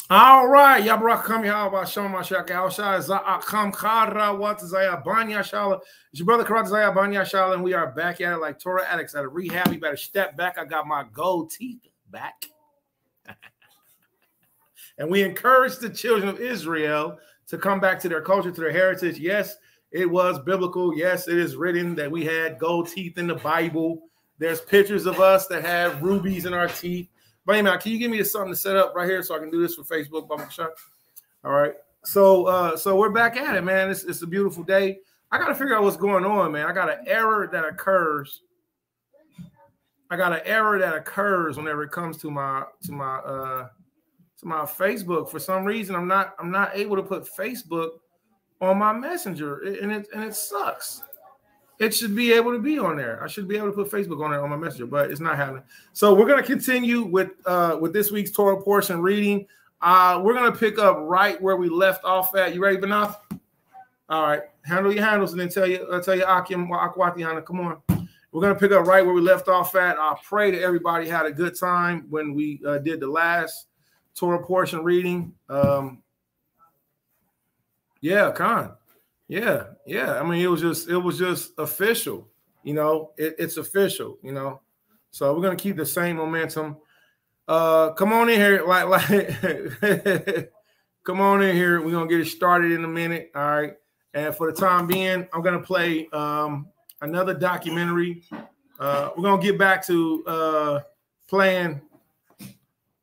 All right, Yabrakam Yahweh Shama Shaka Alshai Za'akam Khara Wat Zaya Banya Shala. It's your brother Karat Zaya Banya Shala, and we are back at it like Torah addicts at a rehab. You better step back. I got my gold teeth back. And we encourage the children of Israel to come back to their culture, to their heritage. Yes, it was biblical. Yes, it is written that we had gold teeth in the Bible. There's pictures of us that have rubies in our teeth. But anyway, can you give me something to set up right here so I can do this for Facebook? All right. So we're back at it, man. It's a beautiful day. I got to figure out what's going on, man. I got an error that occurs. Whenever it comes to my Facebook. For some reason, I'm not able to put Facebook on my Messenger, and it sucks. It should be able to be on there. I should be able to put Facebook on there on my Messenger, but it's not happening. So we're going to continue with this week's Torah portion reading. We're going to pick up right where we left off at. You ready, Banath? All right. Handle your handles and then tell you Akim Akwatiana. Come on. We're going to pick up right where we left off at. I pray that everybody had a good time when we did the last Torah portion reading. Yeah, Khan. Yeah. I mean, it was just official, it's official, So we're gonna keep the same momentum. Come on in here, come on in here. We're gonna get it started in a minute. All right. And for the time being, I'm gonna play another documentary. We're gonna get back to playing.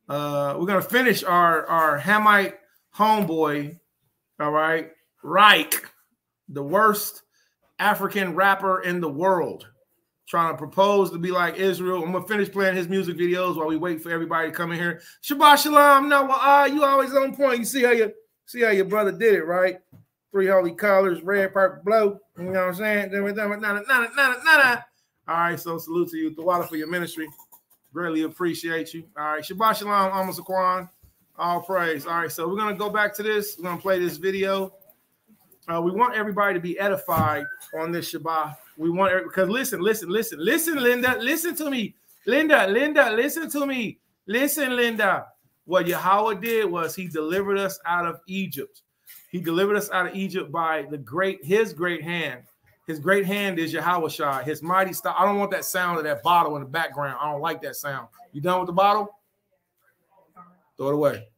We're gonna finish our Hamite homeboy. All right, Reich. The worst African rapper in the world, trying to propose to be like Israel. I'm gonna finish playing his music videos while we wait for everybody to come in here. Shabbat shalom. No, you always on point. You see how your brother did it, right? 3 holy colors, red, purple, blue. You know what I'm saying? All right. So salute to you, Tawala, for your ministry. Greatly appreciate you. All right. Shabbat shalom, Amos Aquan. All praise. All right. So we're gonna go back to this. We're gonna play this video. We want everybody to be edified on this Shabbat. We want because listen, Linda, listen to me. Linda, listen to me. Listen, Linda. What Yahweh did was he delivered us out of Egypt. He delivered us out of Egypt by his great hand. His great hand is Yahweh Shai, his mighty style. I don't want that sound of that bottle in the background. I don't like that sound. You done with the bottle? Throw it away.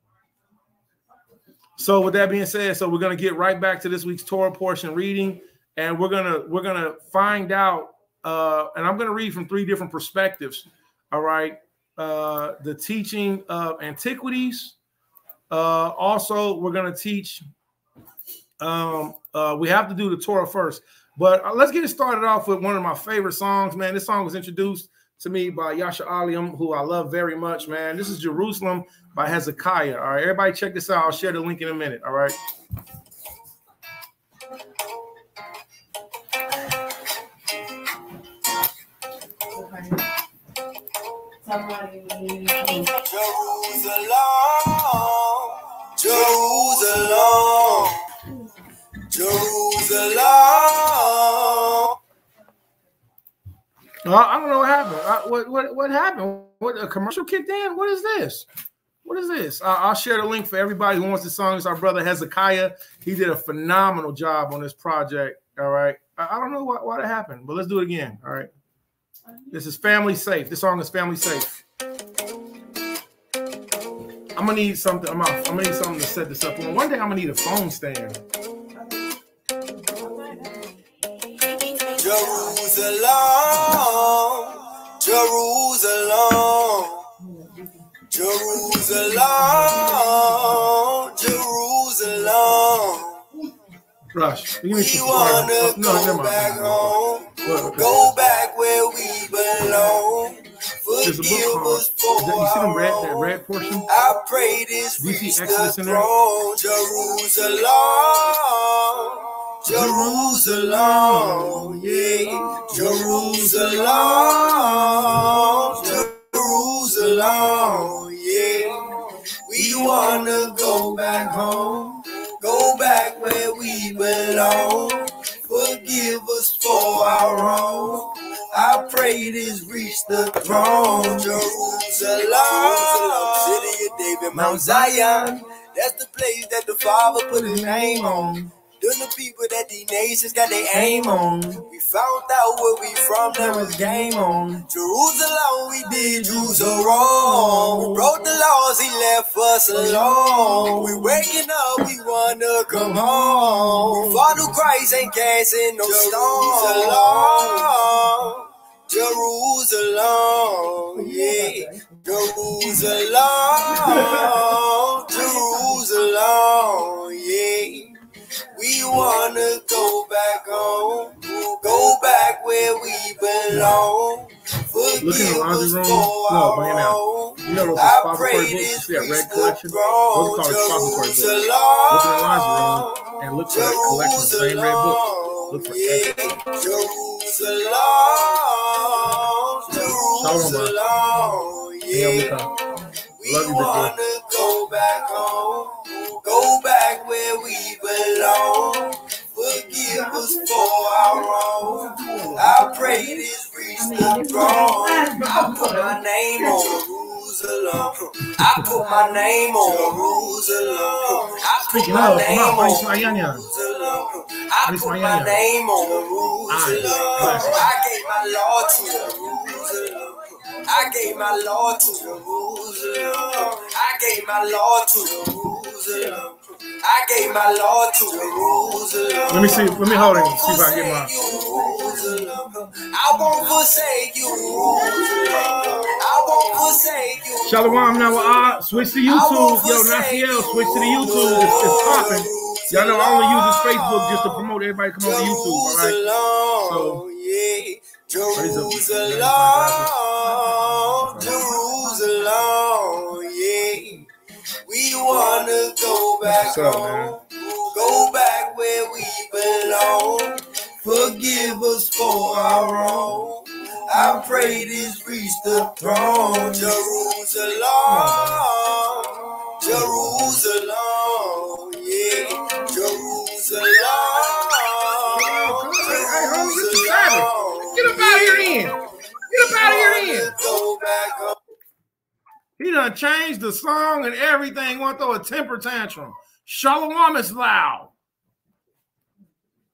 So with that being said, so we're going to get right back to this week's Torah portion reading, and we're gonna find out, and I'm going to read from 3 different perspectives. All right, the teaching of antiquities. Also, we're going to teach. We have to do the Torah first, but let's get it started off with one of my favorite songs. Man, this song was introduced to me by Yasha Aliam, who I love very much. Man, this is Jerusalem by Hezekiah. All right, everybody check this out. I'll share the link in a minute. All right. Jerusalem. I don't know what happened. What happened? What a commercial kicked in? What is this? What is this? I'll share the link for everybody who wants the song. It's our brother Hezekiah. He did a phenomenal job on this project. All right. I don't know why that happened, but let's do it again. All right. This is Family Safe. This song is Family Safe. I'm gonna need something. I'm gonna need something to set this up. One day I'm gonna need a phone stand. Jerusalem. Rush. We wanna go back home. Go back where we belong. There's a book called. You see that red portion? I pray this. Do you see Exodus in there? Jerusalem, yeah, Jerusalem, yeah. We wanna go back home, go back where we belong. Forgive us for our wrong. I pray this reach the throne. Jerusalem, city of David, Mount Zion. That's the place that the Father put his name on. Them the people that these nations got their aim on. We found out where we from, now it's game on. Jerusalem, we did Jews are wrong. We broke the laws, he left us alone. We waking up, we wanna come home. Follow Christ, ain't casting no stones. Jerusalem, yeah. Jerusalem, Jerusalem, yeah. We wanna go back home, go back where we belong. Forgive us for our wrong. You know those I expository pray books? You this see that red reach collection? the Those are called expository books. Look in the laundry room and look for that collection, the same red book. Look for Exodus. Jerusalem, yeah. We wanna go back home, go back where we belong. Forgive us for our wrong. I pray this reach the throne. I put my name on Jerusalem. I put my name on Jerusalem. I put my name on Jerusalem. I put my name on Jerusalem. I gave my Lord to Jerusalem. I gave my Lord to Jerusalem. I gave my Lord to Jerusalem. I gave my Lord to Jerusalem. Let me see. Let me hold it. See if I can get mine. I won't forsake you. I won't forsake you. Shalom now. Switch to YouTube. Yo, Naciel, switch to the YouTube. It's popping. Y'all know I only use this Facebook just to promote everybody come on to YouTube. All right. So. Jerusalem, Jerusalem, yeah. We wanna go back home, go back where we belong. Forgive us for our wrong. I pray this reach the throne. Jerusalem, Jerusalem, yeah. Jerusalem. Get up out of here then. Get up out of here then. He done changed the song and everything. Want to throw a temper tantrum. Shalom is loud.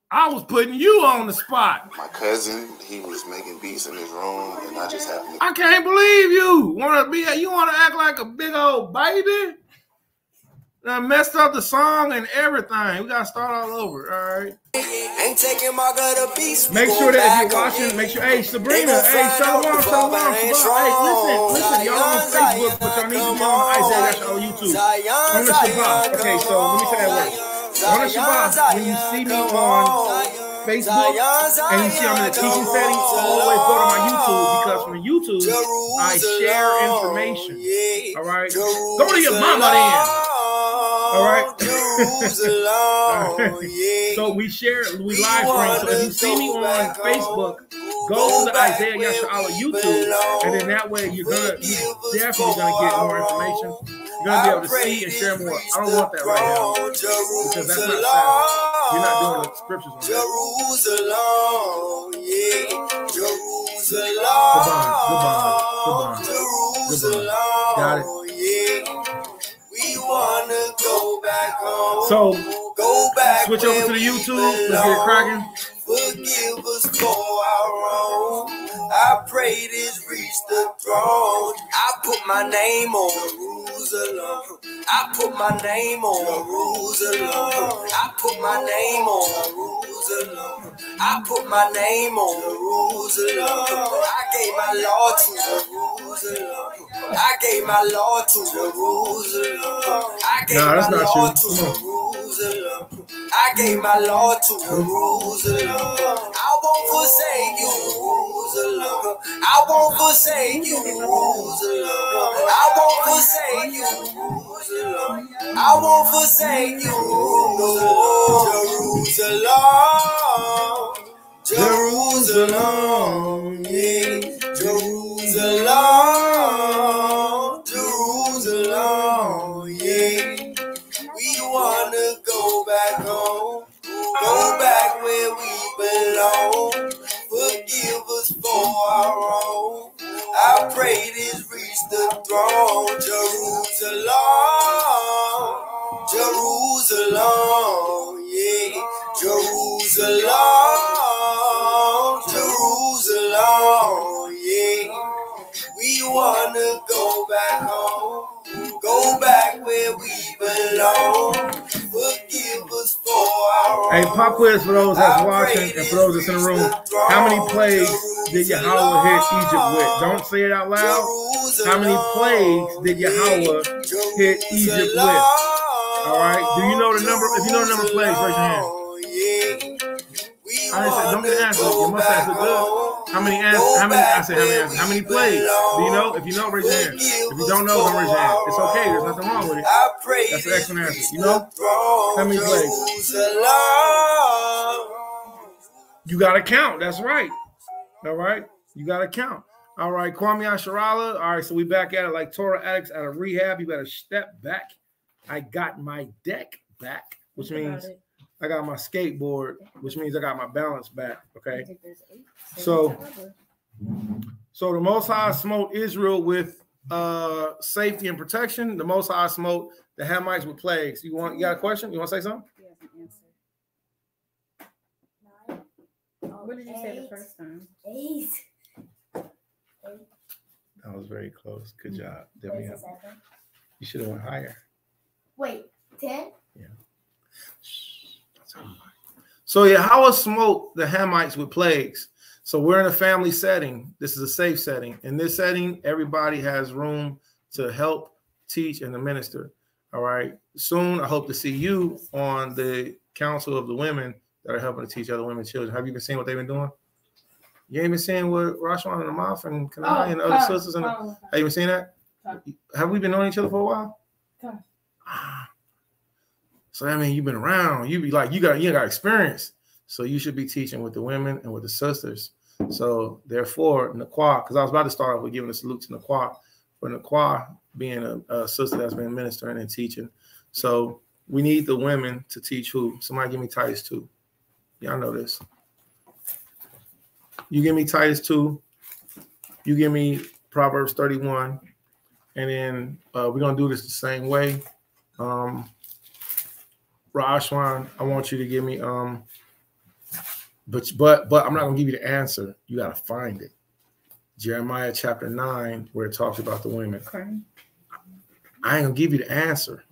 I was putting you on the spot. My cousin, he was making beats in his room, and I just happened to... I can't believe you. You want to act like a big old baby? Done messed up the song and everything. We got to start all over, all right? Ain't taking my gutter piece. Make sure that if you're watching, make sure, hey, Sabrina, hey, Shalom. Hey, listen, y'all on Facebook, but y'all need to be on Isaiah, that's on YouTube. On the Shabbat. Okay, so let me say that way. On the Shabbat, when you see me on Facebook, and you see I'm in the teaching setting, always go to my YouTube, because from YouTube, I share information, all right? Go to your mama then. All right. All right. So we live stream. So if you see me on Facebook, go to the Isaiah Yasha'Allah YouTube, and then that way you're definitely gonna get more information. You're gonna be able to see and share more. I don't want that right now because that's not sound. You're not doing the scriptures on that. Goodbye. Got it. We wanna go back home. So go back. Switch over to the YouTube. Let's get it cracking. Forgive us for our wrong. I pray this reach the throne. I put my name on Jerusalem. I put my name on Jerusalem. I put my name on Jerusalem. I put my name on Jerusalem. I gave my Lord to Jerusalem. I gave my Lord to Jerusalem. I gave my Lord to Jerusalem. I gave my Lord to Jerusalem. I won't forsake you, Jerusalem. I won't forsake you, Jerusalem. I won't forsake you, Jerusalem. I won't forsake you, Jerusalem. Jerusalem, yeah. Jerusalem, Jerusalem, yeah. We wanna go back home. Go back where we belong. Forgive us for our wrong. I pray this reach the throne. Jerusalem, Jerusalem, yeah, Jerusalem, Jerusalem, yeah. We wanna go back home, go back where we belong. Forgive us for our Hey, pop quiz for those that's watching and for those that's in the room. How many plagues did Yahweh hit Egypt with? Don't say it out loud. How many plagues did Yahweh hit Egypt with? All right. Do you know the number? If you know the number of plagues, raise your hand. I didn't say don't get an answer. You must answer good. How many answers? How many? I said how many answers? How many plagues? Do you know? If you know, raise your hand. If you don't know, don't raise your hand. It's okay. There's nothing wrong with it. That's an excellent answer. You know? How many plagues? You gotta count. That's right. All right. You gotta count. All right, Kwame Asharala. All right, so we back at it like Torah addicts out of rehab. You better step back. I got my deck back, which means I got my skateboard, which means I got my balance back. Okay. So the Most High smote Israel with safety and protection. The Most High smote the Hamites with plagues. You got a question? You want to say something? What did you say the first time? 8. That was very close. Good job. You should have went higher. Wait, 10? Yeah. So Yahweh smote the Hamites with plagues. So we're in a family setting. This is a safe setting. In this setting, everybody has room to help, teach, and to minister. All right. Soon, I hope to see you on the Council of the Women that are helping to teach other women and children. Have you been seeing what they've been doing? You ain't been seeing what Rashwan and Amaf and Kanai and other sisters? Have you been seeing that? Have we been knowing each other for a while? So I mean, you've been around. You be like, you got experience. So you should be teaching with the women and with the sisters. So therefore, Nakwa, because I was about to start off with giving a salute to Nakwa, for Nakwa being a sister that's been ministering and teaching. So we need the women to teach who? Somebody give me Titus 2. Y'all know this. You give me Titus 2. You give me Proverbs 31. And then we're going to do this the same way. Rashwan, I want you to give me but I'm not going to give you the answer. You got to find it. Jeremiah chapter 9, where it talks about the women. Okay. I ain't going to give you the answer.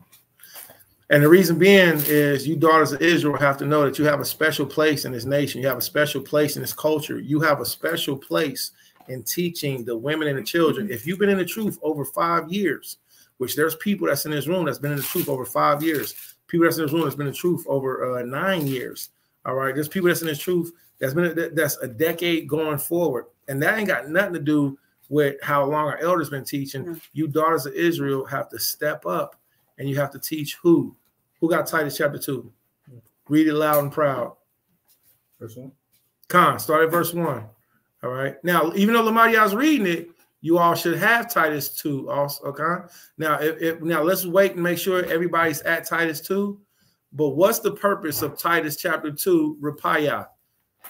And the reason being is you daughters of Israel have to know that you have a special place in this nation. You have a special place in this culture. You have a special place in teaching the women and the children. If you've been in the truth over 5 years, which there's people that's in this room that's been in the truth over 5 years, people that's in this room that's been in the truth over 9 years. All right, there's people that's in this truth that's a decade going forward, and that ain't got nothing to do with how long our elders been teaching. Mm-hmm. You daughters of Israel have to step up, and you have to teach who. Who got Titus chapter 2? Read it loud and proud. Verse 1. Khan, start at verse 1. All right. Now, even though Lamadia's reading it, you all should have Titus 2 also. Okay. Now, now let's wait and make sure everybody's at Titus 2. But what's the purpose of Titus chapter 2, Rapaya?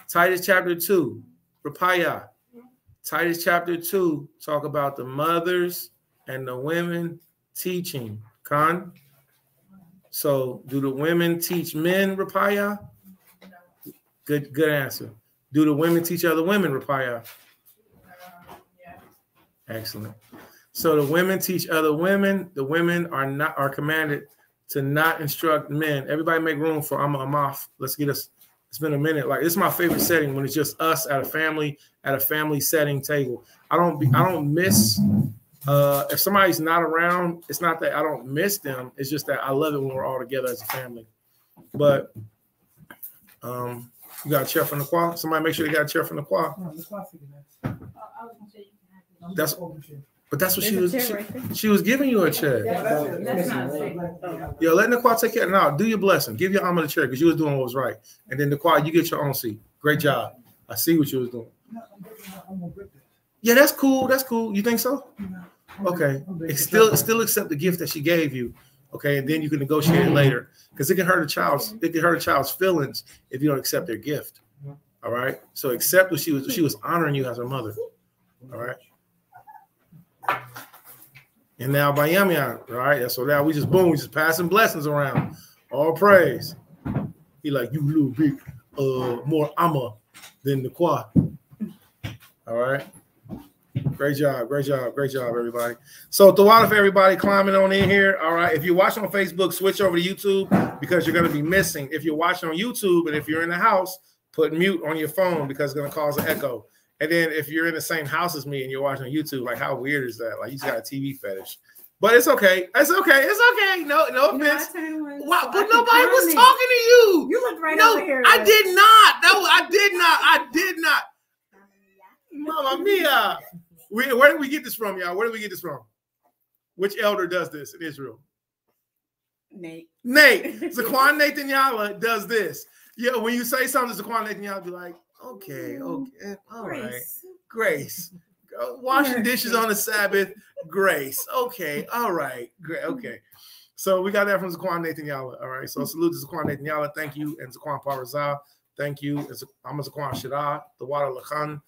Titus chapter 2, Rapaya. Titus chapter 2, talk about the mothers and the women teaching. Khan. So do the women teach men, Rapaya? Good answer. Do the women teach other women, Rapaya? Yeah. Excellent. So the women teach other women. The women are commanded to not instruct men. Everybody make room for Amaf. Let's get us. It's been a minute. Like, it's my favorite setting when it's just us at a family setting table. I don't miss. If somebody's not around, it's not that I don't miss them. It's just that I love it when we're all together as a family. But you got a chair from the choir? Somebody make sure they got a chair from the choir. That's what she was. She was giving you a chair. Yo, let the choir take care. No, do your blessing. Give your alma the chair because you was doing what was right. And then the choir, you get your own seat. Great job. I see what you was doing. Yeah, that's cool. That's cool. You think so? Okay. Still accept the gift that she gave you. Okay, and then you can negotiate it later because it can hurt a child's feelings if you don't accept their gift. All right. So accept what she was honoring you as her mother. All right. And now by Yamyan, right? So now we just passing blessings around. All praise. He like, you little bit more Amma than the Qua. All right. Great job, everybody. So Tawada for everybody climbing on in here. All right. If you're watching on Facebook, switch over to YouTube because you're going to be missing. If you're watching on YouTube and if you're in the house, put mute on your phone because it's going to cause an echo. And then if you're in the same house as me and you're watching on YouTube, like how weird is that? Like you just got a TV fetish. But it's okay. It's okay. No offense. Wow, but nobody was talking to you. You looked right over here. I did not. No, I did not. Mamma mia. Where did we get this from, y'all? Where did we get this from? Which elder does this in Israel? Nate. Zaquan Nathan Yalla does this. Yeah, when you say something to Zaquan Nathan Yalla, be like, okay, all right. Grace. Washing dishes on the Sabbath, grace. Okay, all right, great. Okay. So we got that from Zaquan Nathan Yalla. All right. So salute to Zaquan Nathan Yalla. Thank you. And Zaquan Parazah. Thank you. I'm a Zaquan Shada, the Wada Lachan.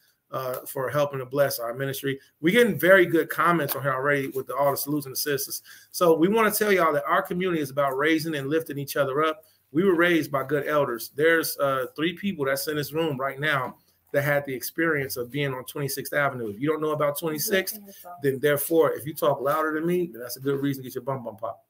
For helping to bless our ministry. We're getting very good comments on here already with all the salutes and assistants. So we want to tell y'all that our community is about raising and lifting each other up. We were raised by good elders. There's 3 people that's in this room right now that had the experience of being on 26th Avenue. If you don't know about 26th, then therefore, if you talk louder than me, then that's a good reason to get your bum pop.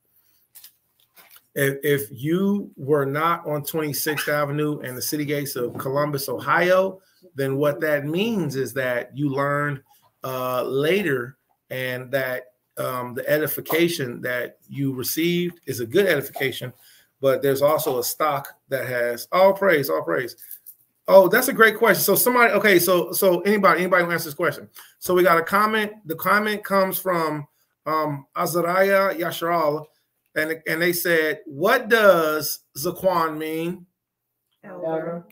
If you were not on 26th Avenue and the city gates of Columbus, Ohio, then what that means is that you learn later and that the edification that you received is a good edification, but there's also a stock that has all praise. Oh, that's a great question. So somebody, okay, so anybody who answers this question. So we got a comment. The comment comes from Azariah Yasharal, and they said, what does Zaquan mean? Elder.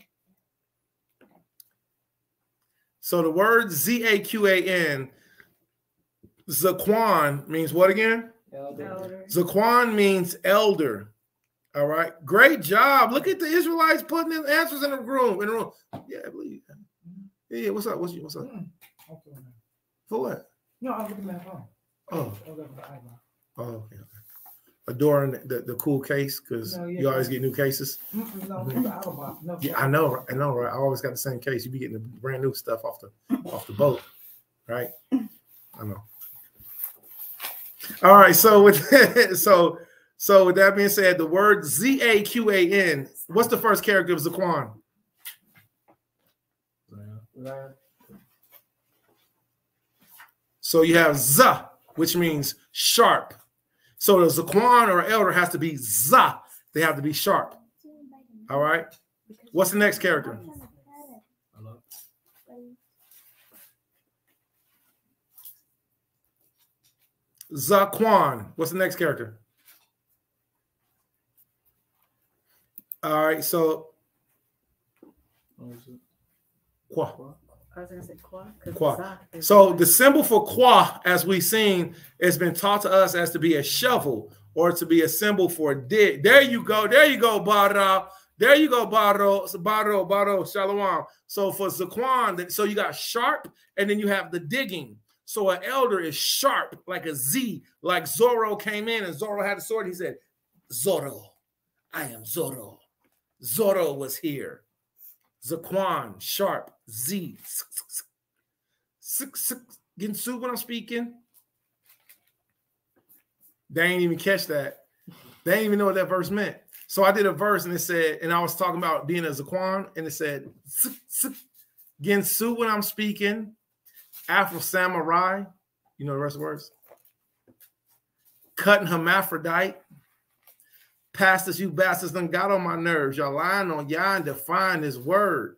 So the word Z-A-Q-A-N, Zaquan means what again? Elder. Zaquan means elder. All right. Great job. Look at the Israelites putting in answers in the room. Yeah, I believe. Yeah, what's up? What's up? For what? No, I was looking at my phone. Oh, okay. Adoring the cool case because you always get new cases. No. Yeah, I know, right? I always got the same case. You be getting the brand new stuff off the boat, right? I know. All right, so with that being said, the word Z-A-Q-A-N. What's the first character of Zaquan? So you have Z, which means sharp. So the Zaquan or elder has to be za. They have to be sharp. All right. What's the next character? Zaquan. What's the next character? All right. So Qua. I was gonna say qua. Qua. So the symbol for qua, as we've seen, has been taught to us as to be a shovel or to be a symbol for dig. There you go, Baro. There you go, Baro, Shalom. So for Zaquan, so you got sharp, and then you have the digging. So an elder is sharp, like a Z, like Zorro came in and Zorro had a sword. He said, Zorro, I am Zorro. Zorro was here. Zaquan, sharp, Z. Getting sued when I'm speaking. They ain't even catch that. They ain't even know what that verse meant. So I did a verse and it said, and I was talking about being a Zaquan, and it said, getting sued when I'm speaking. Afro samurai. You know the rest of the words? Cutting hermaphrodite. Pastors, you bastards done got on my nerves. Y'all lying on y'all and define this word.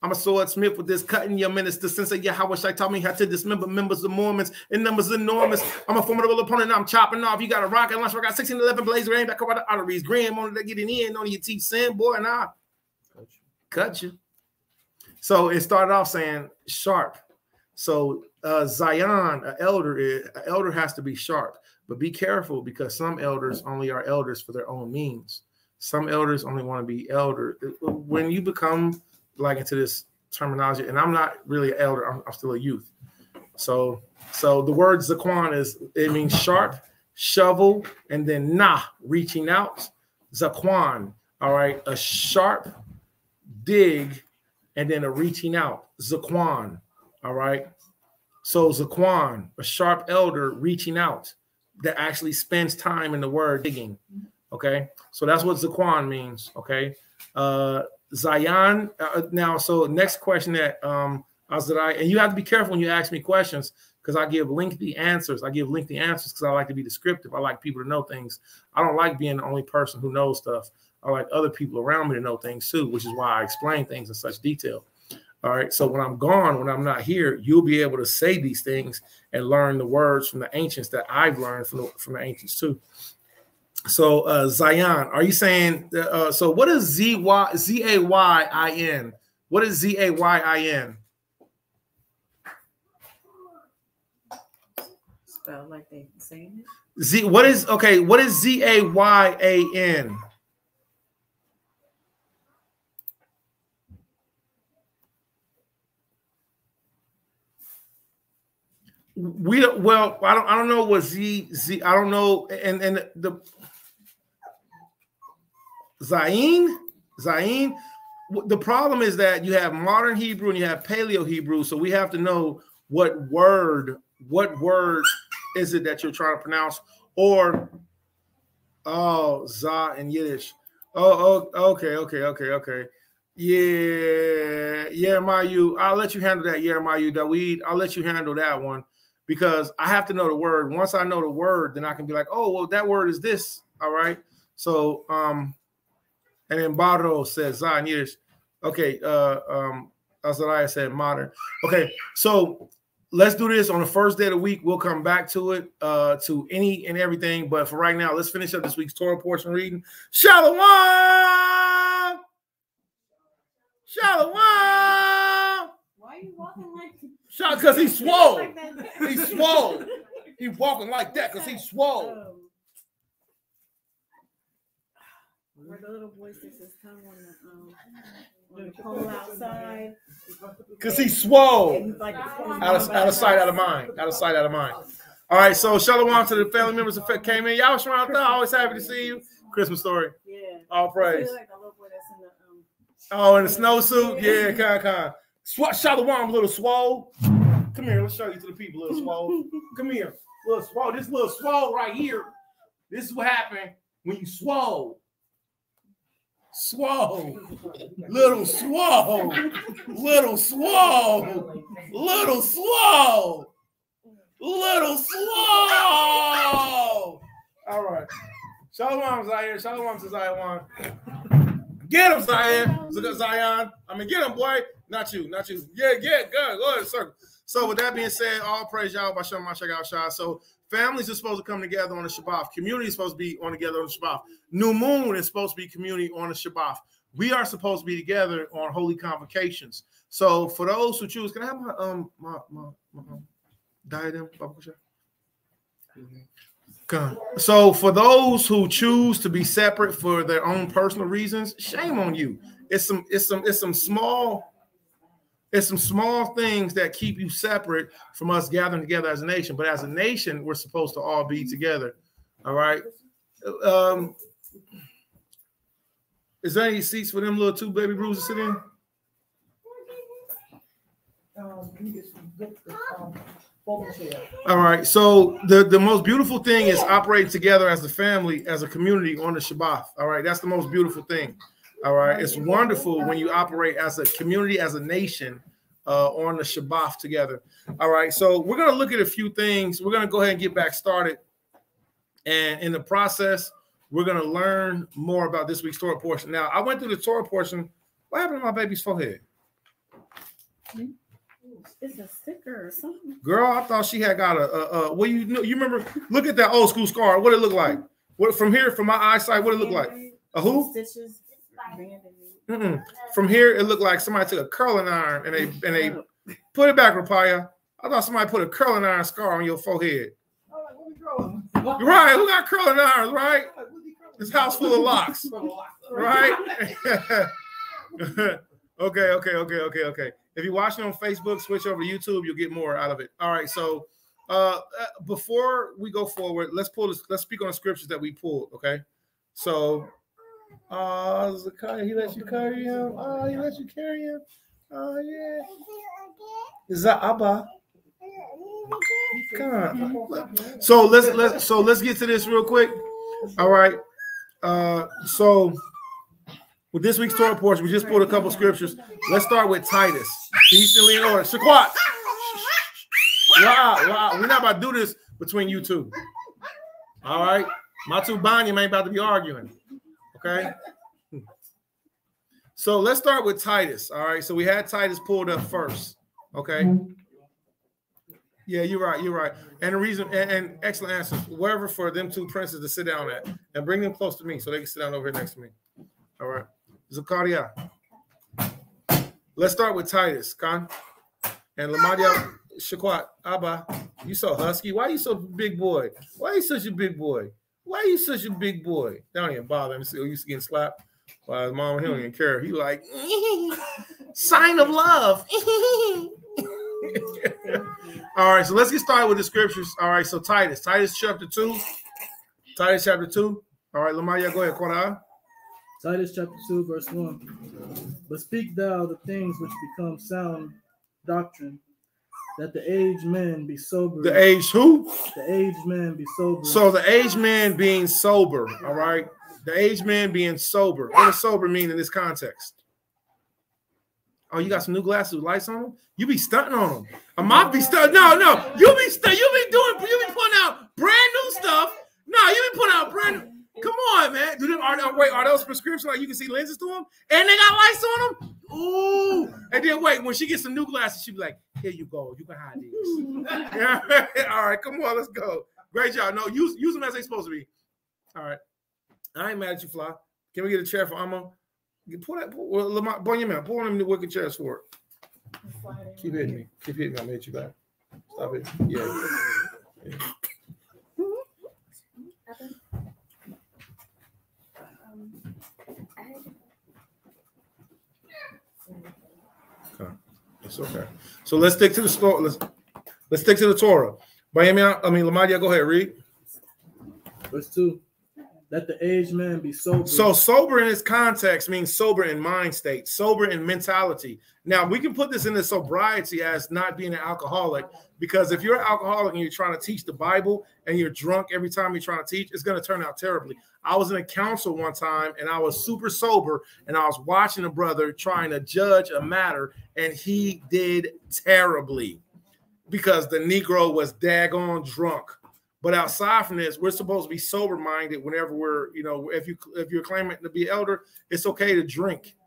I'm a swordsmith with this cutting your minister. Sensei Yahweh Shai taught me how to dismember members of Mormons in numbers enormous. I'm a formidable opponent. I'm chopping off. You got a rocket launcher. I got 1611 blades rain back over the arteries. Graham on it, getting in on your teeth, sin, boy, and I cut you. So it started off saying sharp. So Zion, an elder has to be sharp. But be careful because some elders only are elders for their own means. Some elders only want to be elder. When you become like into this terminology, and I'm not really an elder, I'm still a youth. So the word zaquan it means sharp, shovel, and then reaching out. Zaquan, all right, a sharp dig, and then a reaching out. Zaquan, all right. So zaquan, a sharp elder reaching out that actually spends time in the word digging. Okay, so that's what zaquan means. Okay, Zion. Now, so next question that Azariah, and you have to be careful when you ask me questions because I give lengthy answers. I give lengthy answers because I like to be descriptive. I like people to know things. I don't like being the only person who knows stuff. I like other people around me to know things too, which is why I explain things in such detail. All right. So when I'm gone, when I'm not here, you'll be able to say these things and learn the words from the ancients that I've learned from the ancients too. So Zion, are you saying? So what is Z-A-Y-I-N? What is Z-A-Y-I-N? Spelled like they saying it. What is Z-A-Y-A-N? I don't know what Z I don't know, and the Zayin. The problem is that you have modern Hebrew and you have Paleo Hebrew, so we have to know what word is it that you're trying to pronounce, or Za in Yiddish. Okay. Yeah, Mayu. I'll let you handle that. Yeah, Mayu Daweed. I'll let you handle that one because I have to know the word. Once I know the word, then I can be like, oh, well, that word is this. All right. So, and then Barro says Za in Yiddish. Okay. Azariah said modern. Okay. So let's do this on the first day of the week. We'll come back to it, to any and everything. But for right now, let's finish up this week's Torah portion reading. Shalom! Shalom! Why are you walking like? Because he's swole. He's swole. He's walking like that because he's swole. Where the little boy sticks his tongue on the pole outside. Because he's swole. Out of sight, out of mind. Out of sight, out of mind. All right, so shalom to the family members that came in. Y'all around there. Always happy to see you. Christmas story. Yeah. All praise. Like the little boy that's in the in the snowsuit? Yeah, kind. Shalom, little swole. Come here, let's show you to the people, little swole. Come here, little swole. This little swole right here. This is what happened when you swole. Swole. Little swole. Little swole. Little swole. Little swole. All right. Shalom, Zion. Shalom to Zion. Get him, Zion. Zion. I mean, get him, boy. Not you. Yeah, good. Go ahead, circle. So with that being said, all praise y'all by Shem Mashak Shah. So families are supposed to come together on the Shabbat. Community is supposed to be together on the Shabbat. New moon is supposed to be community on the Shabbat. We are supposed to be together on holy convocations. So for those who choose, can I have my diadem? So for those who choose to be separate for their own personal reasons, shame on you. It's some small things that keep you separate from us gathering together as a nation. But as a nation, we're supposed to all be together. All right. Is there any seats for them little two baby brews to sit in? All right. So the most beautiful thing is operating together as a family, as a community on the Shabbat. All right. That's the most beautiful thing. All right. It's wonderful when you operate as a community, as a nation on the Shabbat together. All right. So we're going to look at a few things. We're going to go ahead and get back started. And in the process, we're going to learn more about this week's Torah portion. Now, I went through the Torah portion. What happened to my baby's forehead? It's a sticker or something. Girl, I thought she had got well, you remember, look at that old school scar. What it look like? What from here, from my eyesight, what it look like? A who? Stitches. From here, it looked like somebody took a curling iron and they put it back, Rapaya. I thought somebody put a curling iron scar on your forehead. You're right. Who got curling irons, right? This house full of locks, right? Okay. If you're watching on Facebook, switch over to YouTube. You'll get more out of it. All right. So before we go forward, let's speak on the scriptures that we pulled. Okay. So he lets you carry him. Oh, he lets you carry him. Oh yeah. Is that Abba? Come on. So let's get to this real quick. All right. So with this week's Torah portion, we just pulled a couple scriptures. Let's start with Titus. Peace and lean order. Shaquat. Wow. We're not about to do this between you two. All right. My two Banyam ain't about to be arguing. Okay. So let's start with Titus. All right. So we had Titus pulled up first. Okay. Yeah, you're right. And the reason, and excellent answers, wherever for them two princes to sit down at, and bring them close to me so they can sit down over here next to me. All right. Zakaria. Let's start with Titus, Khan. And Lamadia Shaquat, Abba, you so husky. Why are you so big boy? Why are you such a big boy? Don't even bother him. You used to getting slapped by his mom. He don't even care. He like, sign of love. All right, so let's get started with the scriptures. All right, so Titus chapter 2. All right, Lamaya, go ahead, Korah. Titus chapter 2, verse 1. But speak thou the things which become sound doctrine, that the aged men be sober. The aged who? The aged men be sober. So the aged man being sober, all right? The aged man being sober. What does sober mean in this context? Oh, you got some new glasses with lights on them? You be stunting on them. I might be stunting. No. You be putting out brand new stuff. No, you be putting out brand new. Come on, man. Are those prescriptions like you can see lenses to them? And they got lights on them? Ooh. And then wait, when she gets some new glasses, she be like, here you go. You can hide these. All right, come on, let's go. Great job. No, use them as they supposed to be. All right. I ain't mad at you, Fly. Can we get a chair for Amma? Pull your man. Pull them the wicked chairs for it. Keep hitting me. I'm gonna hit you back. Stop it. Yeah. Okay. It's okay. So let's stick to the story. Let's stick to the Torah. Lamadia, go ahead, read. Verse 2. Let the aged man be sober. So sober in its context means sober in mind state, sober in mentality. Now, we can put this in the sobriety as not being an alcoholic, because if you're an alcoholic and you're trying to teach the Bible and you're drunk every time you're trying to teach, it's going to turn out terribly. I was in a council one time and I was super sober and I was watching a brother trying to judge a matter and he did terribly because the Negro was daggone drunk. But outside from this, we're supposed to be sober-minded whenever we're, if you're claiming to be elder, it's okay to drink.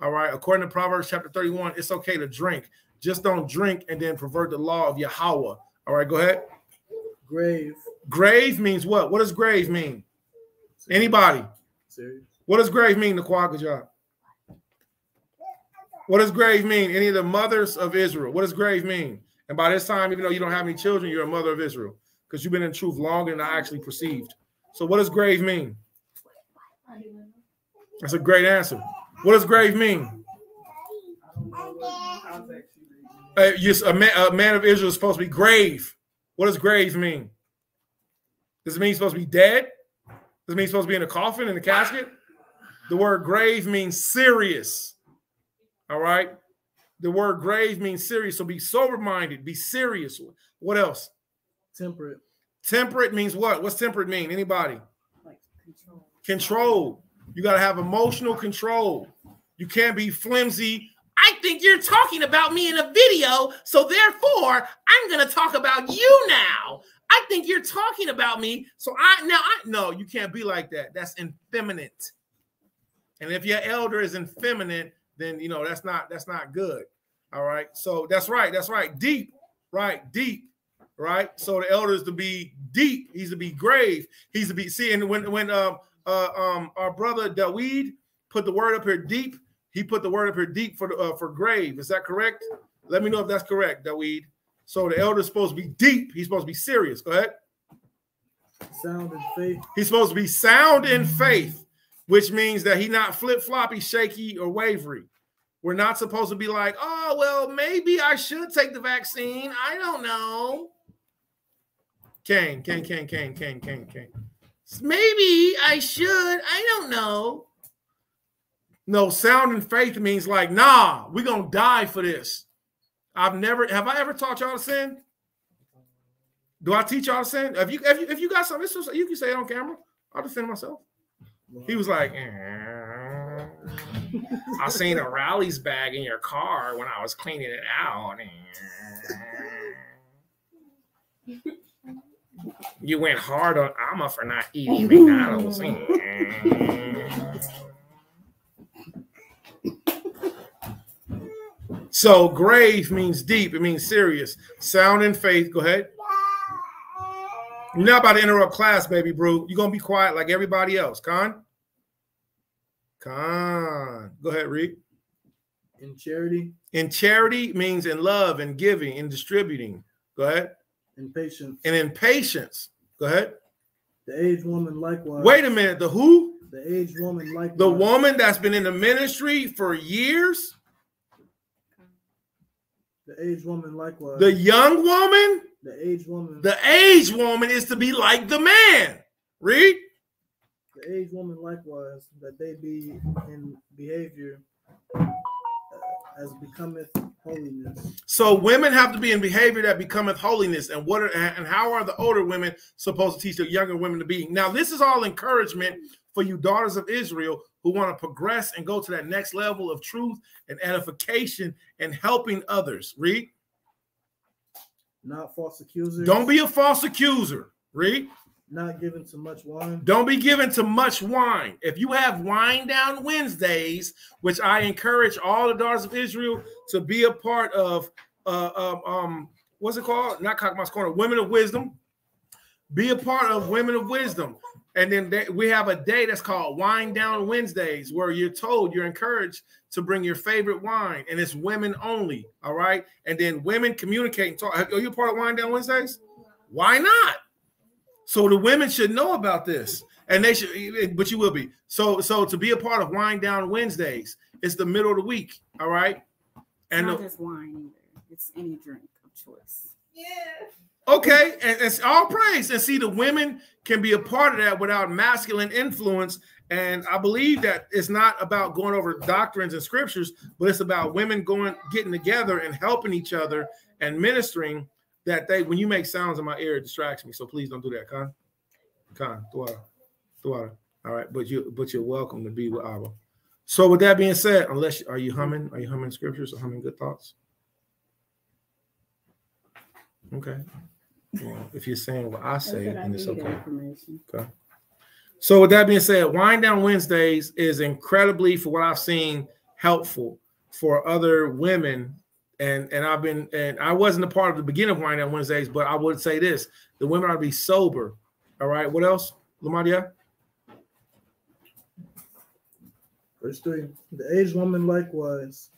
All right. According to Proverbs chapter 31, it's okay to drink. Just don't drink and then pervert the law of Yahweh. All right, go ahead. Grave. Grave means what? What does grave mean? Anybody? Serious. What does grave mean, the Kwakaja? What does grave mean? Any of the mothers of Israel? What does grave mean? And by this time, even though you don't have any children, you're a mother of Israel, because you've been in truth longer than I actually perceived. So what does grave mean? That's a great answer. What does grave mean? A man of Israel is supposed to be grave. What does grave mean? Does it mean he's supposed to be dead? Does it mean he's supposed to be in a coffin, in a casket? The word grave means serious. All right? The word grave means serious. So be sober-minded. Be serious. What else? Temperate. Temperate means what? What's temperate mean? Anybody? Like control. Control. You got to have emotional control. You can't be flimsy. I think you're talking about me in a video, so therefore I'm going to talk about you now. I think you're talking about me, so no, you can't be like that. That's effeminate. And if your elder is effeminate, then that's not good. All right. So that's right. Deep, right? Deep. Right. So the elder is to be deep. He's to be grave. He's to be and when our brother David put the word up here deep, he put the word up here deep for grave. Is that correct? Let me know if that's correct, David. So the elder is supposed to be deep. He's supposed to be serious. Go ahead. Sound in faith. He's supposed to be sound in faith, which means that he's not flip-floppy, shaky, or wavery. We're not supposed to be like, oh, well, maybe I should take the vaccine. I don't know. Kane. Maybe I should. I don't know. No, sound and faith means like, nah, we're going to die for this. Have I ever taught y'all to sin? Do I teach y'all to sin? If you got something, you can say it on camera. I'll defend myself. He was like, I seen a Rally's bag in your car when I was cleaning it out. You went hard on Alma for not eating McDonald's. So grave means deep. It means serious. Sound and faith. Go ahead. You're not about to interrupt class, baby bro. You're going to be quiet like everybody else. Con. Go ahead, read. In charity. In charity means in love and giving and distributing. Go ahead. In patience. And in patience. Go ahead. The aged woman likewise. Wait a minute. The who? The aged woman likewise. The woman that's been in the ministry for years. The aged woman likewise. The young woman. The aged woman. The aged woman is to be like the man. Read. The aged woman likewise, that they be in behavior as becometh holiness. So women have to be in behavior that becometh holiness. And how are the older women supposed to teach the younger women to be? Now, this is all encouragement for you daughters of Israel who want to progress and go to that next level of truth and edification and helping others. Read. Not false accusers. Don't be a false accuser. Read. Not given to much wine. Don't be given to much wine. If you have wine down Wednesdays, which I encourage all the daughters of Israel to be a part of, what's it called? Not Cockmouse Corner, Women of Wisdom. Be a part of Women of Wisdom. And then we have a day that's called Wine Down Wednesdays, where you're encouraged to bring your favorite wine, and it's women only, all right? And then women communicate and talk. Are you a part of Wine Down Wednesdays? Why not? So the women should know about this, and they should, but you will be. So to be a part of Wine Down Wednesdays, it's the middle of the week, all right? And not just wine either. It's any drink of choice. Yeah. Okay, and it's all praise. And see, the women can be a part of that without masculine influence. And I believe that it's not about going over doctrines and scriptures, but it's about women getting together and helping each other and ministering. That when you make sounds in my ear, it distracts me. So please don't do that, Con. Thwada. All right, but you're welcome to be with Abba. So with that being said, are you humming? Are you humming scriptures or humming good thoughts? Okay. Well, if you're saying what I say, then it's okay. Okay. So with that being said, Wine Down Wednesdays is incredibly, for what I've seen, helpful for other women. And I wasn't a part of the beginning of Wine Down Wednesdays, but I would say this: the women are to be sober. All right. What else, Lamadia? Verse 3: The aged woman likewise,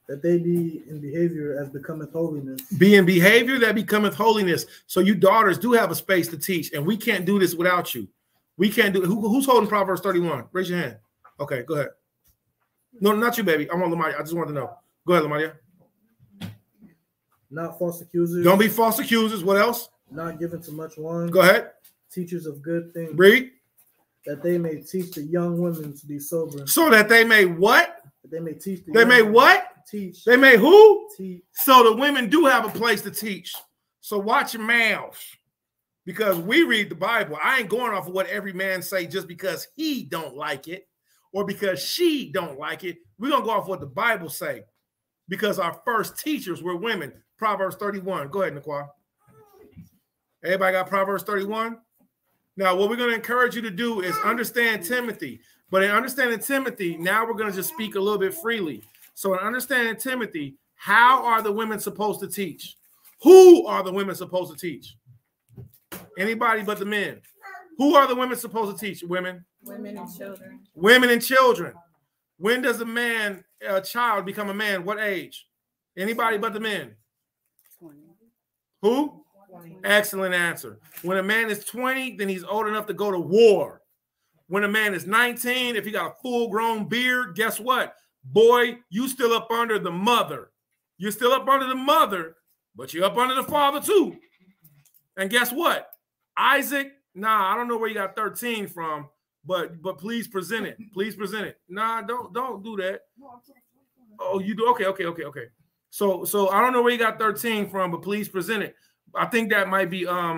that they be in behavior as becometh holiness. Be in behavior that becometh holiness. So you daughters do have a space to teach, and we can't do this without you. We can't do it. Who's holding Proverbs 31? Raise your hand. Okay, go ahead. No, not you, baby. I want Lamadia. I just want to know. Go ahead, Lamadia. Not false accusers. Don't be false accusers. What else? Not given to much wine. Go ahead. Teachers of good things. Read. That they may teach the young women to be sober. So that they may what? That they may teach. They may what? Teach. They may who? Teach. So the women do have a place to teach. So watch your mouths. Because we read the Bible. I ain't going off of what every man say just because he don't like it or because she don't like it. We're going to go off what the Bible say because our first teachers were women. Proverbs 31. Go ahead, Naquan. Everybody got Proverbs 31? Now, what we're going to encourage you to do is understand Timothy. But in understanding Timothy, now we're going to just speak a little bit freely. So in understanding Timothy, how are the women supposed to teach? Who are the women supposed to teach? Anybody but the men. Who are the women supposed to teach? Women? Women and children. Women and children. When does a child become a man? What age? Anybody but the men. 20. Who? 20. Excellent answer. When a man is 20, then he's old enough to go to war. When a man is 19, if he got a full-grown beard, guess what? Boy, you still up under the mother. You're still up under the mother, but you're up under the father too. And guess what? Isaac, nah, I don't know where you got 13 from, but please present it. Please present it. Nah, don't do that. Oh, you do? Okay. So I don't know where you got 13 from, but please present it. I think that might be that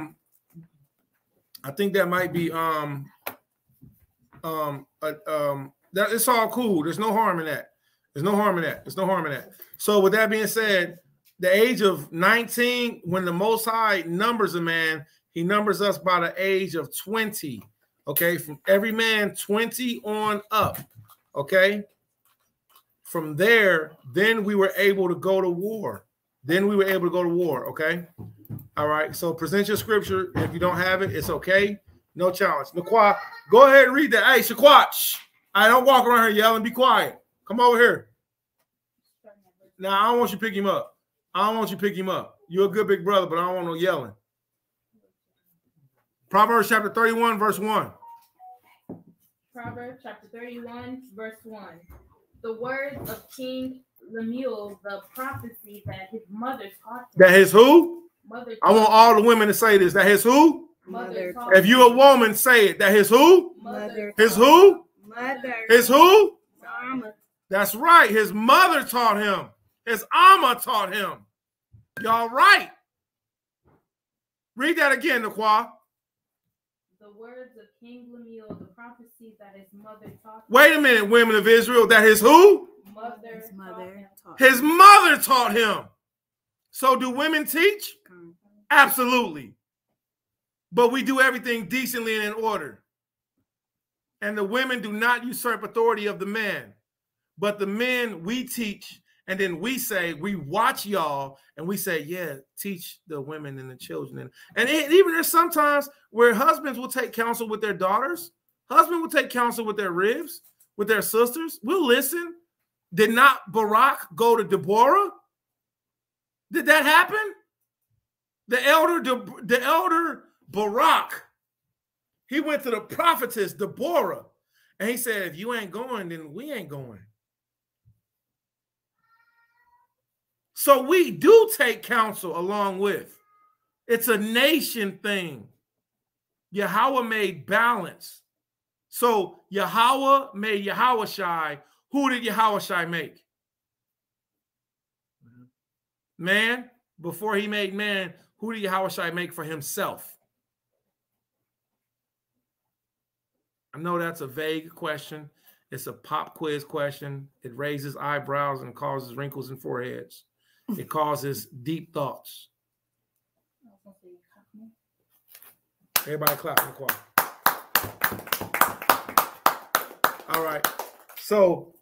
it's all cool. There's no harm in that. There's no harm in that. So with that being said, the age of 19, when the Most High numbers a man, he numbers us by the age of 20. Okay, from every man 20 on up. Okay. From there, then we were able to go to war. Okay. All right. So present your scripture. If you don't have it, it's okay. No challenge. Naquan, go ahead and read that. Hey, Shaquat. I don't walk around here yelling. Be quiet. Come over here. Now, I don't want you to pick him up. You're a good big brother, but I don't want no yelling. Proverbs chapter 31, verse 1. Proverbs chapter 31, verse 1. The words of King Lemuel, the prophecy that his mother taught him. That his who? Mother. I want all the women to say this. That his who? Mother. If you're a woman, say it. That his who? Mother. His who? Mother. His who? Mama. That's right. His mother taught him. His Amma taught him. Y'all right. Read that again, Naquan. The words of King Lemuel, the prophecy that his mother taught him. Wait a minute, women of Israel. That his who? Mother. His mother taught him. So do women teach? Absolutely. But we do everything decently and in order. And the women do not usurp authority of the men. But the men, we teach, and then we say, we watch y'all, and we say, yeah, teach the women and the children. And even there's sometimes where husbands will take counsel with their daughters. Husbands will take counsel with their ribs, with their sisters. We'll listen. Did not Barak go to Deborah? Did that happen? The elder Barak, he went to the prophetess Deborah, and he said, if you ain't going, then we ain't going. So we do take counsel along with. It's a nation thing. Yahweh made balance. So Yahweh made Yahushai. Who did Yahushai make? Man. Before he made man, who did Yahushai make for himself? I know that's a vague question. It's a pop quiz question. It raises eyebrows and causes wrinkles in foreheads. It causes deep thoughts. Everybody clap in the choir. All right. So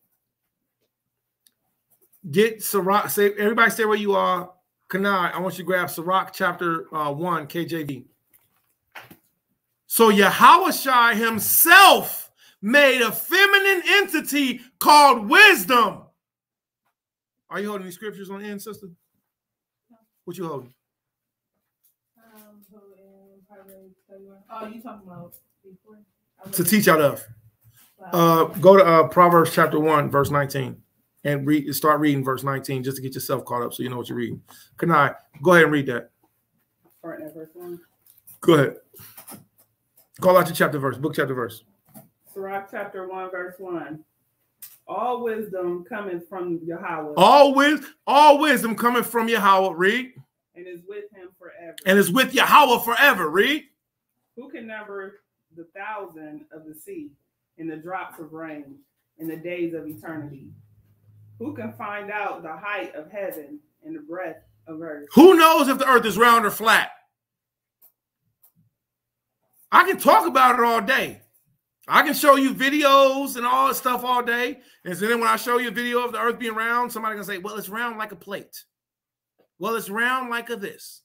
get Sirach. Say, everybody stay where you are. Kanai, I want you to grab Sirach chapter 1, KJV. So Yahushai himself made a feminine entity called wisdom. Are you holding these scriptures on the end, sister? What you holding? Oh, you talking about before? To teach out of. Go to Proverbs chapter 1, verse 19. And start reading verse 19 just to get yourself caught up so you know what you're reading. Kanai, go ahead and read that. Starting at verse 1. Go ahead. Call out your chapter verse, book chapter verse. Sirach chapter 1, verse 1. All wisdom cometh from Yahweh. All wisdom coming from Yahweh. Read. And is with him forever. And is with Yahweh forever. Read. Who can number the 1,000 of the sea and the drops of rain in the days of eternity? Who can find out the height of heaven and the breadth of earth? Who knows if the earth is round or flat? I can talk about it all day. I can show you videos and all that stuff all day. And so then when I show you a video of the earth being round, somebody can say, well, it's round like a plate. Well, it's round like a this.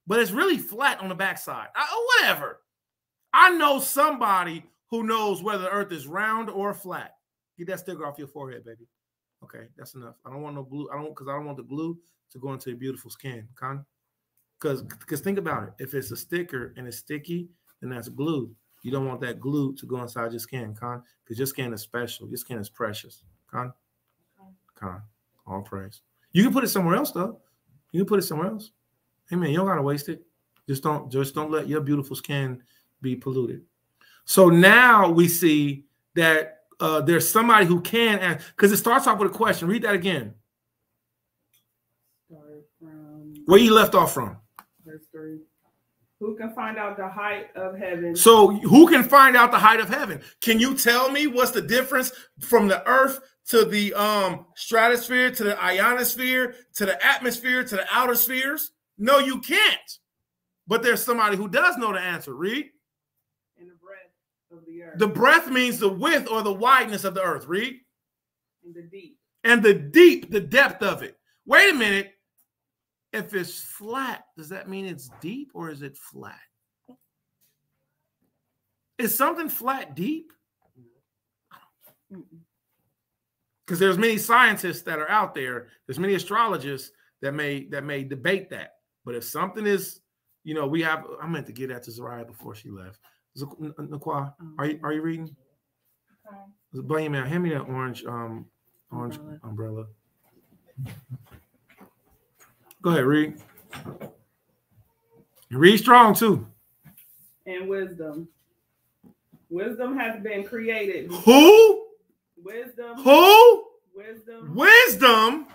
But it's really flat on the backside. Whatever. I know somebody who knows whether the earth is round or flat. Get that sticker off your forehead, baby. Okay, that's enough. I don't want no glue. I don't want the glue to go into your beautiful skin. Because think about it. If it's a sticker and it's sticky, then that's glue. You don't want that glue to go inside your skin, because your skin is special. Your skin is precious. All praise. You can put it somewhere else, though. You can put it somewhere else. Amen. You don't gotta waste it. Just don't let your beautiful skin be polluted. So now we see that there's somebody who can answer, because it starts off with a question. Read that again. Start from where you left off from. Verse 3. Who can find out the height of heaven? So who can find out the height of heaven? Can you tell me what's the difference from the earth to the stratosphere, to the ionosphere, to the atmosphere, to the outer spheres? No, you can't. But there's somebody who does know the answer. Read. In the breadth of the earth. The breadth means the width or the wideness of the earth. Read. And the deep. And the deep, the depth of it. Wait a minute. If it's flat, does that mean it's deep or is it flat? Is something flat deep? Because there's many scientists that are out there. There's many astrologists that may debate that. But if something is, you know, I meant to get that to Zariah before she left. Nakwa, are you reading? Blame me. Hand me that orange umbrella. Go ahead, read. You read strong too. And wisdom. Wisdom has been created. Who? Wisdom. Who? Wisdom. Wisdom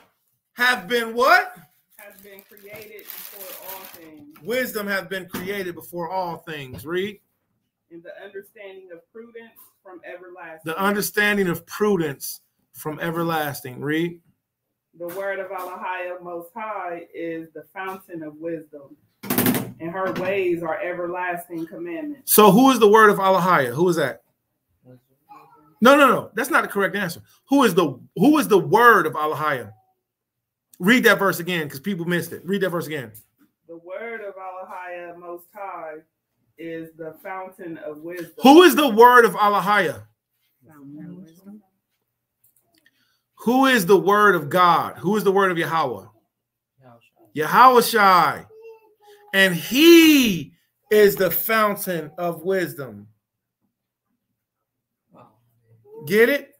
have been what? Has been created before all things. Wisdom has been created before all things. Read. And the understanding of prudence from everlasting. The understanding of prudence from everlasting. Read. The word of Allah Most High is the fountain of wisdom, and her ways are everlasting commandments. So who is the word of Allah? Who is that? No. That's not the correct answer. Who is the word of Allah? Read that verse again, because people missed it. Read that verse again. The word of Allah Most High is the fountain of wisdom. Who is the word of Allah? Who is the word of God? Who is the word of Yahweh? Yahweh. And he is the fountain of wisdom. Get it?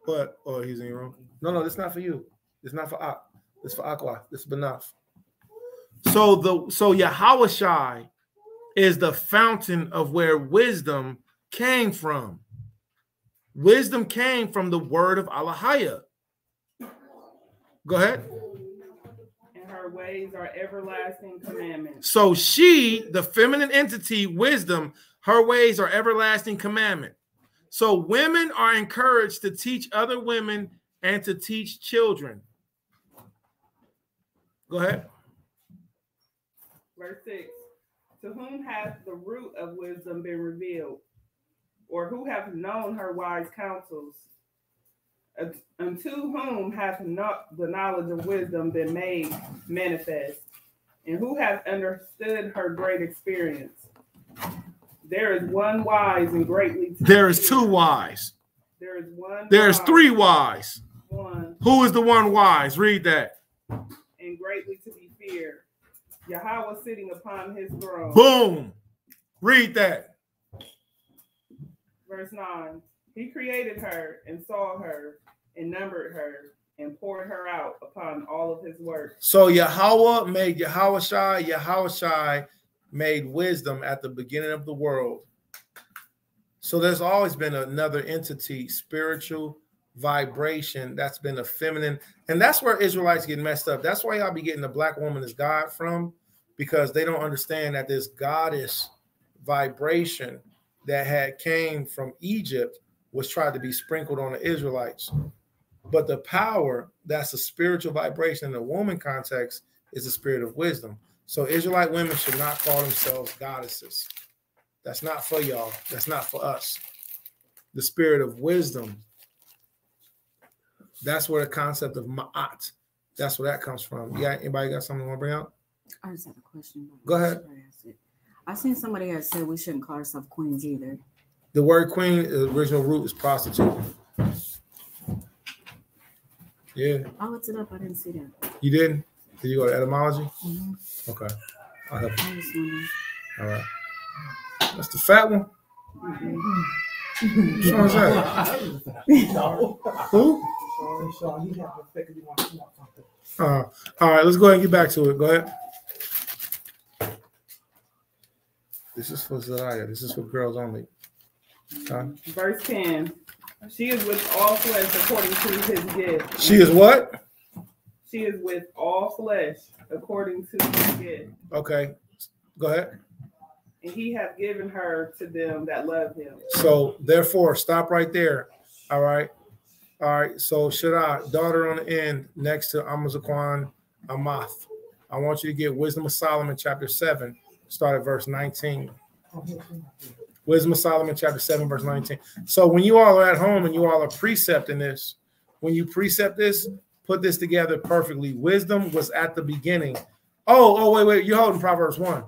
What? Oh, he's in your room. No, that's not for you. It's not for Ak. It's for Aqua. It's Benaf. So Yahweh is the fountain of where wisdom came from. Wisdom came from the word of Allah. Go ahead. And her ways are everlasting commandments. So she, the feminine entity, wisdom, her ways are everlasting commandment. So women are encouraged to teach other women and to teach children. Go ahead. Verse 6. To whom hath the root of wisdom been revealed? Or who hath known her wise counsels? Unto whom hath not the knowledge of wisdom been made manifest? And who hath understood her great experience? There is one wise and greatly to There is two wise. There is one. There is three wise. One. Who is the one wise? Read that. And greatly to be feared. Yahweh sitting upon his throne. Boom. Read that. Verse 9. He created her and saw her and numbered her and poured her out upon all of his works. So Yahweh made Yahweh made wisdom at the beginning of the world. So there's always been another entity, spiritual vibration, that's been a feminine. And that's where Israelites get messed up. That's why y'all be getting the black woman as God from, because they don't understand that this goddess vibration that came from Egypt was tried to be sprinkled on the Israelites. But the power, that's a spiritual vibration in the woman context, is the spirit of wisdom. So Israelite women should not call themselves goddesses. That's not for y'all. That's not for us. The spirit of wisdom, that's where the concept of ma'at, that's where that comes from. Yeah, anybody got something you want to bring out? I just have a question. Go ahead. I seen somebody else said we shouldn't call ourselves queens either. The word queen, the original root is prostitute. Yeah. I looked it up. I didn't see that. You didn't? Did you go to etymology? Mm-hmm. Okay. I'll help you. I was wondering. All right. That's the fat one. Mm-hmm. Which one is that? No. Who? Hey, Sean, you have to think you want to see something. All right, let's go ahead and get back to it. Go ahead. This is for Zariah. This is for girls only. Verse 10. She is with all flesh according to his gift. She is what? She is with all flesh according to his gift. Okay. Go ahead. And he hath given her to them that love him. So therefore, stop right there. All right. All right. So Shaddai, daughter on the end next to Amazakwan Amath. I want you to get Wisdom of Solomon, chapter 7, start at verse 19. Wisdom of Solomon, chapter 7, verse 19. So when you all are at home and you all are precepting this, when you precept this, put this together perfectly. Wisdom was at the beginning. Wait. You're holding Proverbs 1.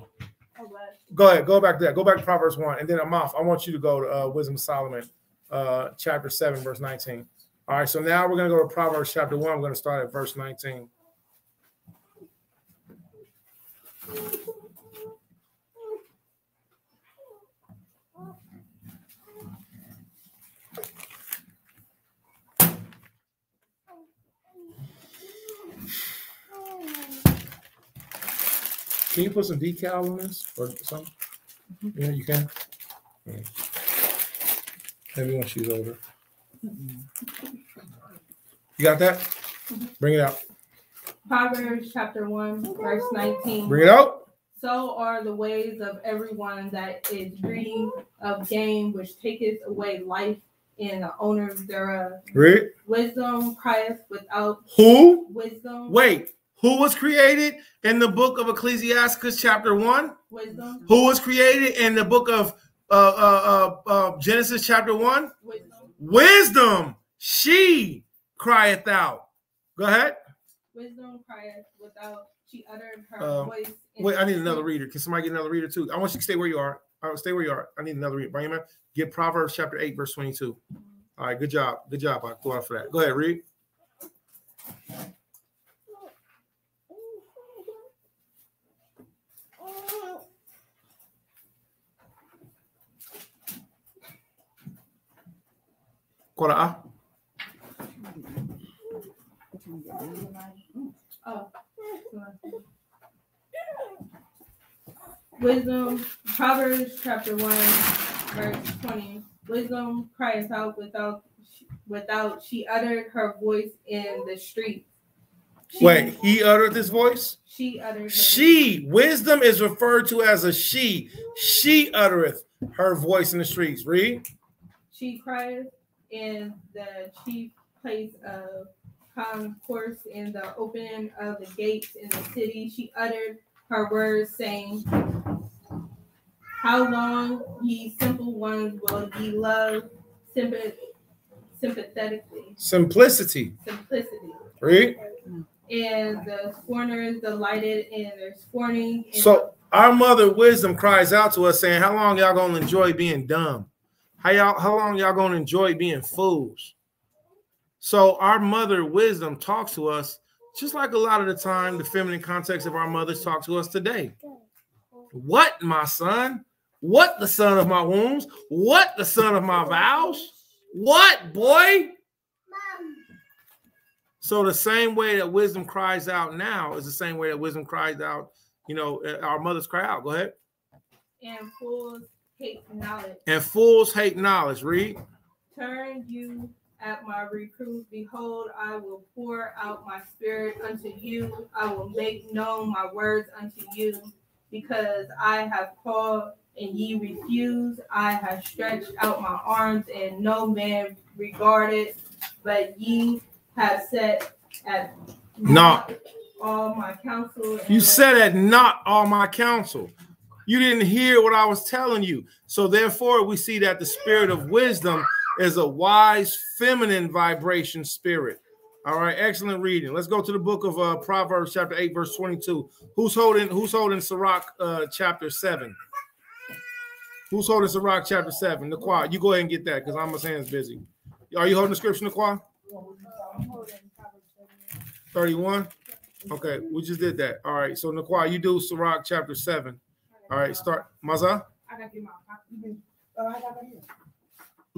Go ahead. Go back there. Go back to Proverbs 1. And then Amath, I want you to go to Wisdom of Solomon, chapter 7, verse 19. All right. So now we're going to go to Proverbs chapter 1. We're going to start at verse 19. Can you put some decal on this or something? Yeah, you can. Yeah. Maybe when she's older. You got that? Bring it out. Proverbs chapter 1, verse 19. Bring it out. So are the ways of everyone that is greedy of gain, which taketh away life and the owner thereof. Read. Wisdom crieth without who? Wisdom. Wait. Who was created in the book of Ecclesiastes chapter 1? Wisdom. Who was created in the book of Genesis chapter 1? Wisdom. Wisdom. She crieth out. Go ahead. Wisdom crieth without. She uttered her voice. Wait, I need another reader. Can somebody get another reader too? I want you to stay where you are. Stay where you are. I need another reader. Bring him in. Get Proverbs chapter 8, verse 22. All right, good job. Good job. I'll go out for that. Go ahead, read. Quora. Wisdom, Proverbs chapter 1, verse 20. Wisdom cries out without she uttered her voice in the street. Wait, he uttered this voice? She uttered. She, wisdom is referred to as a she. She uttereth her voice in the streets. Read. She cried in the chief place of concourse in the opening of the gates in the city. She uttered her words, saying, how long, ye simple ones, will ye love sympathetically? Simplicity. Read. And the scorners delighted in their scorning. So our mother wisdom cries out to us saying, how long y'all gonna enjoy being dumb? How long y'all gonna enjoy being fools? So our mother wisdom talks to us just like a lot of the time the feminine context of our mothers talk to us today. What, my son? What, the son of my wombs? What, the son of my vows? What, boy? So the same way that wisdom cries out now is the same way that wisdom cries out, our mothers cry out. Go ahead. And fools hate knowledge. And fools hate knowledge. Read. Turn you at my reproof. Behold, I will pour out my spirit unto you. I will make known my words unto you, because I have called and ye refuse. I have stretched out my arms and no man regarded, but ye have set at naught all my counsel. You said at naught all my counsel. You didn't hear what I was telling you. So therefore, we see that the spirit of wisdom is a wise, feminine vibration spirit. All right, excellent reading. Let's go to the book of Proverbs, chapter 8, verse 22. Who's holding Sirach chapter 7? Who's holding Sirach chapter 7? Naquan, you go ahead and get that because Amos' hand's busy. Are you holding the scripture, Naquan? 31. Okay, we just did that. All right, so Naquan, you do Sirach chapter 7. All right, start. Maza?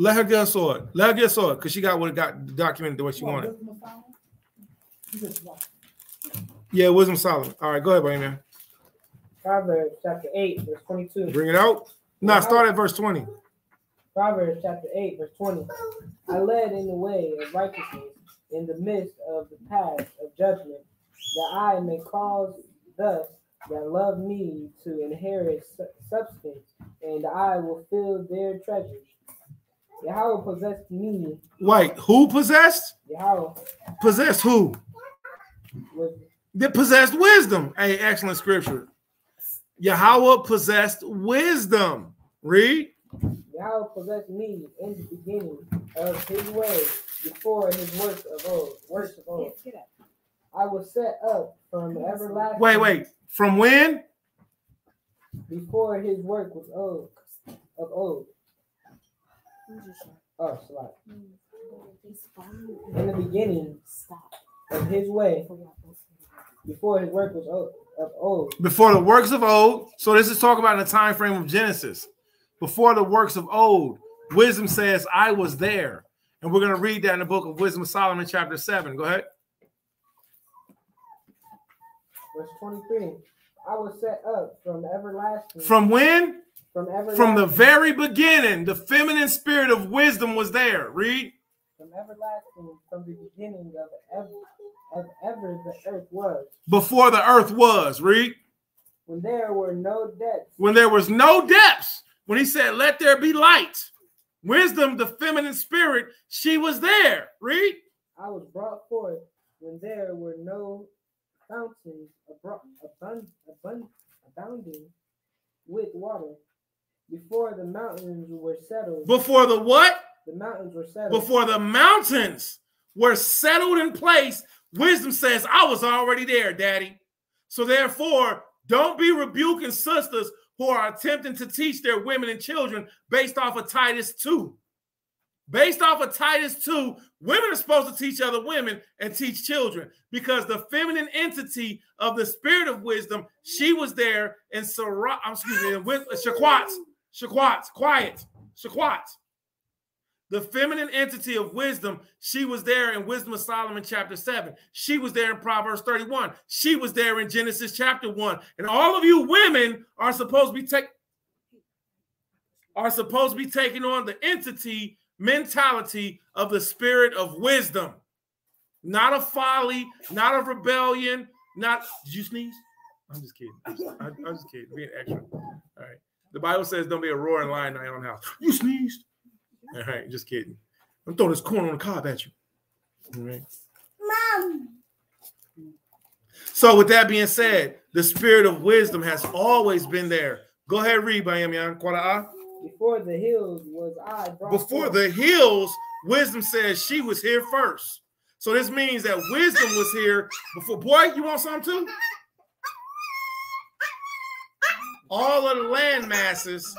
Let her get a sword. Let her get a sword because she got what it got documented the way she wanted. Yeah, wisdom Solomon. All right, go ahead, buddy, man. Proverbs chapter 8, verse 22. Bring it out. No, start at verse 20. Proverbs chapter 8, verse 20. I led in the way of righteousness in the midst of the path of judgment, that I may cause thus that love me to inherit substance, and I will fill their treasures. Yahweh possessed me. Wait, who possessed? Yahweh. Possessed who? That possessed wisdom. Hey, excellent scripture. Yahweh possessed wisdom. Read. Yahweh possessed me in the beginning of his way before his works of old. I was set up from everlasting. Wait. From when? Before his work was of old. Oh, slide. In the beginning of his way, before his work was of old. Before the works of old. So this is talking about in the time frame of Genesis. Before the works of old, wisdom says, I was there. And we're going to read that in the book of Wisdom of Solomon, chapter 7. Go ahead. Verse 23. I was set up from everlasting. From when? From everlasting. From the very beginning, the feminine spirit of wisdom was there. Read. From everlasting, from the beginning of ever the earth was. Before the earth was. Read. When there were no depths. When there was no depths. When he said, let there be light. Wisdom, the feminine spirit, she was there. Read. I was brought forth when there were no fountains abounding with water. Before the mountains were settled. Before the what? The mountains were settled. Before the mountains were settled in place, wisdom says, I was already there, Daddy. So therefore, don't be rebuking sisters who are attempting to teach their women and children based off of Titus 2. Based off of Titus 2, women are supposed to teach other women and teach children because the feminine entity of the spirit of wisdom, she was there in Shaquat. The feminine entity of wisdom, she was there in Wisdom of Solomon chapter 7. She was there in Proverbs 31. She was there in Genesis chapter 1. And all of you women are supposed to be taking on the entity mentality of the spirit of wisdom. Not of folly, not of rebellion, not... Did you sneeze? I'm just kidding. I'm just kidding. Being extra. All right. The Bible says don't be a roaring lion in your own house. You sneezed. All right, just kidding. I'm throwing this corn on the cob at you. All right. Mom. So with that being said, the spirit of wisdom has always been there. Go ahead, read, Bayamian. Before the hills was I brought Before forth. the hills, wisdom says she was here first. So this means that wisdom was here before. Boy, you want something too? All of the land masses,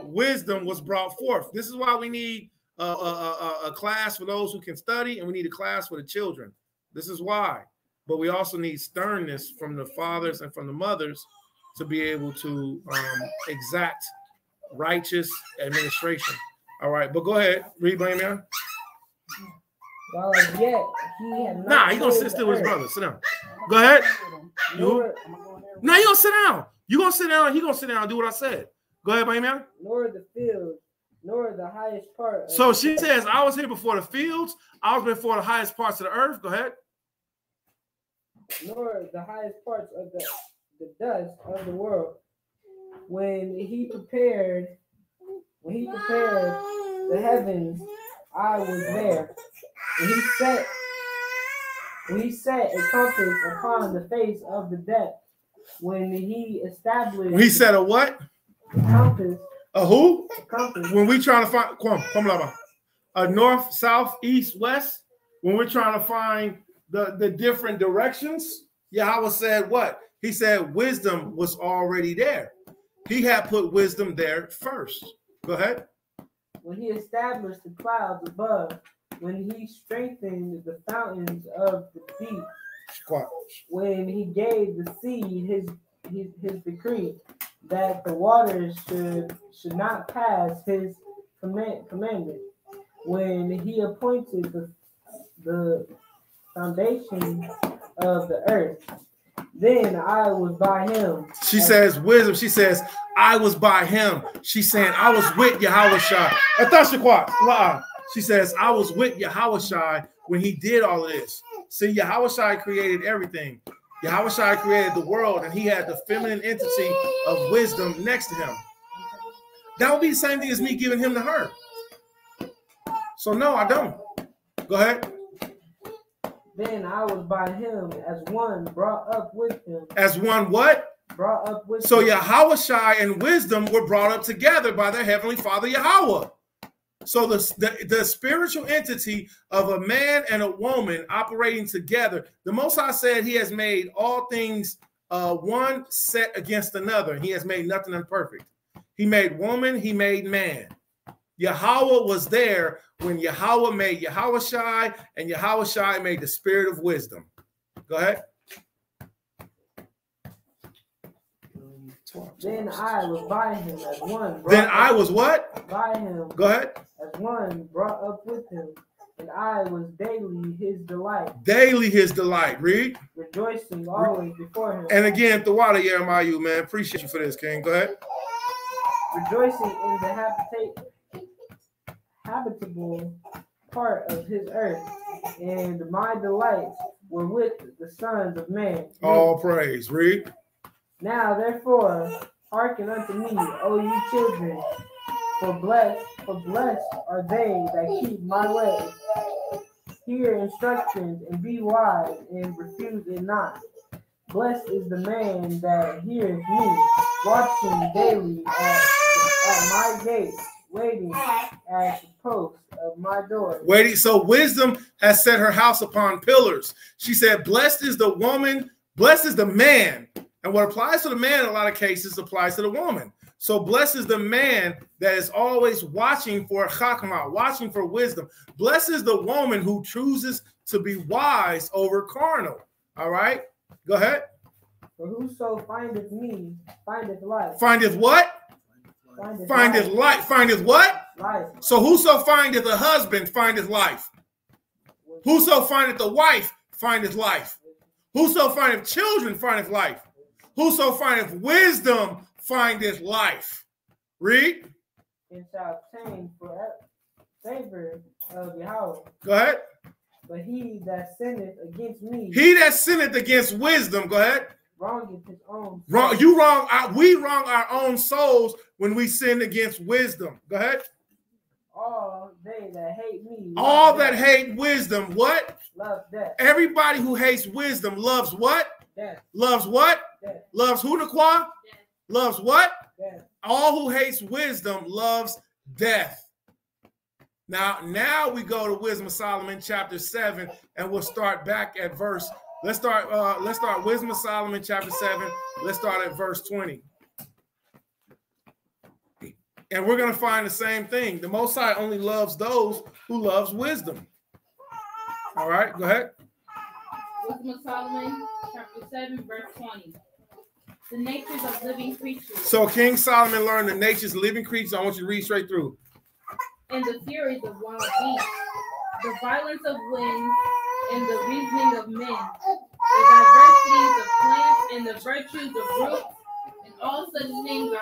wisdom was brought forth. This is why we need a class for those who can study, and we need a class for the children. This is why. But we also need sternness from the fathers and from the mothers to be able to exact righteous administration. All right, but go ahead. Read, Bayamian. While as yet he had not. Nah, he's going to sit still with his brother. Sit down. Go ahead. You going to sit down. You're going to sit down. He's going to sit down and do what I said. Go ahead, Bayamian. Nor the field, nor the highest part. So she says, I was here before the fields. I was before the highest parts of the earth. Go ahead. Nor the highest parts of the dust of the world. When he prepared the heavens, I was there. When he set a compass upon the face of the depth. When he established. When he said a what? A compass. A who? A compass. When we trying to find a north, south, east, west. When we're trying to find the different directions, Yahweh said what? He said wisdom was already there. He had put wisdom there first. Go ahead. When he established the clouds above, when he strengthened the fountains of the deep, when he gave the sea his decree that the waters should not pass his commandment, when he appointed the foundation of the earth. Then I was by him. She says wisdom. She says, I was by him. She's saying, I was with Yahushua. She says, I was with Yahushua when he did all of this. See, Yahushua created everything. Yahushua created the world, and he had the feminine entity of wisdom next to him. That would be the same thing as me giving him to her. So no, I don't. Go ahead. Then I was by him as one brought up with him. As one what? Brought up with so him. Yahushua and wisdom were brought up together by their heavenly Father Yahweh. So the spiritual entity of a man and a woman operating together, the Most High said he has made all things one set against another. He has made nothing imperfect. He made woman, he made man. Yahweh was there when Yahweh made Yahushua, and Yahushua made the spirit of wisdom. Go ahead. Then I was by him as one. Then I was what? By him. Go ahead. As one brought up with him, and I was daily his delight. Daily his delight. Read. Rejoicing always before him. And again, Thawada Yeremiah, man. Appreciate you for this, King. Go ahead. Rejoicing in the habitable part of his earth, and my delights were with the sons of man. All praise. Read. Now therefore hearken unto me, O ye children, for blessed are they that keep my ways. Hear instructions and be wise, and refuse it not. Blessed is the man that heareth me, watching daily at my gate, waiting at the post of my door. Waiting. So wisdom has set her house upon pillars. She said, blessed is the woman, blessed is the man. And what applies to the man in a lot of cases applies to the woman. So blessed is the man that is always watching for chakmah, watching for wisdom. Blessed is the woman who chooses to be wise over carnal. All right? Go ahead. For whoso findeth me, findeth life. Findeth what? Findeth life. Findeth what? Life. So whoso findeth a husband, findeth life. Whoso findeth a wife, findeth life. Whoso findeth children, findeth life. Whoso findeth wisdom, findeth life. Read. And shall obtain forever favor of Yahweh. Go ahead. But he that sinneth against me. He that sinneth against wisdom. Go ahead. Wrongeth his own. Wrong. You wrong. We wrong our own souls when we sin against wisdom. Go ahead. All they that hate me. All that hate wisdom. What? Love death. Everybody who hates wisdom loves what? Death. Loves what? Death. Loves who, Naquan? Loves what? Death. All who hates wisdom loves death. Now we go to Wisdom of Solomon chapter 7, and we'll start back at verse. Let's start Wisdom of Solomon chapter 7. Let's start at verse 20. And we're going to find the same thing. The Most High only loves those who loves wisdom. All right, go ahead. Wisdom of Solomon chapter 7, verse 20. The natures of living creatures. So King Solomon learned the natures of living creatures. I want you to read straight through. And the furies of wild beasts, the violence of winds, and the reasoning of men, the diversities of plants, and the virtues of roots, and all such things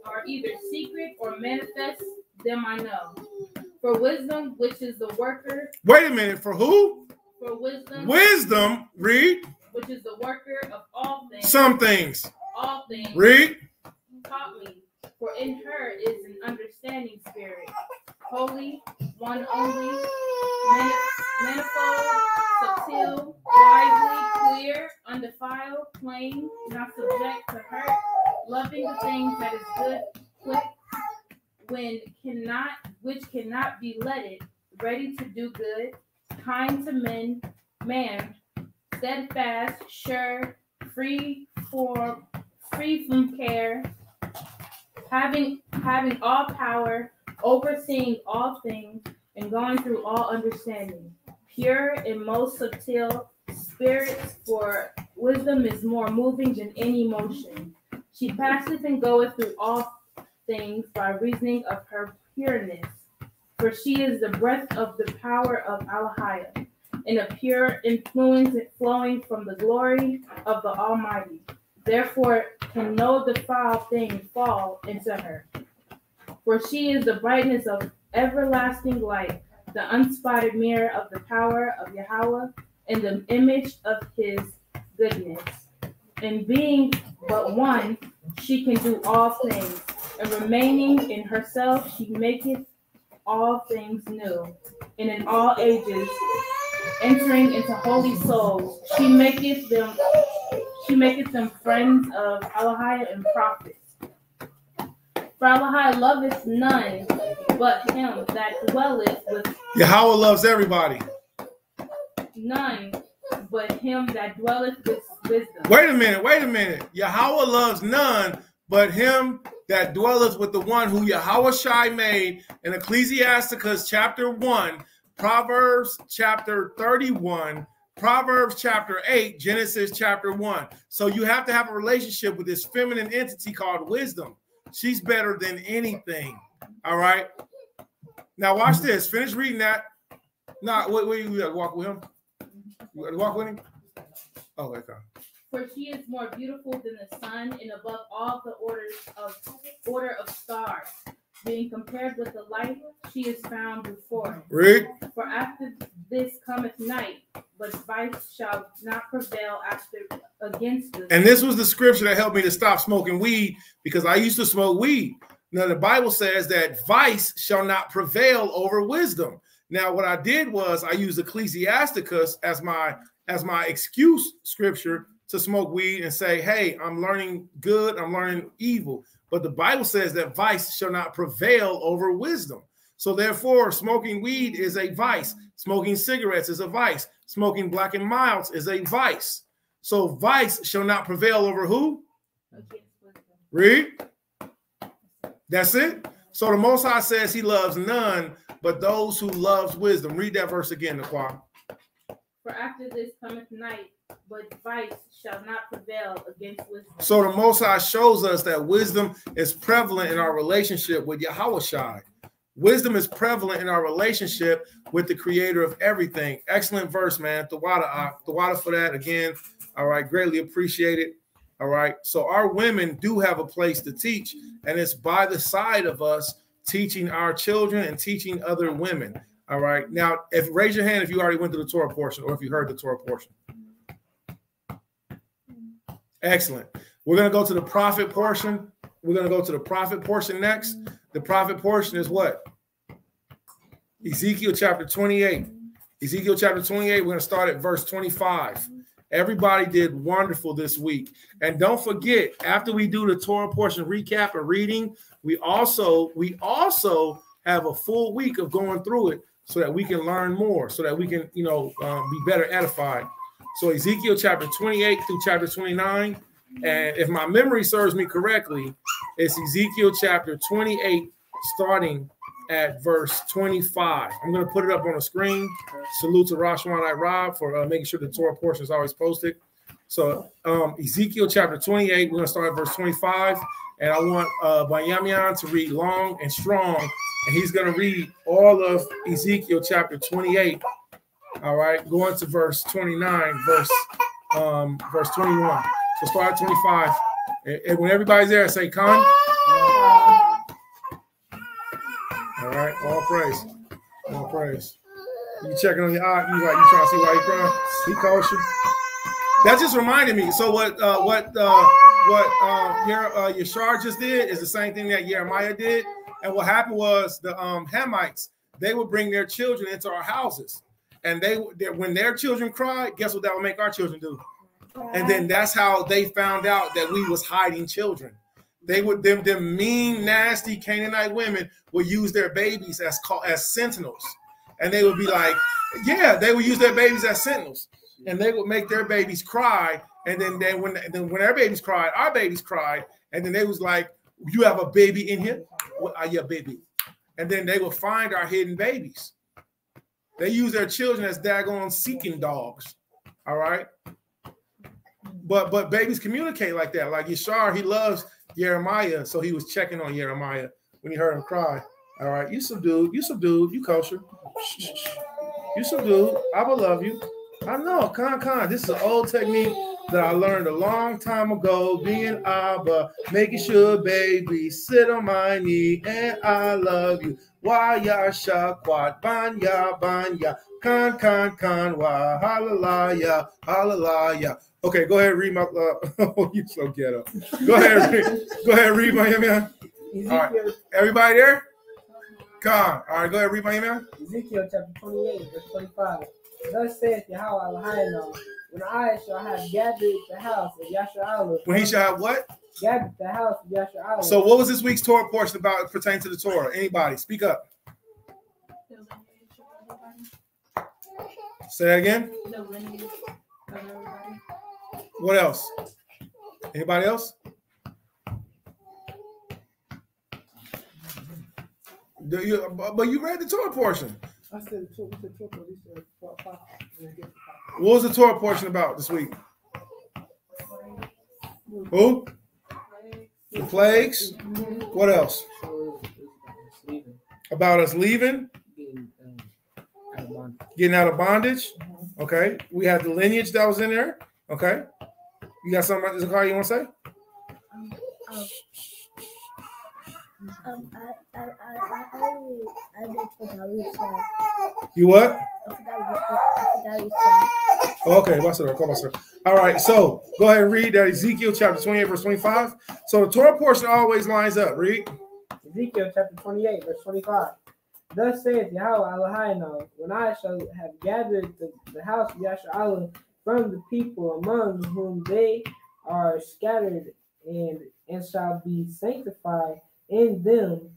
are either secret or manifest, them I know. For wisdom, which is the worker. Wait a minute, for who? For wisdom. Wisdom, read. Which is the worker of all things. Some things. All things. Read. Taught me, for in her is an understanding spirit, holy, one only, manifold, subtle, lively, clear, undefiled, plain, not subject to hurt, loving the things that is good, quick, which cannot be letted, ready to do good, kind to men, man, steadfast, sure, free from care, having all power, overseeing all things, and going through all understanding, pure and most subtle spirits, for wisdom is more moving than any motion. She passeth and goeth through all things by reasoning of her pureness. For she is the breath of the power of Elohim, and a pure influence flowing from the glory of the Almighty. Therefore can no defiled thing fall into her. For she is the brightness of everlasting light, the unspotted mirror of the power of Yahweh, and the image of his goodness. And being but one, she can do all things, and remaining in herself, she maketh all things new, and in all ages, entering into holy souls, she maketh them friends of Elohim and prophets. For Elohim loveth none but him that dwelleth with Yahweh loves everybody. None but him that dwelleth with wisdom. Wait a minute. Yahweh loves none but him that dwelleth with the one who Yahweh Shai made in Ecclesiasticus chapter 1, Proverbs chapter 31, Proverbs chapter 8, Genesis chapter 1. So you have to have a relationship with this feminine entity called wisdom. She's better than anything. All right. Now watch this. Finish reading that. Nah, wait, you gotta walk with him? You gotta walk with him? Oh, okay. For she is more beautiful than the sun, and above all the order of stars. Being compared with the light, she is found before. Read. For after this cometh night, but vice shall not prevail against this. And this was the scripture that helped me to stop smoking weed, because I used to smoke weed. Now the Bible says that vice shall not prevail over wisdom. Now what I did was I used Ecclesiasticus as my excuse scripture to smoke weed and say, hey, I'm learning good, I'm learning evil. But the Bible says that vice shall not prevail over wisdom. So therefore, smoking weed is a vice. Smoking cigarettes is a vice. Smoking black and milds is a vice. So vice shall not prevail over who? Read. That's it. So the Most High says he loves none but those who loves wisdom. Read that verse again, Naquan. For after this cometh night, but vice shall not prevail against wisdom. So the Most High shows us that wisdom is prevalent in our relationship with Yahweh Shai. Wisdom is prevalent in our relationship with the creator of everything. Excellent verse, man. Tawada for that again. All right. Greatly appreciate it. All right. So our women do have a place to teach, and it's by the side of us teaching our children and teaching other women. All right. Now, raise your hand if you already went through the Torah portion or if you heard the Torah portion. Excellent. We're going to go to the prophet portion. We're going to go to the prophet portion next. The prophet portion is what? Ezekiel chapter 28. Ezekiel chapter 28, we're going to start at verse 25. Everybody did wonderful this week. And don't forget, after we do the Torah portion recap and reading, we also have a full week of going through it so that we can learn more, so that we can, be better edified. So Ezekiel chapter 28 through chapter 29. And if my memory serves me correctly, it's Ezekiel chapter 28, starting at verse 25. I'm going to put it up on the screen. Salute to Rashwan Rob for making sure the Torah portion is always posted. So Ezekiel chapter 28, we're going to start at verse 25. And I want Bayamian to read long and strong. And he's going to read all of Ezekiel chapter 28. All right, going to verse 29, verse 21. So start at 25. And when everybody's there, say, Khan. All right, all praise. All praise. You checking on your eye, you trying to see why he crying? He calls you. That just reminded me. So what Yashar just did is the same thing that Jeremiah did. And what happened was the Hamites, they would bring their children into our houses. And when their children cried, guess what that would make our children do? And then that's how they found out that we was hiding children. They would them mean, nasty Canaanite women would use their babies as sentinels. And they would be like, yeah, they would use their babies as sentinels. And they would make their babies cry. And then when their babies cried, our babies cried. And then they was like, you have a baby in here? What are your baby? And then they would find our hidden babies. They use their children as daggone seeking dogs. All right. But babies communicate like that. Like Yashar, he loves Jeremiah. So he was checking on Jeremiah when he heard him cry. All right, you subdued, you kosher. You subdued. I will love you. I know, con. This is an old technique that I learned a long time ago. Being Abba, making sure baby sit on my knee, and I love you. Waya shakwat banya con wa halalaya. Okay, go ahead and read my. Oh, you so ghetto. Go ahead, read my email. All right, everybody there? Con. All right, go ahead, read my email. Ezekiel chapter 28, verse 25. Thus saith Yahweh Elohim, when I shall have gathered the house of Yashar'Allah. When he shall have what? Gathered the house of Yashar'Allah. So what was this week's Torah portion about pertaining to the Torah? Anybody? Speak up. Say that again. What else? Anybody else? But you read the Torah portion. I said the Torah. What was the Torah portion about this week? Who? The plagues. What else? About us leaving. Getting out of bondage. Okay. We had the lineage that was in there. Okay. You got something about this car you want to say? You what? Okay, all right, so go ahead and read that Ezekiel chapter 28, verse 25. So the Torah portion always lines up. Read. Ezekiel chapter 28, verse 25. Thus saith Yahweh Elohim, when I shall have gathered the house of Yashar'Allah from the people among whom they are scattered, and shall be sanctified in them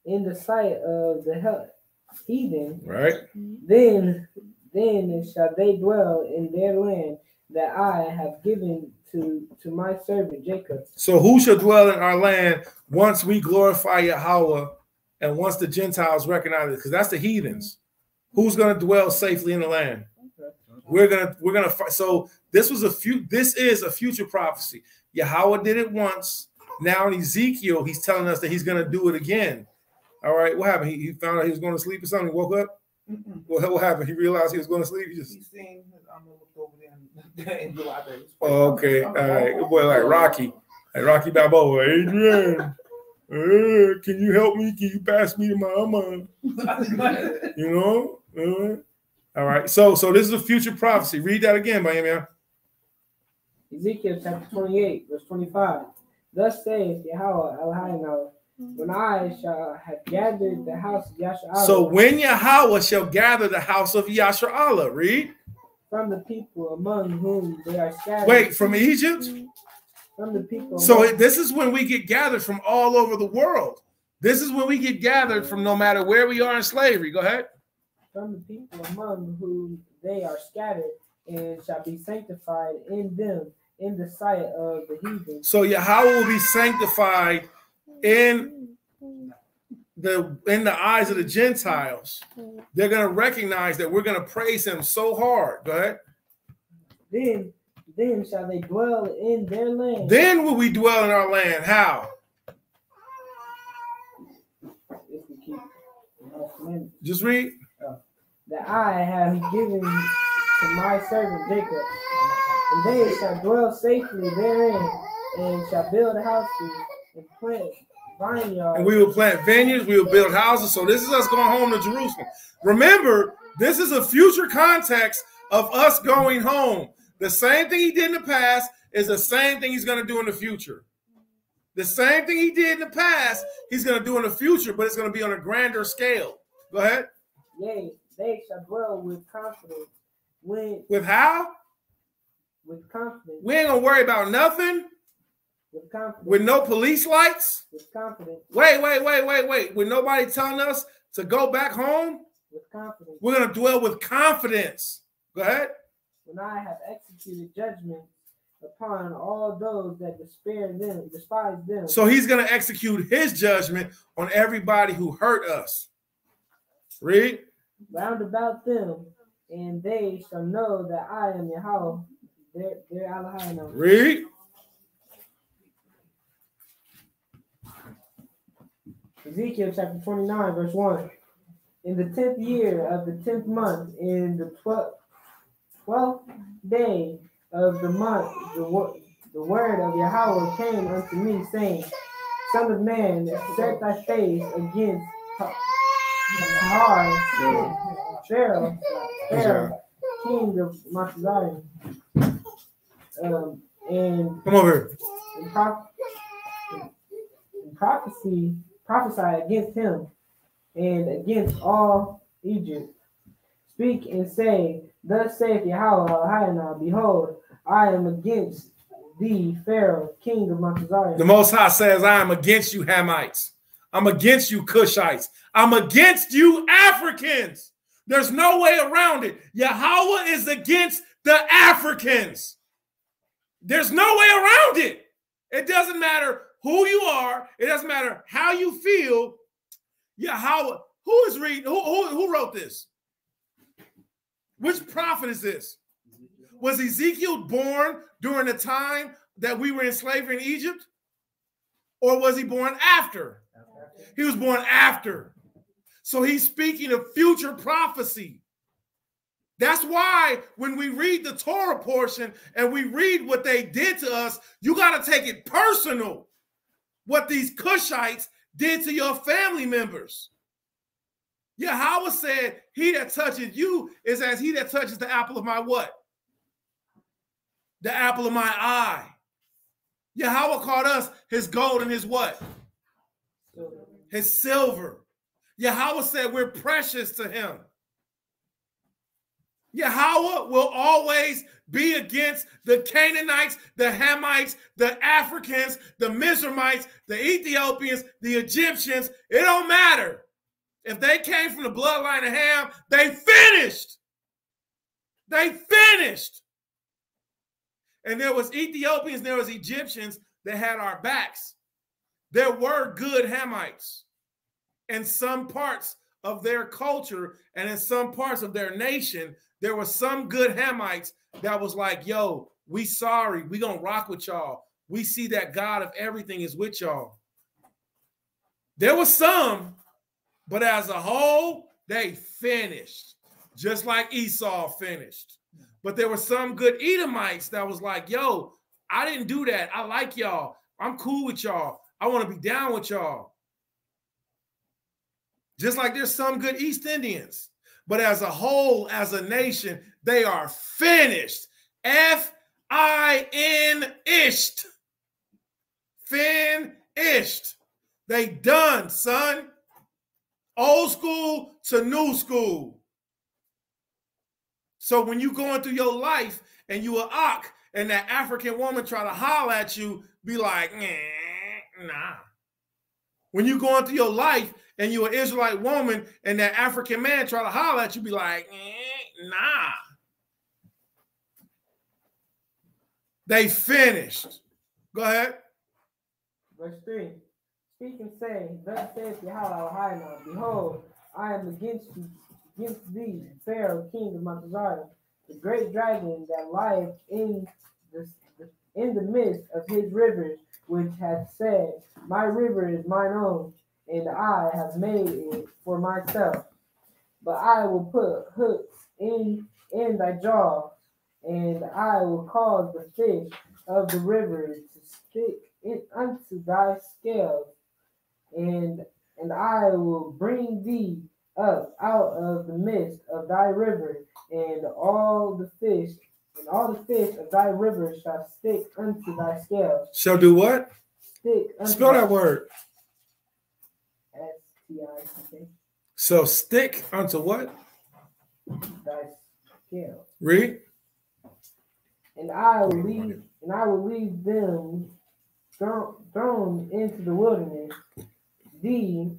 in the sight of the heathen, right? Then shall they dwell in their land that I have given to my servant Jacob. So who shall dwell in our land once we glorify Yahweh and once the Gentiles recognize it? Because that's the heathens. Who's going to dwell safely in the land? We're gonna fight. So this is a future prophecy. Yahweh did it once. Now in Ezekiel, he's telling us that he's going to do it again. All right, what happened? He found out he was going to sleep or something. He woke up. What happened? He realized he was going to sleep. He seen I'm gonna look over there and do like that. Okay, all right. Good boy, like Rocky Balboa. Adrian, can you help me? Can you pass me to mama? You know. All right. So this is a future prophecy. Read that again, Miami. Ezekiel chapter 28, verse 25. Thus saith Yahweh Elohim, when I shall have gathered the house of Yashar'Allah. So when Yahweh shall gather the house of Yashar'Allah, read. From the people among whom they are scattered. Wait, from Egypt? From the people. So this is when we get gathered from all over the world. This is when we get gathered from no matter where we are in slavery. Go ahead. From the people among whom they are scattered, and shall be sanctified in them in the sight of the heathen. So Yahweh will be sanctified in the eyes of the Gentiles. They're going to recognize that we're going to praise him so hard. Go ahead. Then shall they dwell in their land. Then will we dwell in our land. How? Just read. That I have given to my servant Jacob, and they shall dwell safely therein, and shall build houses and plant vineyards. And we will plant vineyards, we will build houses. So this is us going home to Jerusalem. Remember, this is a future context of us going home. The same thing he did in the past is the same thing he's going to do in the future. The same thing he did in the past, he's going to do in the future, but it's going to be on a grander scale. Go ahead. Yea, they shall dwell with confidence. With how? With confidence. We ain't going to worry about nothing. With confidence. With no police lights. With confidence. Wait. With nobody telling us to go back home. With confidence. We're going to dwell with confidence. Go ahead. When I have executed judgment upon all those that despise them. So he's going to execute his judgment on everybody who hurt us. Read. Round about them, and they shall know that I am Yahweh, their Elohim. Read. Ezekiel chapter 29, verse 1. In the 10th year of the 10th month, in the 12th day of the month, the word of Yahweh came unto me, saying, Son of man, set thy face against Pharaoh, king of Mount and come over and prophesy against him and against all Egypt. Speak and say, Thus saith Yahweh, behold, I am against thee, Pharaoh, king of Mount Zion. The Most High says, I am against you, Hamites. I'm against you, Cushites. I'm against you, Africans. There's no way around it. Yahweh is against the Africans. There's no way around it. It doesn't matter who you are. It doesn't matter how you feel. Yahweh, who is reading? Who wrote this? Which prophet is this? Was Ezekiel born during the time that we were in slavery in Egypt? Or was he born after? He was born after. So he's speaking of future prophecy. That's why when we read the Torah portion and we read what they did to us, you got to take it personal. What these Cushites did to your family members. Yahweh said, he that touches you is as he that touches the apple of my what? The apple of my eye. Yahweh called us his gold and his what? His silver. Yahweh said we're precious to him. Yahweh will always be against the Canaanites, the Hamites, the Africans, the Mizraimites, the Ethiopians, the Egyptians. It don't matter. If they came from the bloodline of Ham, they finished. They finished. And there was Ethiopians, there was Egyptians that had our backs. There were good Hamites in some parts of their culture and in some parts of their nation. There were some good Hamites that was like, yo, we sorry. We gonna rock with y'all. We see that God of everything is with y'all. There was some, but as a whole, they finished. Just like Esau finished. But there were some good Edomites that was like, yo, I didn't do that. I like y'all. I'm cool with y'all. I want to be down with y'all. Just like there's some good East Indians. But as a whole, as a nation, they are finished. F-I-N-ished. Finished. They done, son. Old school to new school. So when you going through your life and you a Ak and that African woman try to holler at you, be like, nah. When you going through your life and you an Israelite woman and that African man try to holler at you, be like, nah. They finished. Go ahead. Verse 3. Speak and say, Thus saith Yahweh, behold, I am against thee, Pharaoh, king of Mount Zion, the great dragon that lieth in the midst of his rivers, which hath said, My river is mine own, and I have made it for myself. But I will put hooks in thy jaws, and I will cause the fish of the river to stick unto thy scales, and I will bring thee up out of the midst of thy river, and all the fish of thy river shall stick unto thy scales. Shall do what? Stick unto Spell that word. S-T-I-C-K. So stick unto what? Thy scales. Read. And I will leave them thrown into the wilderness, thee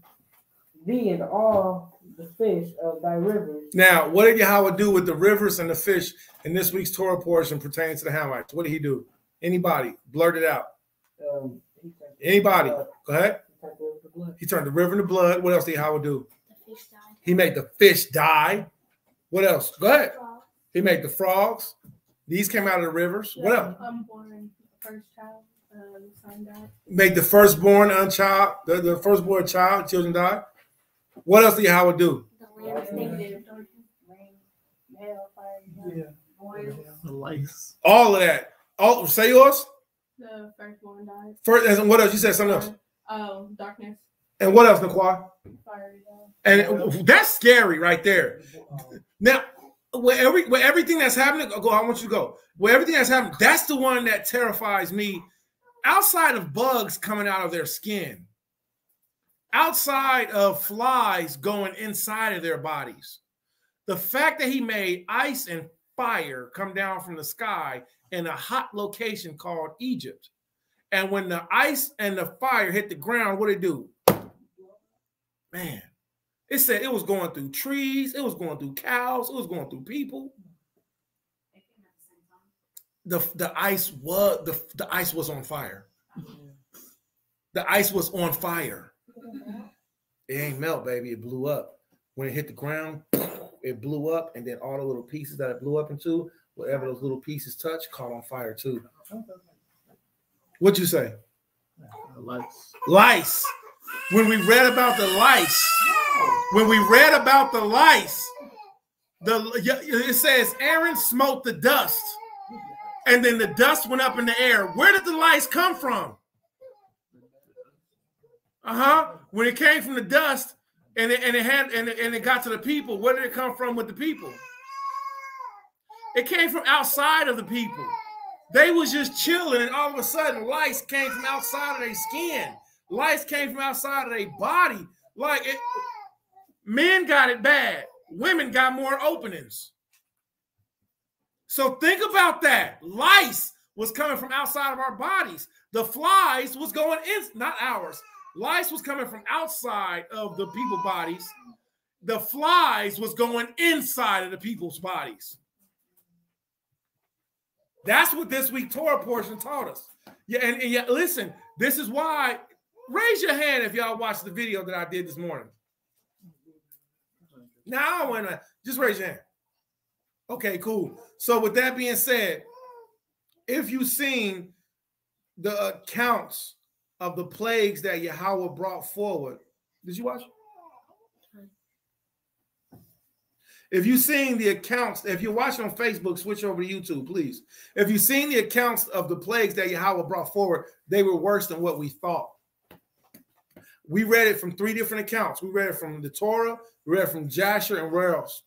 and all the fish of thy rivers. Now, what did Yahweh do with the rivers and the fish in this week's Torah portion pertaining to the Hamites? What did he do? Anybody? Blurt it out. Anybody? Go ahead. He turned the river into blood. What else did Yahweh do? The fish died. He made the fish die. What else? Go ahead. He made the frogs. These came out of the rivers. What else? Unborn first child. The son died. Make the firstborn unchild, the firstborn child, children die. What else did Yahweh do? The lamb stinking. The lice. All of that. All say yours. The firstborn died. First, and what else? You said something else. Oh, darkness. And what else, Naquan? Fire. And that's scary right there. Now, where everything that's happening, I want you to go. Where everything that's happening, that's the one that terrifies me. Outside of bugs coming out of their skin, outside of flies going inside of their bodies, the fact that he made ice and fire come down from the sky in a hot location called Egypt. And when the ice and the fire hit the ground, what did it do? Man, it said it was going through trees, it was going through cows, it was going through people. The ice was on fire. The ice was on fire. It ain't melt, baby. It blew up. When it hit the ground, it blew up, and then all the little pieces that it blew up into, whatever those little pieces touched, caught on fire too. What'd you say? Lice. Lice. When we read about the lice, it says Aaron smote the dust, and then the dust went up in the air. Where did the lice come from? When it came from the dust, and it got to the people, where did it come from with the people? It came from outside of the people. They was just chilling, and all of a sudden, lice came from outside of their skin. Lice came from outside of their body. Men got it bad. Women got more openings. So think about that. Lice was coming from outside of our bodies. The flies was going in, not ours. Lice was coming from outside of the people's bodies. The flies was going inside of the people's bodies. That's what this week Torah portion taught us. Yeah, and listen, this is why. Raise your hand if y'all watched the video that I did this morning. Now I want to just raise your hand. Okay, cool. So with that being said, if you've seen the accounts of the plagues that Yahweh brought forward, did you watch it? If you've seen the accounts, if you're watching on Facebook, switch over to YouTube, please. If you've seen the accounts of the plagues that Yahweh brought forward, they were worse than what we thought. We read it from 3 different accounts. We read it from the Torah, we read it from Jasher, and where else?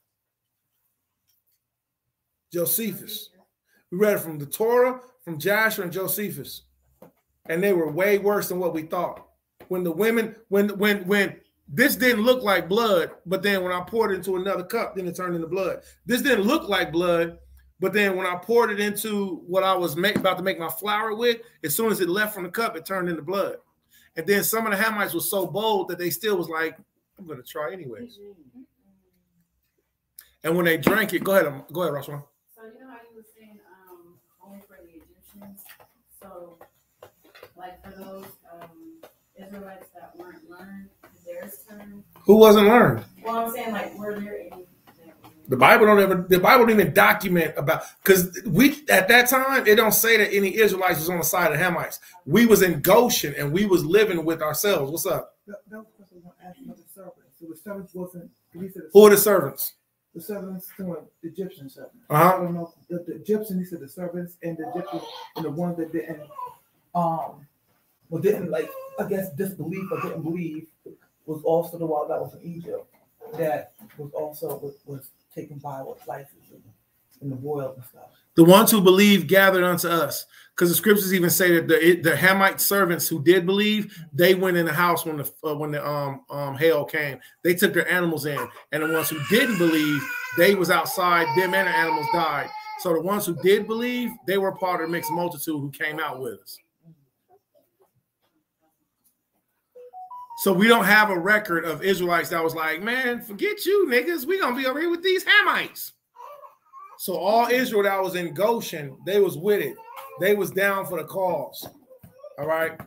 Josephus. We read it from the Torah, from Jasher and Josephus. And they were way worse than what we thought. When the women, when this didn't look like blood, but then when I poured it into another cup, then it turned into blood. This didn't look like blood, but then when I poured it into what I was about to make my flour with, as soon as it left from the cup, it turned into blood. And then some of the Hamites were so bold that they still was like, I'm going to try anyways. And when they drank it, go ahead, Rashwan. So you know how you were saying only for the Egyptians? So like for those Israelites that weren't learned, theirs turn. Who wasn't learned? Well, I'm saying like were there any? The Bible don't even document about, because we at that time it don't say that any Israelites was on the side of the Hamites. We was in Goshen and we was living with ourselves. What's up? That was what I was going to ask about the servants. So the servants wasn't. Who are the servants? The servants, the Egyptian servants. Uh-huh. I don't know. The Egyptians, he said the servants, and the Egyptians, and the ones that didn't, didn't like, I guess, disbelieve or didn't believe, was also the one that was in Egypt. That was also was taken by with lices and the boils and stuff. The ones who believe gathered unto us, because the scriptures even say that the Hamite servants who did believe, they went in the house when the hail came. They took their animals in, and the ones who didn't believe, they was outside. Them and their animals died. So the ones who did believe, they were part of the mixed multitude who came out with us. So we don't have a record of Israelites that was like, man, forget you niggas. We gonna be over here with these Hamites. So all Israel that was in Goshen, they was with it. They was down for the cause. All right.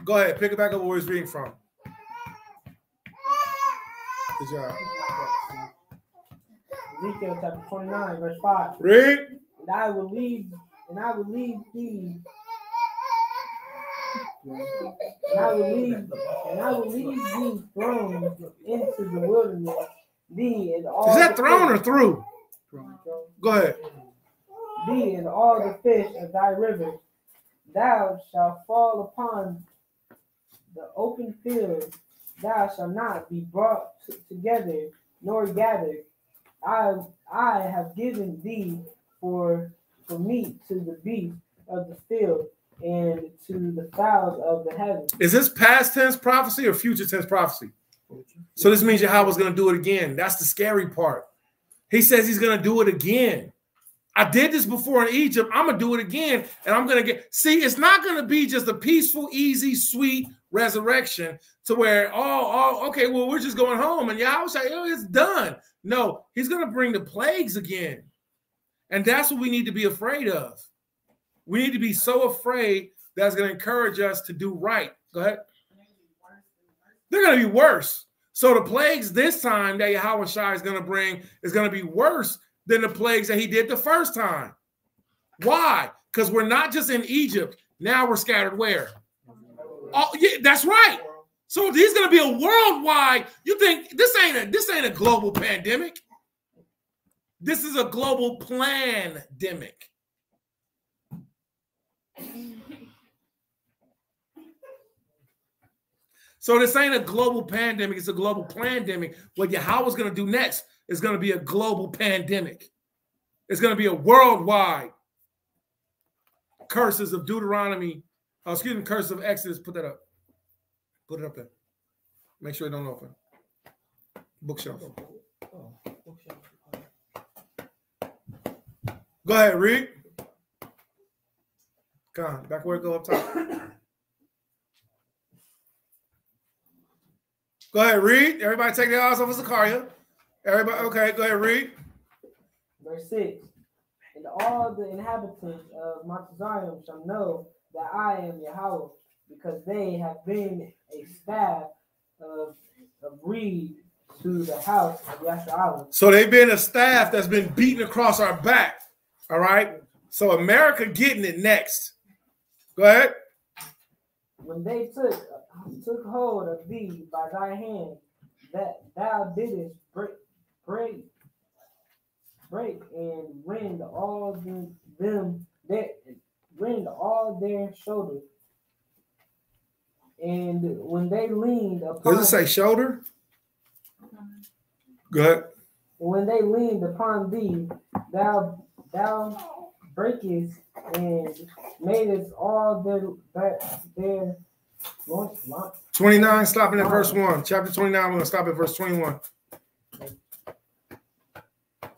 Go ahead. Pick it back up where he's reading from. Good job. Ezekiel chapter 29, verse 5. Read. And I will lead thee And I will lead these thrones into the wilderness, thee and all. Is that throne or through? Go ahead. Thee and all the fish of thy rivers. Thou shalt fall upon the open field. Thou shalt not be brought together nor gathered. I have given thee for meat to the beasts of the field and to the fowls of the heaven. Is this past tense prophecy or future tense prophecy? So this means Yahweh's going to do it again. That's the scary part. He says he's going to do it again. I did this before in Egypt. I'm going to do it again. And I'm going to get, see, it's not going to be just a peaceful, easy, sweet resurrection to where, oh, okay, well, we're just going home. And Yahweh say, oh, it's done. No, he's going to bring the plagues again. And that's what we need to be afraid of. We need to be so afraid that's going to encourage us to do right. Go ahead. They're going to be worse. So the plagues this time that Yahweh Shai is going to bring is going to be worse than the plagues that he did the first time. Why? Because we're not just in Egypt. Now we're scattered where? Oh, yeah, that's right. So there's going to be a worldwide. You think this ain't a global pandemic? This is a global plandemic. So this ain't a global pandemic. It's a global plandemic. What Yahweh's going to do next is going to be a global pandemic. It's going to be a worldwide curses of Deuteronomy. Curses of Exodus. Put that up. Put it up there. Make sure it don't open. Bookshelf. Go ahead, read. Come on, back where it go up top. Go ahead, read. Everybody take their eyes off of Zechariah. Everybody, okay, go ahead, read. Verse 6. And all the inhabitants of Mount Zion shall know that I am Yahweh, because they have been a staff of reed to the house of Yahshua. So they've been a staff that's been beaten across our back. All right. So America getting it next. Go ahead. When they took hold of thee by thy hand, that thou didst break and rend all their shoulders. And when they leaned upon, does it say shoulder? Go ahead. When they leaned upon thee, thou breakest and madest all their 29, stopping at verse 1. Chapter 29, we're going to stop at verse 21.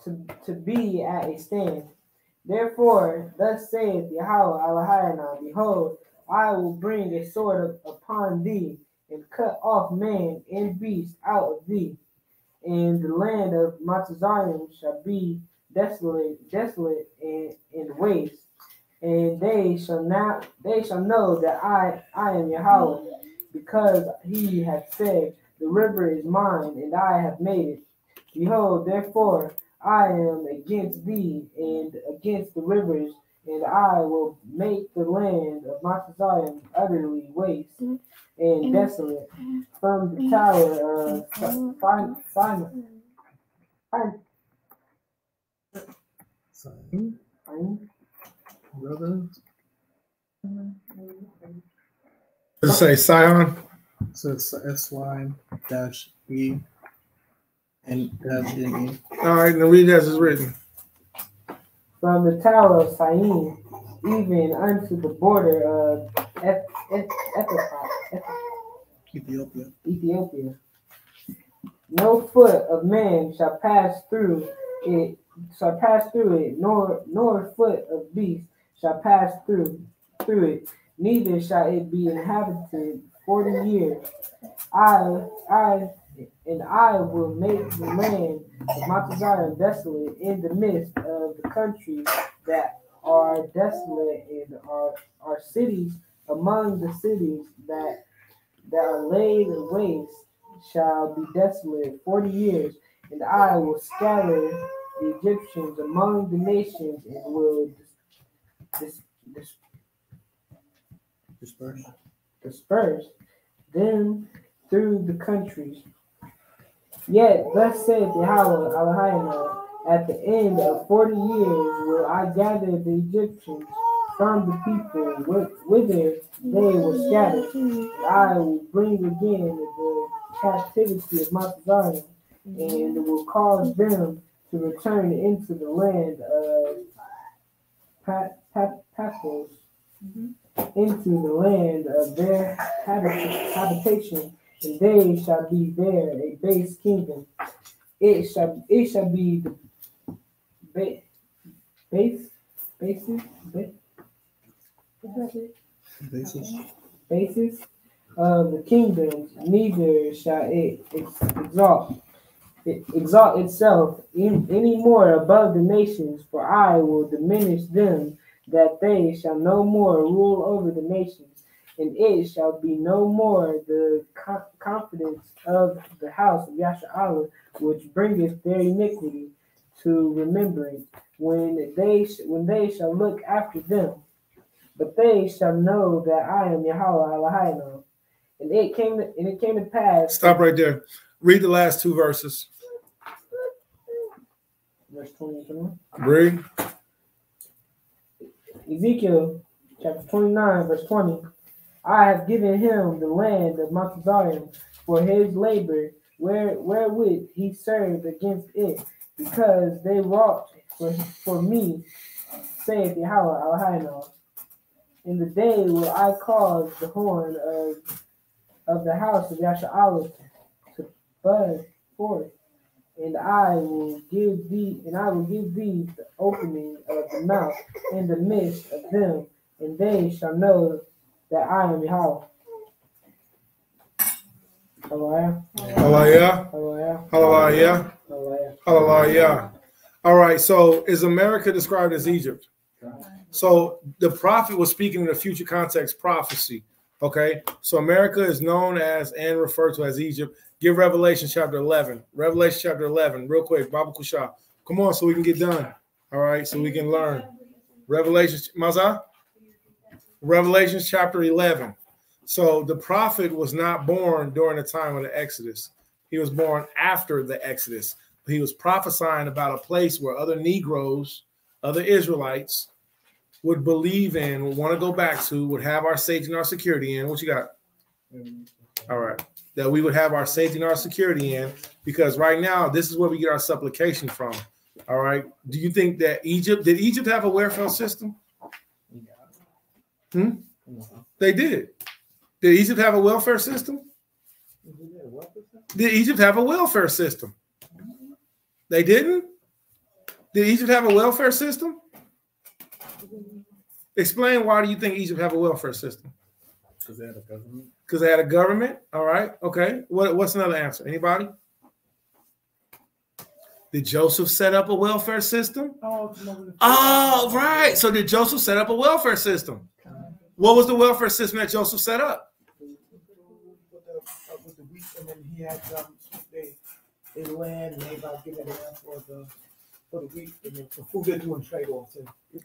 To be at a stand. Therefore, thus saith Yahweh Elohim, behold, I will bring a sword upon thee, and cut off man and beast out of thee. And the land of Mount Zion shall be desolate and waste. And they shall know that I am Yahweh, because he hath said, the river is mine, and I have made it. Behold, therefore, I am against thee and against the rivers, and I will make the land of Mount Zion utterly waste and desolate from the tower of Simon. Brother. Does it say Sion? So it's S-Y-E and -N-E. All right, now read it as it's written. From the tower of Syene, even unto the border of Ethiopia. No foot of man shall pass through it, nor foot of beast shall pass through it, neither shall it be inhabited 40 years. I will make the land of Mount Zion desolate in the midst of the countries that are desolate, and our cities among the cities that are laid waste shall be desolate 40 years. And I will scatter the Egyptians among the nations, and will dispersed them through the countries. Yet thus saith Yahweh Elohim, at the end of 40 years will I gather the Egyptians from the people whither they were scattered. And I will bring again the captivity of Mount Zion, and will cause them to return into the land of Pathros, into the land of their habitation, and they shall be there a base kingdom. It shall be the basis of the kingdoms, neither shall it exalt itself any more above the nations, for I will diminish them, that they shall no more rule over the nations, and it shall be no more the confidence of the house of Yasha'Allah, which bringeth their iniquity to remembering, when they shall look after them. But they shall know that I am Yahweh Elohim. And it came to pass. Stop right there. Read the last two verses. Verse 20. Read. Ezekiel chapter 29, verse 20. I have given him the land of Mount Zion for his labor, wherewith he served against it, because they wrought for me, saith Yahweh Elohim. In the day will I cause the horn of the house of Yasha'Allah to buzz forth, and I will give thee the opening of the mouth in the midst of them, and they shall know that I am Yahweh. Hallelujah. Hallelujah. Hallelujah. Hallelujah. All right, so is America described as Egypt? So the prophet was speaking in the future context prophecy. Okay, so America is known as and referred to as Egypt. Give Revelation chapter 11. Revelation chapter 11, real quick. Baba Kusha. Come on, so we can get done. All right, so we can learn. Revelation, Maza? Revelation chapter 11. So the prophet was not born during the time of the Exodus. He was born after the Exodus. He was prophesying about a place where other Negroes, other Israelites, would believe in, would want to go back to, would have our safety and our security in. What you got? All right. That we would have our safety and our security in, because right now, this is where we get our supplication from. All right. Do you think that did Egypt have a welfare system? They did. Did Egypt have a welfare system? Did Egypt have a welfare system? They didn't? Did Egypt have a welfare system? Explain, why do you think Egypt have a welfare system? Because they had a government. Because they had a government. All right. Okay. What's another answer? Anybody? Did Joseph set up a welfare system? Oh, right. So did Joseph set up a welfare system? What was the welfare system that Joseph set up? With the wheat, and then he had they land, and they about giving them for the wheat, and then for food they're doing trade-offs.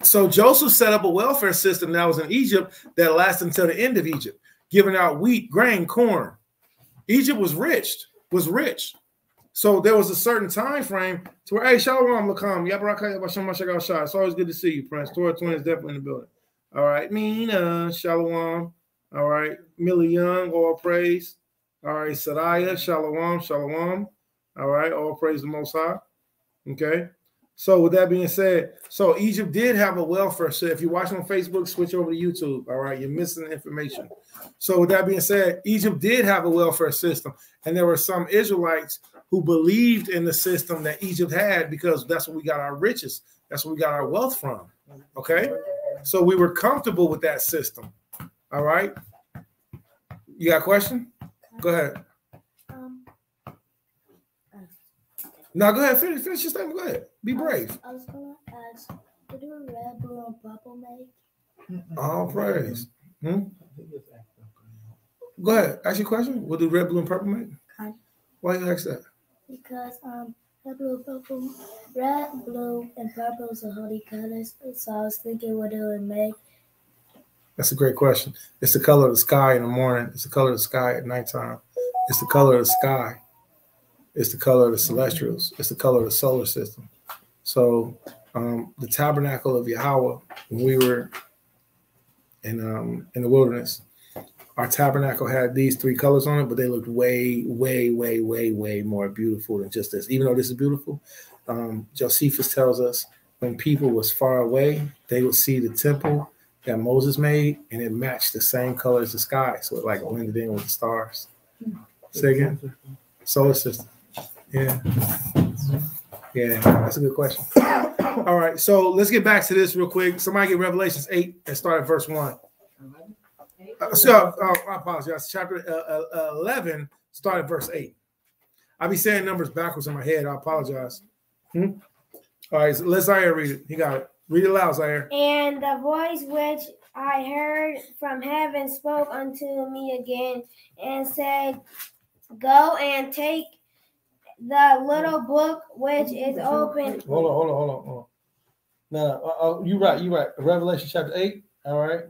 So Joseph set up a welfare system that was in Egypt that lasted until the end of Egypt, giving out wheat, grain, corn. Egypt was rich. So there was a certain time frame to where, hey, Shalom Lakam, it's always good to see you, Prince. Torah 20 is definitely in the building. All right, Mina, Shalom. All right, Millie Young, all praise. All right, Saraya, Shalom. All right, all praise the Most High. Okay. So with that being said, so Egypt did have a welfare system. If you're watching on Facebook, switch over to YouTube. All right, you're missing the information. So with that being said, Egypt did have a welfare system, and there were some Israelites who believed in the system that Egypt had, because that's where we got our riches. That's where we got our wealth from. Okay, so we were comfortable with that system. All right. You got a question? Go ahead. No, go ahead. Finish your statement. Go ahead. Be brave. I was going to ask, what do red, blue, and purple make? All praise. Go ahead. Ask your question. What do red, blue, and purple make? Why you ask that? Because red, blue, and purple is a holy colors. So I was thinking what it would make. That's a great question. It's the color of the sky in the morning. It's the color of the sky at nighttime. It's the color of the sky. It's the color of the celestials. It's the color of the solar system. So the tabernacle of Yahweh, when we were in the wilderness, our tabernacle had these 3 colors on it, but they looked way, way, way, way, way more beautiful than just this. Even though this is beautiful, Josephus tells us when people was far away, they would see the temple that Moses made, and it matched the same color as the sky. So it like blended in with the stars. Say again? Solar system. Yeah. Yeah, that's a good question. All right, so let's get back to this real quick. Somebody get Revelations 8 and start at verse 1. I apologize. Chapter 11, start at verse 8. I'll be saying numbers backwards in my head. I apologize. All right, so let Zaire read it. He got it. Read it loud, Zaire. And the voice which I heard from heaven spoke unto me again and said, Go and take the little book which is open. Hold on. No, you're right. Revelation chapter 8. All right.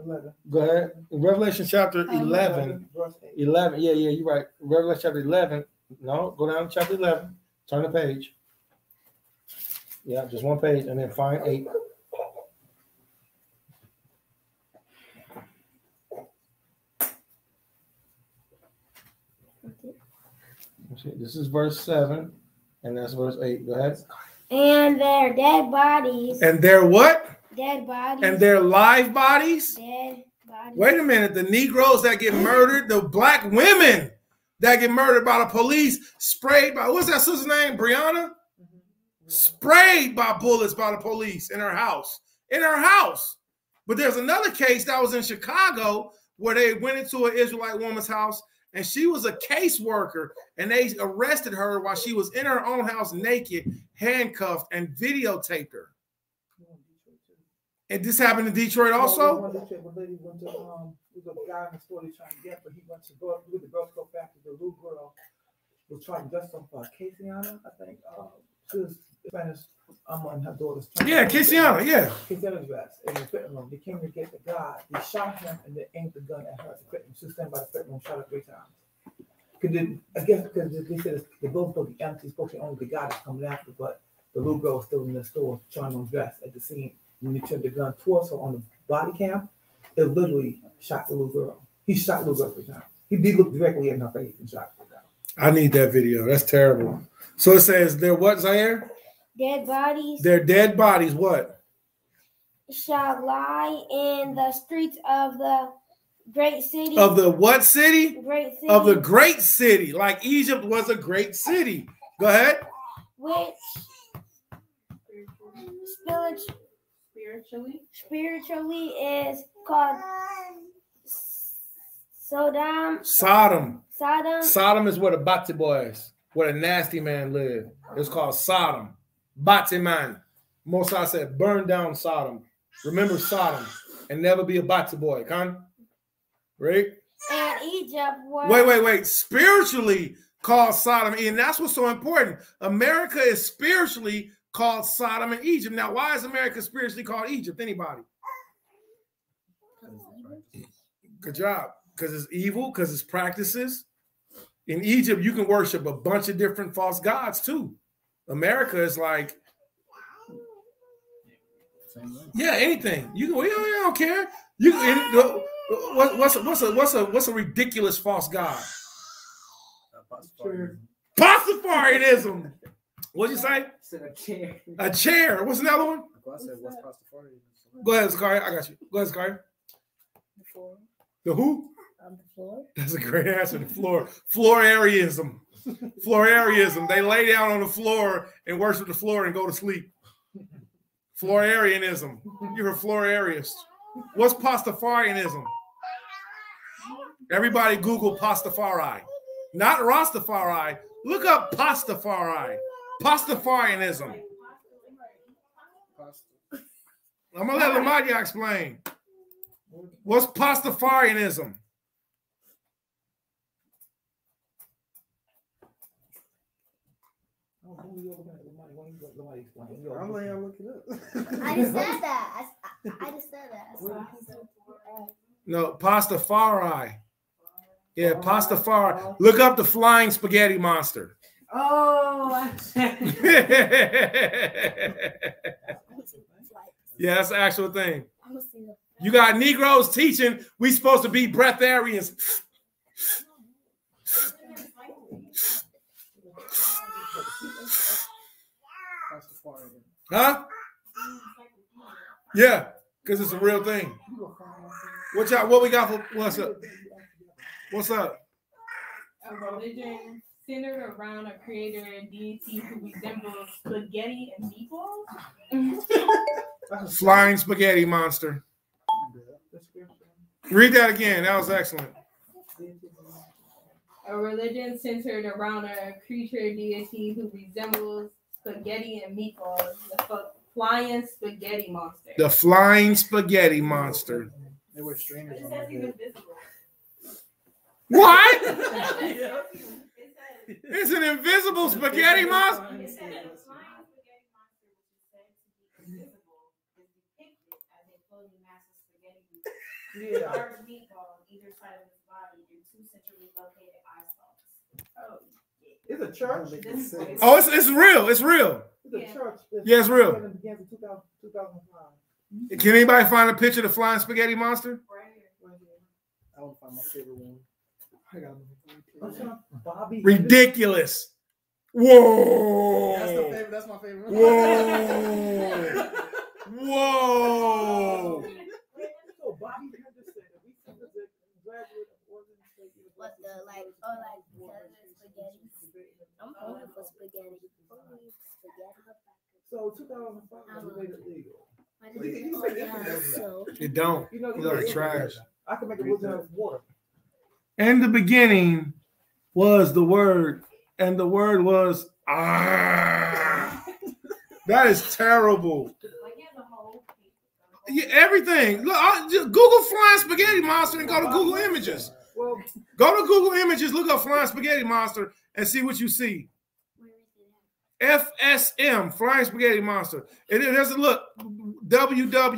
11. Go ahead. Revelation chapter 11. 11. Yeah, you're right. Revelation chapter 11. No, go down to chapter 11. Turn the page. Yeah, just one page, and then find 8. This is verse 7, and that's verse 8. Go ahead. And their dead bodies. And their what? Dead bodies. And their live bodies? Dead bodies. Wait a minute. The Negroes that get murdered, the black women that get murdered by the police, sprayed by, what's that sister's name? Brianna? Sprayed by bullets by the police in her house. In her house. But there's another case that was in Chicago where they went into an Israelite woman's house, and she was a caseworker, and they arrested her while she was in her own house naked, handcuffed, and videotaped her. And this happened in Detroit also? The lady went to, the guy in the store trying to get, but he went to go with the Girl Scout factory. The little girl was trying to dust up Casiana, I think. She was Spanish, and her daughter's trying. Yeah, Casiana, yeah. Casiana's dress in the fitting room. They came to get the guy. They shot him and they aimed the gun at her. She was standing by the fitting room, shot her 3 times. I guess because they said they both supposed to be empty, supposed to be only the guy that's coming after, but the little girl was still in the store trying to undress at the scene. When he turned the gun towards her on the body cam, it literally shot the little girl. He shot the little girl 3 times. He looked directly in her face and shot her down. I need that video. That's terrible. So it says they're what, Zaire? Dead bodies. Their dead bodies, what? Shall lie in the streets of the great city. Of the what city? Great city. Of the great city. Like Egypt was a great city. Go ahead. Which spiritually is called Sodom. Sodom is where the Bati boys, where the nasty man lived. It's called Sodom. Bati man. Mosai said, burn down Sodom. Remember Sodom and never be a Bati boy. Con? Right? And Egypt was. Wait. Spiritually called Sodom. And that's what's so important. America is spiritually called Sodom and Egypt. Now, why is America spiritually called Egypt? Anybody? Good job. Because it's evil, because it's practices. In Egypt, you can worship a bunch of different false gods too. America is like, yeah, anything. You can. I don't care. You can. What's a ridiculous false god? Pastafarianism. What'd you say? A chair. A chair. What's another one? I said, what's Pastafarianism? Go ahead, Sky. I got you. Go ahead, Sky. The floor. The who? The floor. That's a great answer. The floor. Floor-arianism. Floor-arianism. They lay down on the floor and worship the floor and go to sleep. Floor-arianism. You're a floor-ariist. What's Pastafarianism? Everybody Google Pastafari. Not Rastafari. Look up Pastafari. Pastafarianism. I'm going to let Lamadia explain. What's Pastafarianism? I'm letting y'all look it up. I just said that. I just said that. No, pastafari. Yeah, pastafari. Look up the flying spaghetti monster. Oh, yeah, that's the actual thing. You got Negroes teaching we supposed to be breatharians. Huh? Yeah, because it's a real thing. What we got for what's up? What's up? A religion centered around a creator and deity who resembles spaghetti and meatballs. Flying spaghetti monster. Read that again. That was excellent. A religion centered around a creature deity who resembles spaghetti and meatballs. The flying spaghetti monster. The flying spaghetti monster. They were strangers on my head. What? It's an invisible spaghetti monster. Yeah. Large meatball on either side of his body and two centrally located eye stalks. Oh, it's a church. Oh, it's real. It's real. It's a church. Yeah, it's real. It began in 2005. Can anybody find a picture of the flying spaghetti monster? I want to find my favorite one. I got Bobby. Ridiculous. Whoa. That's my favorite. Whoa. Whoa. Bobby Henderson, we sent a graduate of Oregon State University. What the like spaghetti? I'm hungry for spaghetti. So 2005 we made it legal. It don't. You know, It's like trash. I can make a religion out of water. In the beginning was the word, and the word was ah. That is terrible. Yeah, everything. Look, just Google flying spaghetti monster and go to Google Images. Well, go to Google Images, look up flying spaghetti monster, and see what you see. FSM, flying spaghetti monster. It doesn't look WWFSMD.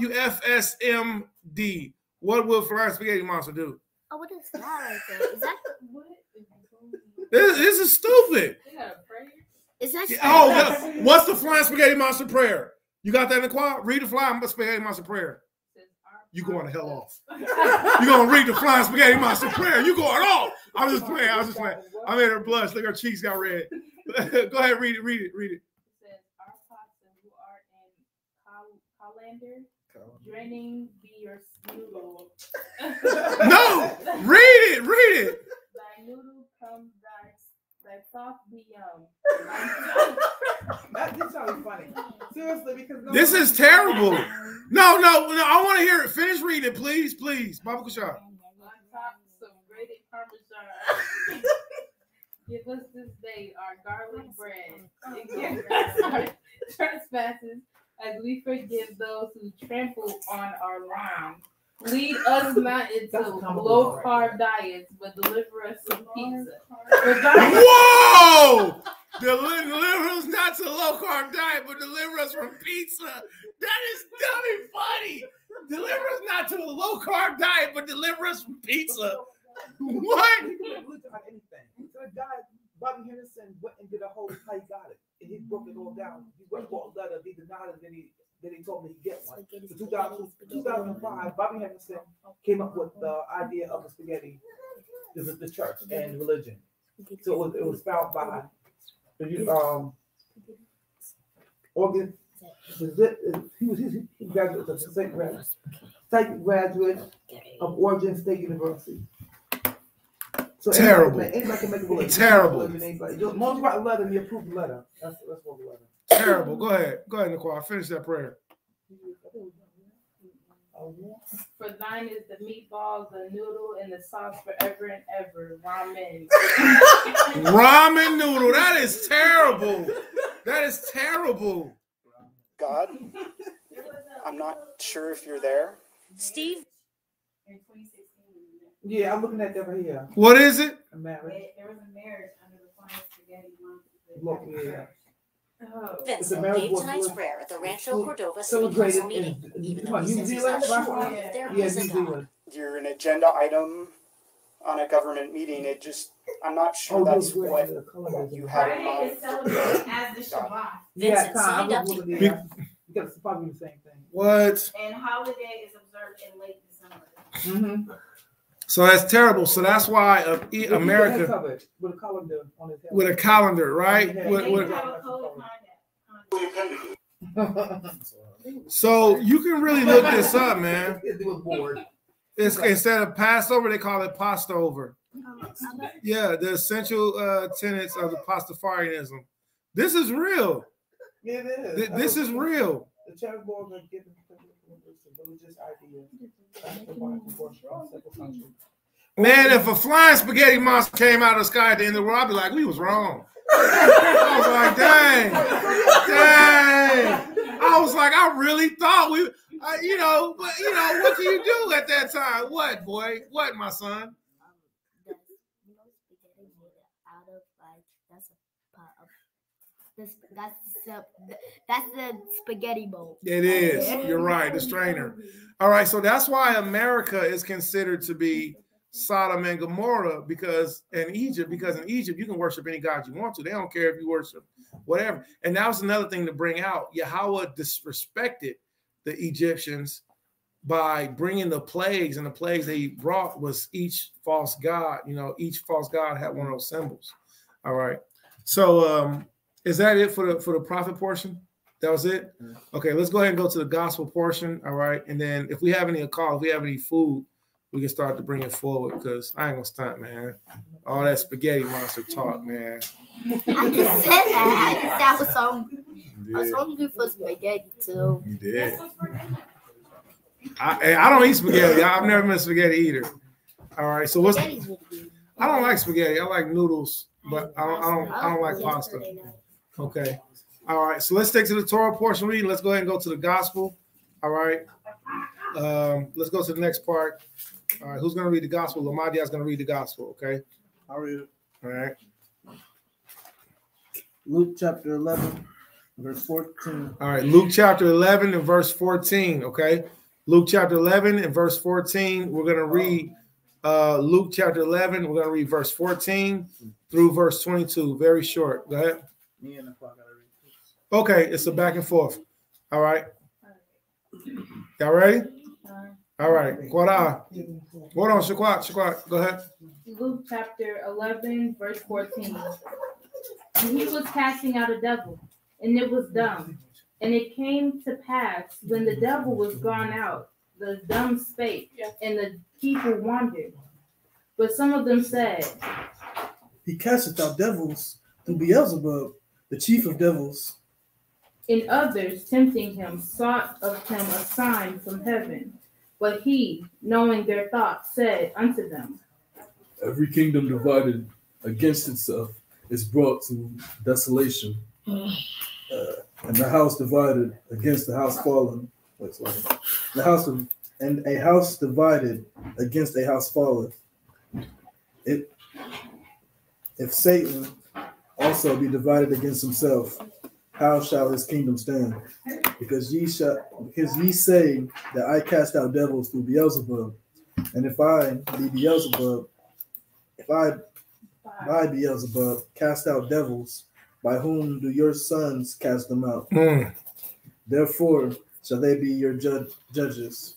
What will flying spaghetti monster do? Oh, what is that right there? Is that what? This is stupid. Is that? Oh, what's the flying spaghetti monster prayer? You got that in the choir? Read the flying spaghetti monster prayer. You going to hell off. You gonna read the flying spaghetti monster prayer? You going off? I'm just playing. I made her blush. Look, her cheeks got red. Go ahead, read it. It says, "Our pots and who art in colander, draining be your noodle." No, read it. Thy noodle comes, thy soft be yum. That sounds funny. Seriously, because this is terrible. No. I want to hear it. Finish reading it, please. Baba Kushar. On top, some grated Parmesan. Give us this day our garlic bread. Forgive our trespasses as we forgive those who trample on our line. Lead us not into low-carb diets, but deliver us some pizza. Whoa! Deliver us not to low-carb diet, but deliver us from pizza. That is dummy funny. Deliver us not to a low-carb diet, but deliver us from pizza. What? So the guy, Bobby Henderson, went and did a whole how he got it. And he broke it all down. He went and bought a letter, he denied it, then he told me he'd get one. In 2005, Bobby Henderson came up with the idea of the spaghetti, the church and religion. So it was found by Oregon. He graduate of second graduate of Oregon State University. So terrible. Anybody can make a religion. Terrible. Most write a letter and you approve the letter. That's what the letter. Terrible. Go ahead, Nicole. Finish that prayer. For thine is the meatball, the noodle, and the sauce forever and ever. Ramen. Ramen noodle. That is terrible. That is terrible. God, I'm not sure if you're there. Steve? Yeah, I'm looking at that right here. What is it? A marriage. There was a marriage under the flying spaghetti monster. Yeah. Vincent gave tonight's prayer at the Rancho Cordova City Council meeting, even though he says he's not sure if there is a God. you're an agenda item on a government meeting. It just, I'm not sure that's what you had in mind. It's celebrated as the Shabbat. Yeah, you got to probably the same thing. What? And holiday is observed in late December. Mm-hmm. So that's terrible. So that's why America with a calendar on his head. With a calendar, right? So you can really look this up, man. It's, instead of Passover, they call it Pastover. Yeah, the essential tenets of the Pastafarianism. This is real. Yeah, it is. This is real. The church board are giving religious ideas. Man, if a flying spaghetti monster came out of the sky at the end of the world, I'd be like, we was wrong. I was like, dang. I was like, I really thought we, but what can you do at that time? What, boy? What, my son? That's the spaghetti bowl. It is. You're right. The strainer. All right. So that's why America is considered to be Sodom and Gomorrah because in Egypt you can worship any god you want to. They don't care if you worship whatever. And that was another thing to bring out. Yahweh disrespected the Egyptians by bringing the plagues, and the plagues they brought was each false god. Each false god had one of those symbols. All right. So is that it for the prophet portion? That was it? Okay, let's go ahead and go to the gospel portion. All right. And then if we have any call, if we have any food, we can start to bring it forward because I ain't gonna stunt, man. All that spaghetti monster talk, man. I just said that. I was hungry for spaghetti too. You did. I don't eat spaghetti. I've never been a spaghetti eater. All right. So what's? I don't like spaghetti. I like noodles, but I don't like pasta. Okay. All right. So let's stick to the Torah portion reading. Let's go ahead and go to the gospel. All right. Let's go to the next part. All right, who's going to read the gospel? Lamadia is going to read the gospel, okay? I'll read it. All right. Luke chapter 11, verse 14. All right, Luke chapter 11 and verse 14, okay? Luke chapter 11 and verse 14. We're going to read Luke chapter 11. We're going to read verse 14 through verse 22. Very short. Go ahead. Okay, it's a back and forth. All right. Y'all ready? All right. Hold on, Shaquat. Go ahead. Luke chapter 11, verse 14. And he was casting out a devil, and it was dumb. And it came to pass, when the devil was gone out, the dumb spake, and the people wondered. But some of them said, He casteth out devils through Beelzebub, the chief of devils. And others, tempting him, sought of him a sign from heaven. But he, knowing their thoughts, said unto them, Every kingdom divided against itself is brought to desolation, and the house divided against the house fallen. A house divided against a house falleth. If Satan also be divided against himself, how shall his kingdom stand? Because ye say that I cast out devils through Beelzebub, and if I be Beelzebub, if I by Beelzebub cast out devils, by whom do your sons cast them out? Therefore shall they be your judges.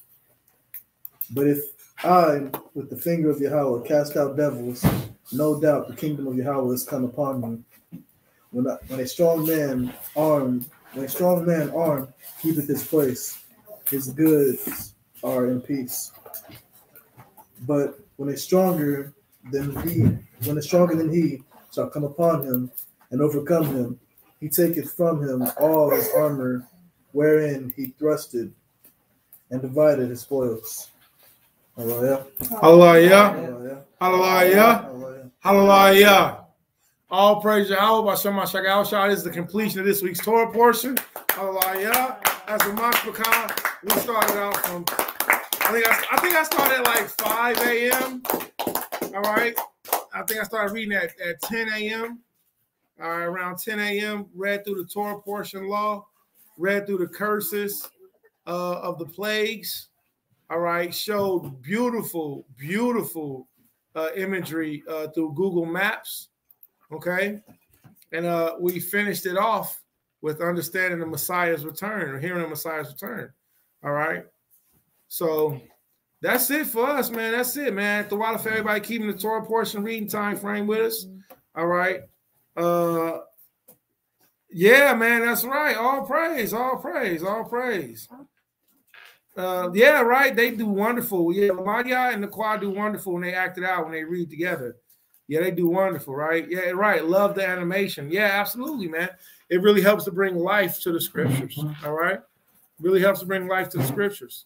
But if I, with the finger of Yahweh, cast out devils, no doubt the kingdom of Yahweh is come upon you. When a strong man armed keepeth his place, his goods are in peace. But when a stronger than he shall come upon him and overcome him, he taketh from him all his armor wherein he thrusted, and divided his spoils. Hallelujah. Hallelujah. Hallelujah. Hallelujah. All praise Yahweh by Shema Shagao Shah. This is the completion of this week's Torah portion. Hallelujah. As a month pecan, we started out from, I think I started at like 5 a.m. All right. I think I started reading at 10 a.m. All right, around 10 a.m. Read through the Torah portion law, read through the curses of the plagues. all right, showed beautiful, beautiful imagery through Google Maps, okay? And we finished it off with understanding the Messiah's return, or hearing the Messiah's return, all right? So that's it for us, man. That's it, man. The water for everybody keeping the Torah portion reading time frame with us, all right? Yeah, man, that's right. All praise, all praise, all praise. Yeah, right. They do wonderful. Yeah, Maria and the choir do wonderful when they act it out, when they read together. Yeah, they do wonderful, right? Yeah, right. Love the animation. Yeah, absolutely, man. It really helps to bring life to the scriptures. All right. Really helps to bring life to the scriptures.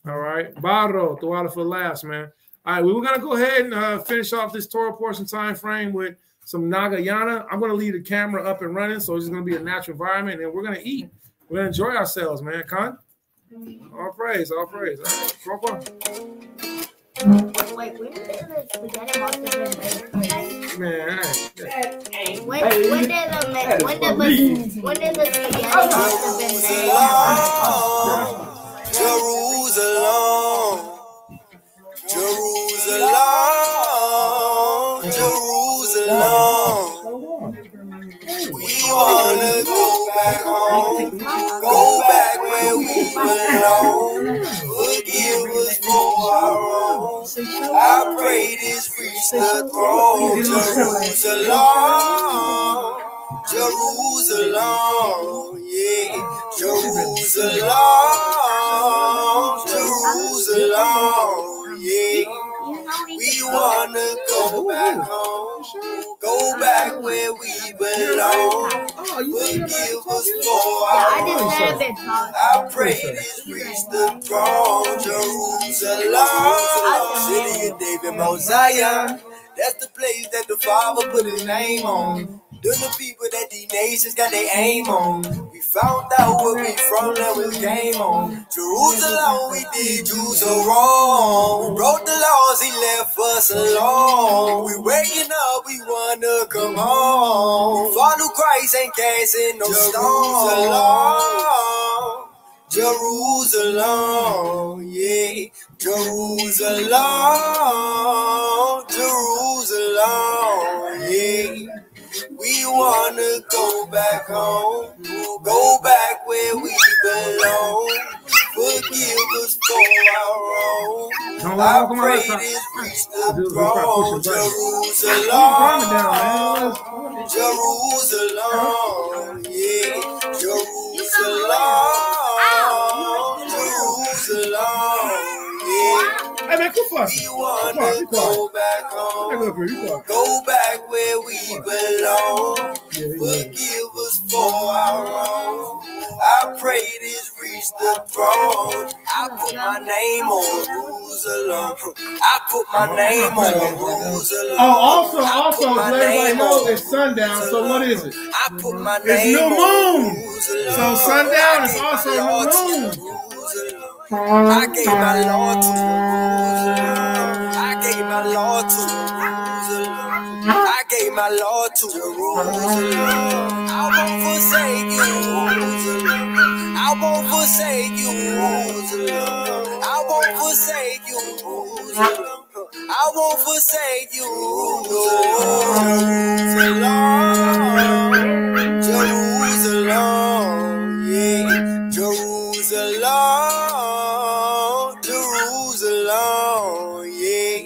All right. Barro, Tuala for last, man. All right, we're gonna go ahead and finish off this Torah portion time frame with some Nagayana. I'm gonna leave the camera up and running, so it's gonna be a natural environment, and we're gonna eat. We're gonna enjoy ourselves, man. Khan. All praise, all praise. All right. Wait, when did the spaghetti monster been made? Man, when did the spaghetti monster been made? Jerusalem, Jerusalem, Jerusalem. We wanna go back home, go back where we belong. Forgive us for our wrongs. I pray this reach the throne. Jerusalem, Jerusalem, yeah, Jerusalem, Jerusalem, yeah. We wanna go back home, go back where we belong. Forgive us for our wrongs. I pray this reach the throne. Jerusalem, city of David, Mount Zion. That's the place that the Father put his name on. They're the people that these nations got their aim on. We found out where we from, that was game on. Jerusalem, we did you so wrong. We broke the laws, he left us alone. We waking up, we wanna come home. Follow Christ, ain't casting no stone. Jerusalem, yeah, Jerusalem, Jerusalem, yeah. We wanna go back home, go back where we belong. Forgive us for our wrongs. I pray this reach the throne. Jerusalem, Jerusalem, yeah, Jerusalem, Jerusalem, yeah. Hey man, come on. We wanna go back home, go back where we belong. Forgive us for our wrongs. I pray this reach the throne. I put my name on Jerusalem. I put my name on Jerusalem. Oh, also, let everybody know it's sundown. So what is it? I put my name it's new moon. Jerusalem. So sundown is also new moon. I gave my Lord to Jerusalem. I gave my Lord to Jerusalem. I gave my Lord to Jerusalem. I won't forsake you, Jerusalem. I won't forsake you, Jerusalem. I won't forsake you, Jerusalem. I won't forsake you, Jerusalem. Jerusalem, yeah, Jerusalem. Jerusalem, yeah.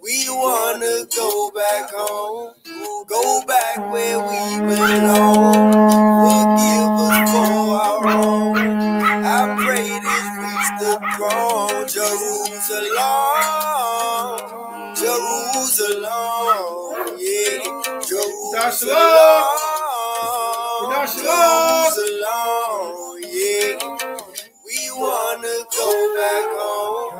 We wanna go back home, go back where we belong. Forgive us for our wrongs. I pray this reach the throne. Jerusalem, Jerusalem, yeah. Jerusalem, Jerusalem, yeah. We wanna go back home,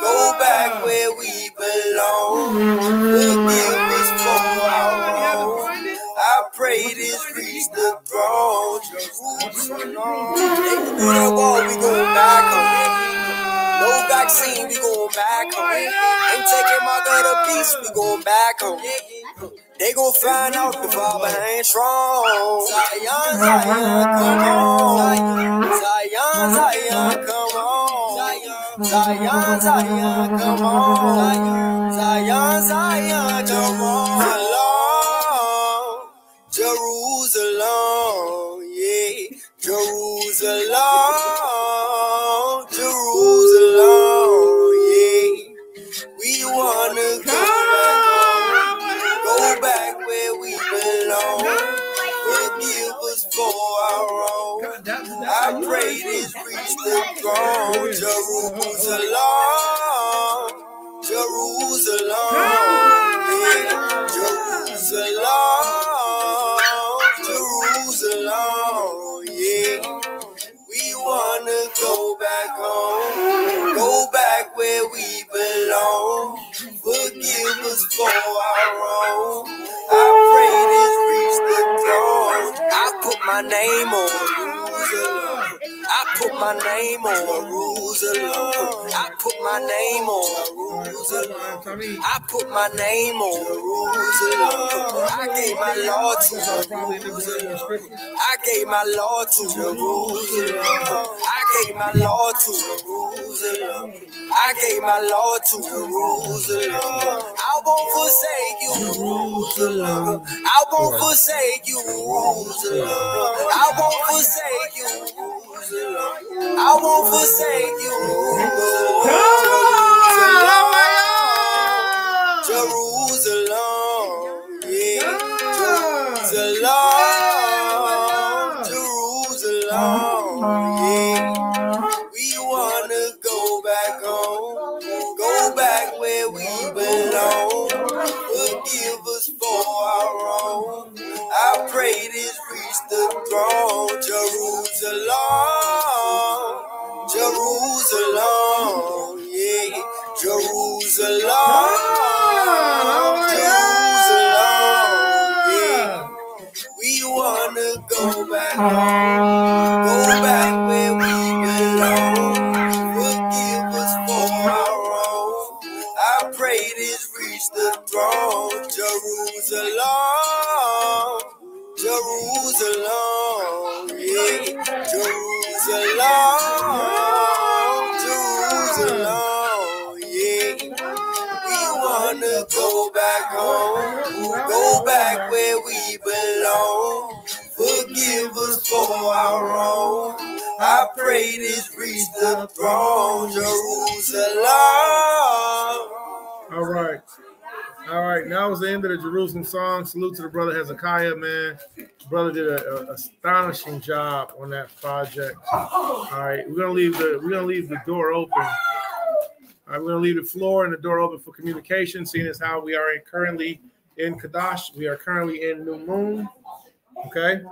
go back where we belong. Forgive us for our wrongs. I pray this reach the throne. Jerusalem, they can do that wall, we going back home. No vaccine, we going back home. Ain't taking my gun to peace, we going back home. They gon' find out the Father ain't strong. Zion, Zion, come on. Zion, Zion, come on. Zion, Zion, come on. Zion, Zion, Jerusalem, Jerusalem, yeah. Jerusalem, Jerusalem, yeah. We wanna go back where we belong. Forgive us for our wrong. I pray this reach the throne. Jerusalem, Jerusalem, yeah. Jerusalem, Jerusalem, yeah. We wanna go back home, go back where we belong. Forgive us for our wrong. I pray this reach the throne. I put my name on Jerusalem. I put my name on Jerusalem. I put my name on Jerusalem. I put my name on Jerusalem. I gave my Lord to Jerusalem. I gave my Lord to Jerusalem. I gave my Lord to Jerusalem. I gave my Lord to Jerusalem. I won't forsake you, Jerusalem. I won't forsake you, Jerusalem. I won't forsake you, Jerusalem. I won't forsake you, Jerusalem. Yeah, Jerusalem, yeah. We wanna go back home, go back where we belong. Forgive us for our wrong. I pray this reach the throne. Jerusalem, Jerusalem, yeah. Jerusalem, Jerusalem, yeah. We wanna go back home, go back where we belong. Forgive us for our wrong. I pray this reach the throne. Jerusalem, Jerusalem, yeah. Jerusalem, Jerusalem, yeah. We wanna go back home, go back where we belong. Forgive us for our wrong. I pray this reach the throne. Jerusalem. All right. All right. Now was the end of the Jerusalem song. Salute to the brother Hezekiah, man. Brother did an astonishing job on that project. All right. We're gonna leave the door open. All right, we're gonna leave the floor and the door open for communication, seeing as how we are currently in Kadash. We are currently in New Moon. Okay.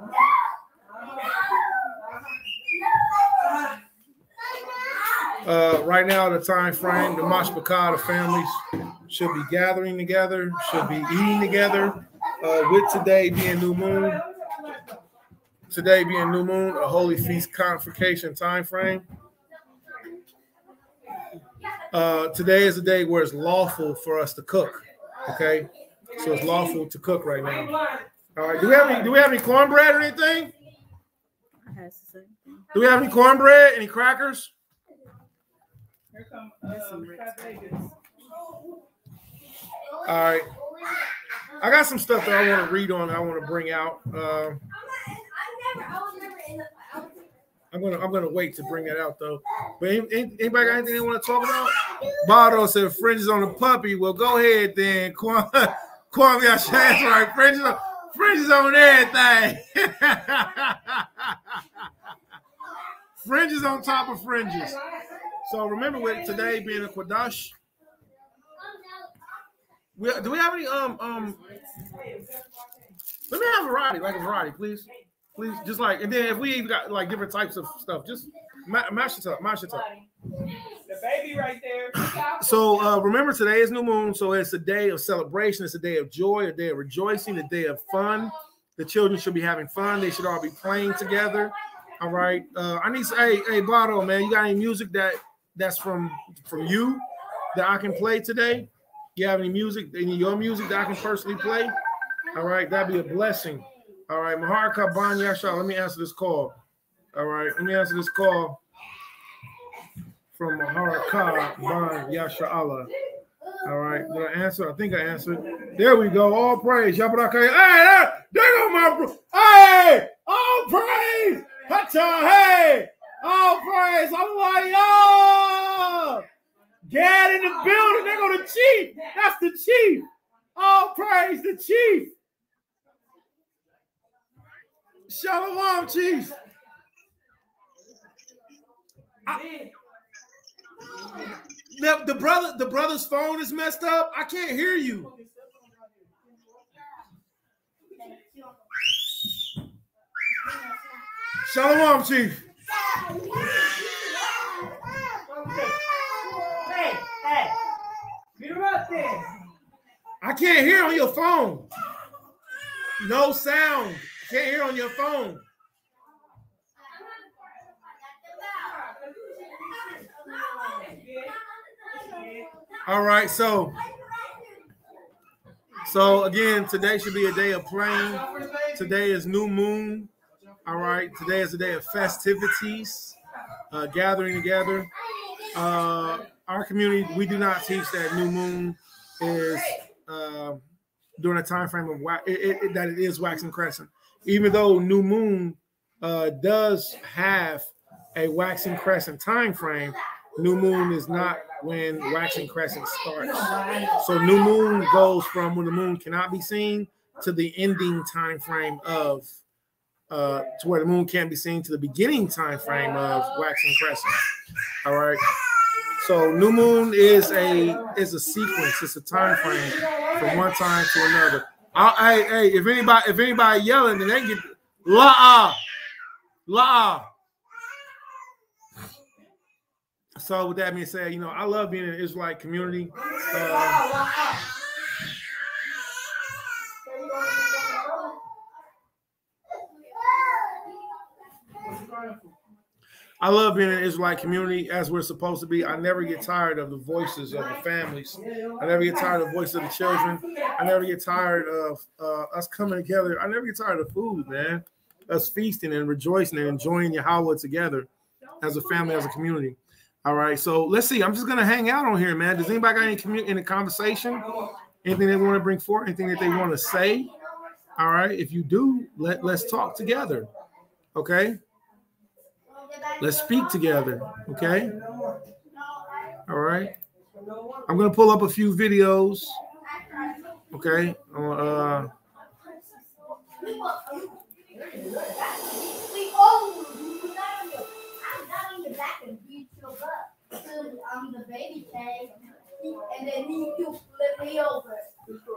Right now, the time frame, the Mashpachah, the families should be gathering together, should be eating together. With today being New Moon, a holy feast convocation time frame. Today is a day where it's lawful for us to cook. Okay, so it's lawful to cook right now. All right. Do we have any cornbread or anything? Do we have any cornbread? Any crackers? Here come Vegas. All right. I got some stuff that I want to read on. I want to bring out. I'm gonna wait to bring that out though. But anybody got anything they want to talk about? Bardo said fringes on the puppy. Well, go ahead then. Kwame, that's right. Fringes on everything. Fringes on top of fringes. So remember, with today being a Quadash, do we have any let me have a variety, please, just like, and then if we even got like different types of stuff, just mash it up. The baby right there. So remember, today is New Moon, so it's a day of celebration. It's a day of joy, a day of rejoicing, a day of fun. The children should be having fun. They should all be playing together. All right. I need to say, hey, Botto, man, you got any music that's from you that I can play today? You have any your music that I can personally play? All right, that'd be a blessing. All right, Mahar Kaban Yasha, let me answer this call. All right, let me answer this call from Harakah Ban Yasha Allah. All right, did I answer? I think I answered. There we go. All praise. Hey, there go my bro. Hey, all praise. Hey, all praise. I'm like, yo, Gad in the building. There go the chief. That's the chief. All praise the chief. Shalom, chief. The brother's phone is messed up. I can't hear you. Shalom, chief. Hey, get him up there. I can't hear on your phone. No sound. Can't hear on your phone. All right, so again, today should be a day of praying. Today is new moon. All right, today is a day of festivities, gathering together. Our community, we do not teach that new moon is during a time frame of that it is waxing crescent. Even though new moon does have a waxing crescent time frame, new moon is not when waxing crescent starts. So new moon goes from when the moon cannot be seen to the ending time frame of to where the moon can't be seen to the beginning time frame of waxing crescent. All right. So new moon is a sequence. It's a time frame from one time to another. Hey, if anybody yelling, then they get la. So with that being said, I love being in an Israelite community. I love being in an Israelite community as we're supposed to be. I never get tired of the voices of the families. I never get tired of the voice of the children. I never get tired of us coming together. I never get tired of food, man. Us feasting and rejoicing and enjoying Yahweh together as a family, as a community. All right, so let's see. I'm just going to hang out on here, man. Does anybody got any conversation? Anything they want to bring forth? Anything that they want to say? All right, if you do, let's talk together, okay? Let's speak together, okay? All right. I'm going to pull up a few videos, okay? All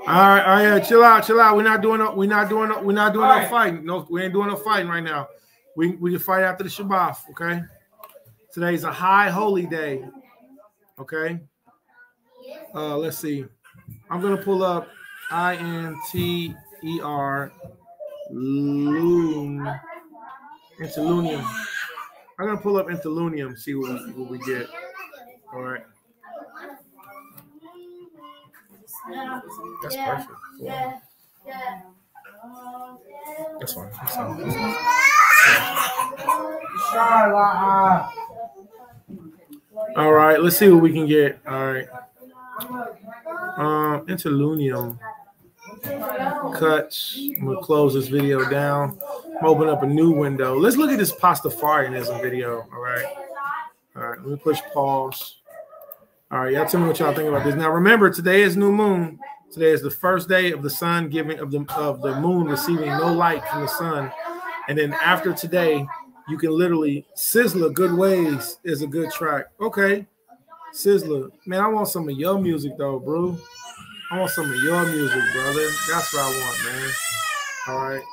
right, chill out. We're not doing no fighting. No, we ain't doing no fighting right now. We can fight after the Shabbat, okay? Today's a high holy day, okay? Let's see. I'm gonna pull up INTER Interlunium. I'm gonna pull up Interlunium, see what we get. All right. That's perfect. Wow. That's fine. All right, let's see what we can get. All right. Interlunium cuts. I'm gonna close this video down. Open up a new window. Let's look at this Pastafarianism video. All right. Let me push pause. All right, y'all tell me what y'all think about this. Now remember, today is new moon. Today is the first day of the sun giving of the moon receiving no light from the sun. And then after today, you can literally Sizzler Good Ways is a good track. Okay. Sizzler. Man, I want some of your music though, bro. I want some of your music, brother. That's what I want, man. All right.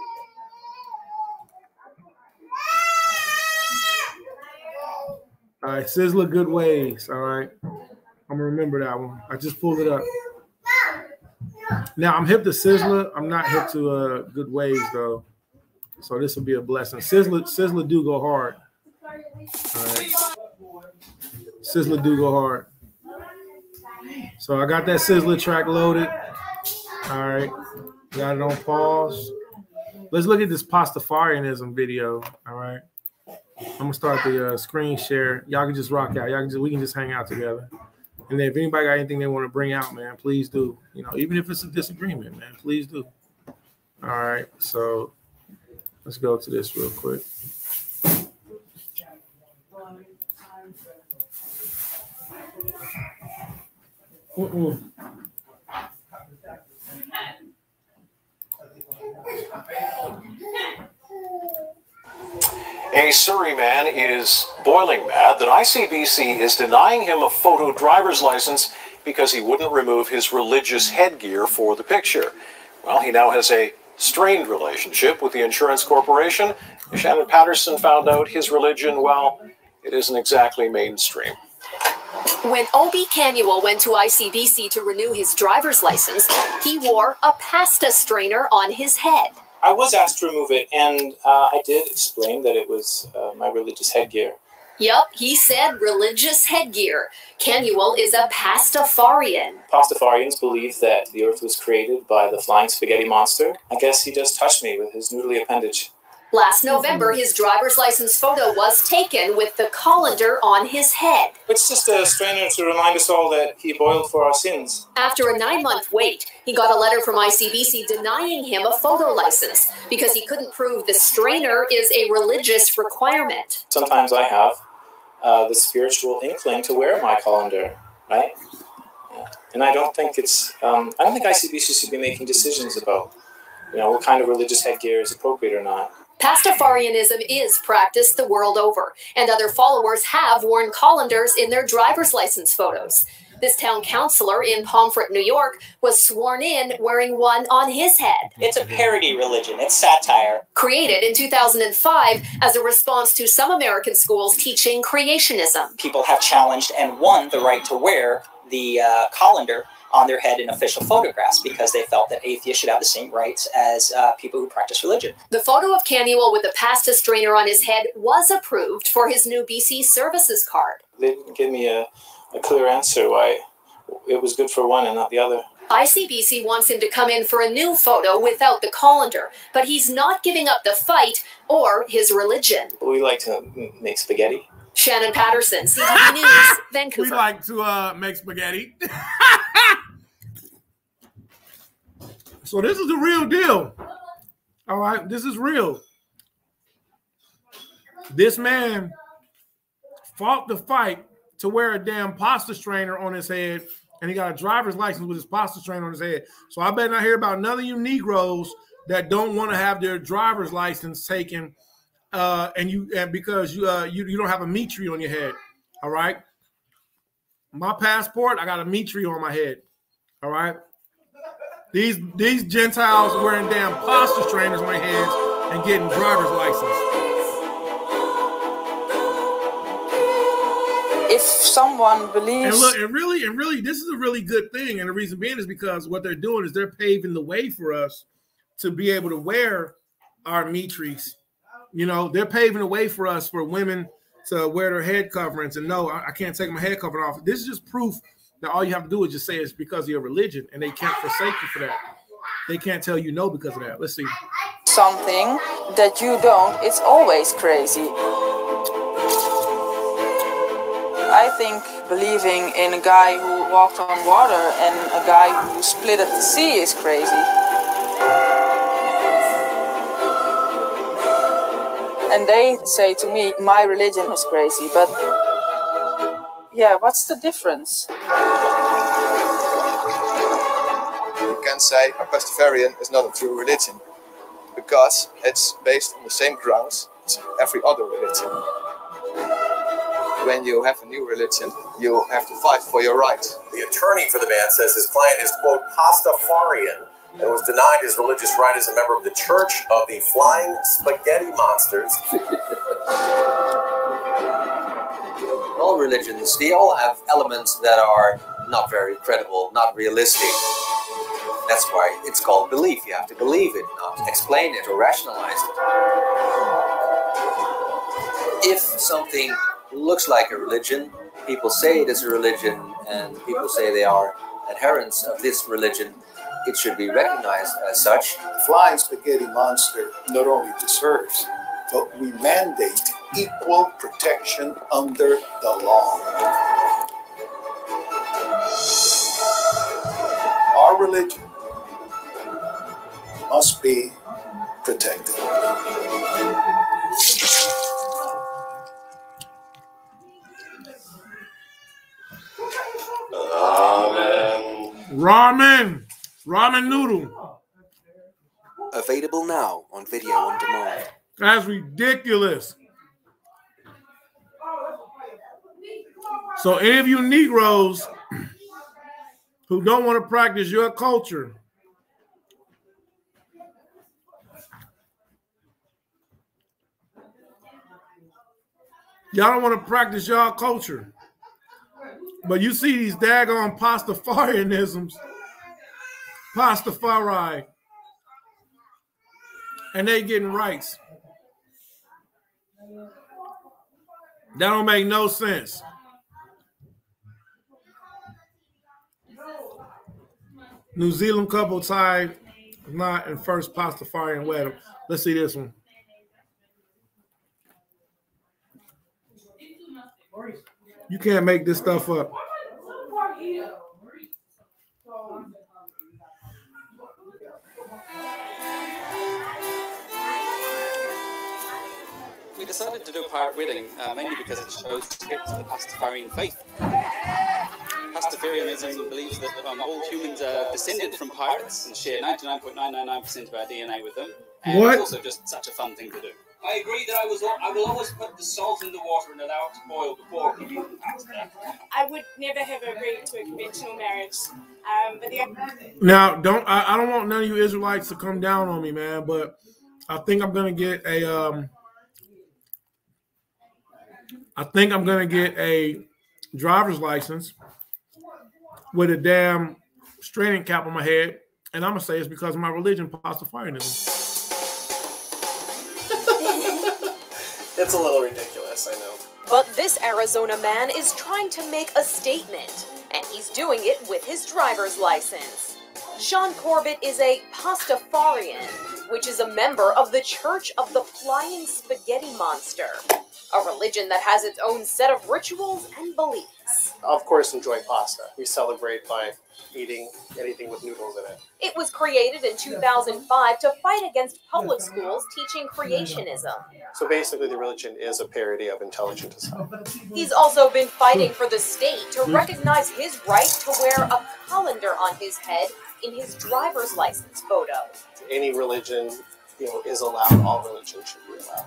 All right, Sizzler Good Ways. All right. I'm gonna remember that one. I just pulled it up. Now I'm hip to Sizzler. I'm not hip to Good Ways though. So this will be a blessing. Sizzler do go hard. All right. Sizzler do go hard. So I got that Sizzler track loaded. All right. Got it on pause. Let's look at this Pastafarianism video. All right. I'm gonna start the screen share. Y'all can just rock out. We can just hang out together. And then if anybody got anything they want to bring out, man, please do. You know, even if it's a disagreement, man, please do. All right, so let's go to this real quick. A Surrey man is boiling mad that ICBC is denying him a photo driver's license because he wouldn't remove his religious headgear for the picture. Well, he now has a strained relationship with the insurance corporation. Shannon Patterson found out his religion, well, it isn't exactly mainstream. When Obi Canuel went to ICBC to renew his driver's license, he wore a pasta strainer on his head. I was asked to remove it, and I did explain that it was my religious headgear. Yup, he said religious headgear. Canuel is a Pastafarian. Pastafarians believe that the earth was created by the flying spaghetti monster. I guess he just touched me with his noodly appendage. Last November, his driver's license photo was taken with the colander on his head. It's just a strainer to remind us all that he boiled for our sins. After a 9-month wait, he got a letter from ICBC denying him a photo license because he couldn't prove the strainer is a religious requirement. Sometimes I have the spiritual inkling to wear my colander, right? Yeah. And I don't think it's, I don't think ICBC should be making decisions about, what kind of religious headgear is appropriate or not. Pastafarianism is practiced the world over, and other followers have worn colanders in their driver's license photos. This town councilor in Pomfret, New York, was sworn in wearing one on his head. It's a parody religion. It's satire. Created in 2005 as a response to some American schools teaching creationism. People have challenged and won the right to wear the colander on their head in official photographs because they felt that atheists should have the same rights as people who practice religion. The photo of Canuel with the pasta strainer on his head was approved for his new BC Services card. They didn't give me a clear answer why it was good for one and not the other. ICBC wants him to come in for a new photo without the colander, but he's not giving up the fight or his religion. We like to make spaghetti. Shannon Patterson, CTV News, Vancouver. We like to make spaghetti. So this is the real deal. All right, this is real. This man fought the fight to wear a damn pasta strainer on his head, and he got a driver's license with his pasta strainer on his head. So I better not hear about none of you Negroes that don't want to have their driver's license taken, because you don't have a meat tree on your head. All right. My passport, I got a meat tree on my head. All right. These Gentiles wearing damn pasta strainers on their heads and getting driver's license. If someone believes, and look, and really, this is a really good thing. And the reason being is because what they're doing is they're paving the way for us to be able to wear our meat trees. They're paving the way for us, for women to wear their head coverings. And no, I can't take my head covering off. This is just proof that all you have to do is just say it's because of your religion, and they can't forsake you for that. They can't tell you no because of that. Let's see. Something that you don't, it's always crazy. I think believing in a guy who walked on water and a guy who split at the sea is crazy. And they say to me, my religion is crazy, but yeah, what's the difference? You can say a Pastafarian is not a true religion because it's based on the same grounds as every other religion. When you have a new religion, you have to fight for your rights. The attorney for the man says his client is, quote, Pastafarian, and was denied his religious right as a member of the Church of the Flying Spaghetti Monsters. All religions, they all have elements that are not very credible, not realistic. That's why it's called belief. You have to believe it, not explain it or rationalize it. If something looks like a religion, people say it is a religion, and people say they are adherents of this religion, it should be recognized as such. The Flying Spaghetti Monster not only deserves but we mandate equal protection under the law. Our religion must be protected. Ramen noodle. Available now on video on demand. That's ridiculous. So any of you Negroes who don't want to practice your culture, y'all don't want to practice y'all culture, but you see these daggone Pastafarianisms, Pastafari, and they getting rights. That don't make no sense. New Zealand couple tied knot in first Pastafarian wedding. Let's see this one. You can't make this stuff up. We decided to do a pirate wedding mainly because it shows respect to the Pastafarian faith. Pastafarianism believes that all humans are descended from pirates and share 99.999% of our DNA with them. And What? It's also just such a fun thing to do. I agree that I will always put the salt in the water and allow it to boil before giving the pasta. I would never have agreed to a conventional marriage. But Now, I don't want none of you Israelites to come down on me, man, but I think I'm gonna get a driver's license with a damn straining cap on my head, and I'm gonna say it's because of my religion, Pastafarianism. It's a little ridiculous, I know. But this Arizona man is trying to make a statement, and he's doing it with his driver's license. Sean Corbett is a Pastafarian, which is a member of the Church of the Flying Spaghetti Monster, a religion that has its own set of rituals and beliefs. Of course, enjoy pasta. We celebrate by eating anything with noodles in it. It was created in 2005 to fight against public schools teaching creationism. So basically, the religion is a parody of intelligent design. He's also been fighting for the state to recognize his right to wear a colander on his head in his driver's license photo. Any religion, is allowed. All religion should be allowed.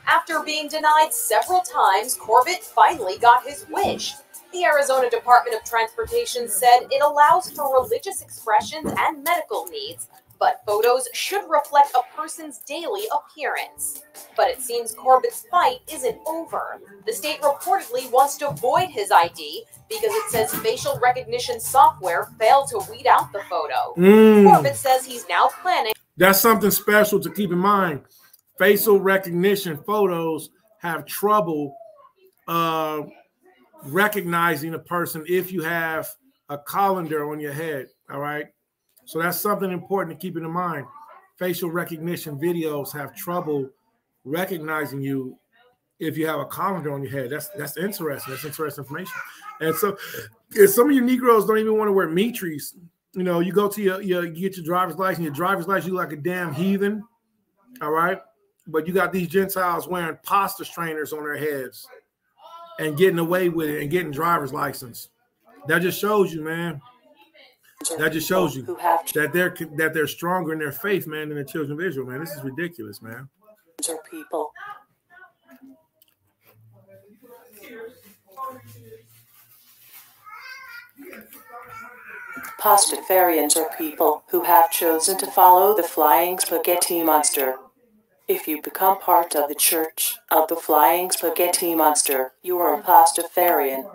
After being denied several times, Corbett finally got his wish. The Arizona Department of Transportation said it allows for religious expressions and medical needs, but photos should reflect a person's daily appearance. But it seems Corbett's fight isn't over. The state reportedly wants to void his ID because it says facial recognition software failed to weed out the photo. Corbett says he's now planning. That's something special to keep in mind. Facial recognition photos have trouble recognizing a person if you have a colander on your head, all right? So that's something important to keep in mind. Facial recognition videos have trouble recognizing you if you have a colander on your head. That's interesting. That's interesting information. And so some of you Negroes don't even want to wear mitris. You go to you get your driver's license. Your driver's license, you look like a damn heathen, all right? But you got these Gentiles wearing pasta strainers on their heads and getting away with it and getting driver's license. That just shows you, man. That just shows you that they're stronger in their faith, man, than the children of Israel, man. This is ridiculous, man. People. Pastafarians are people who have chosen to follow the Flying Spaghetti Monster. If you become part of the Church of the Flying Spaghetti Monster, you are a Pastafarian.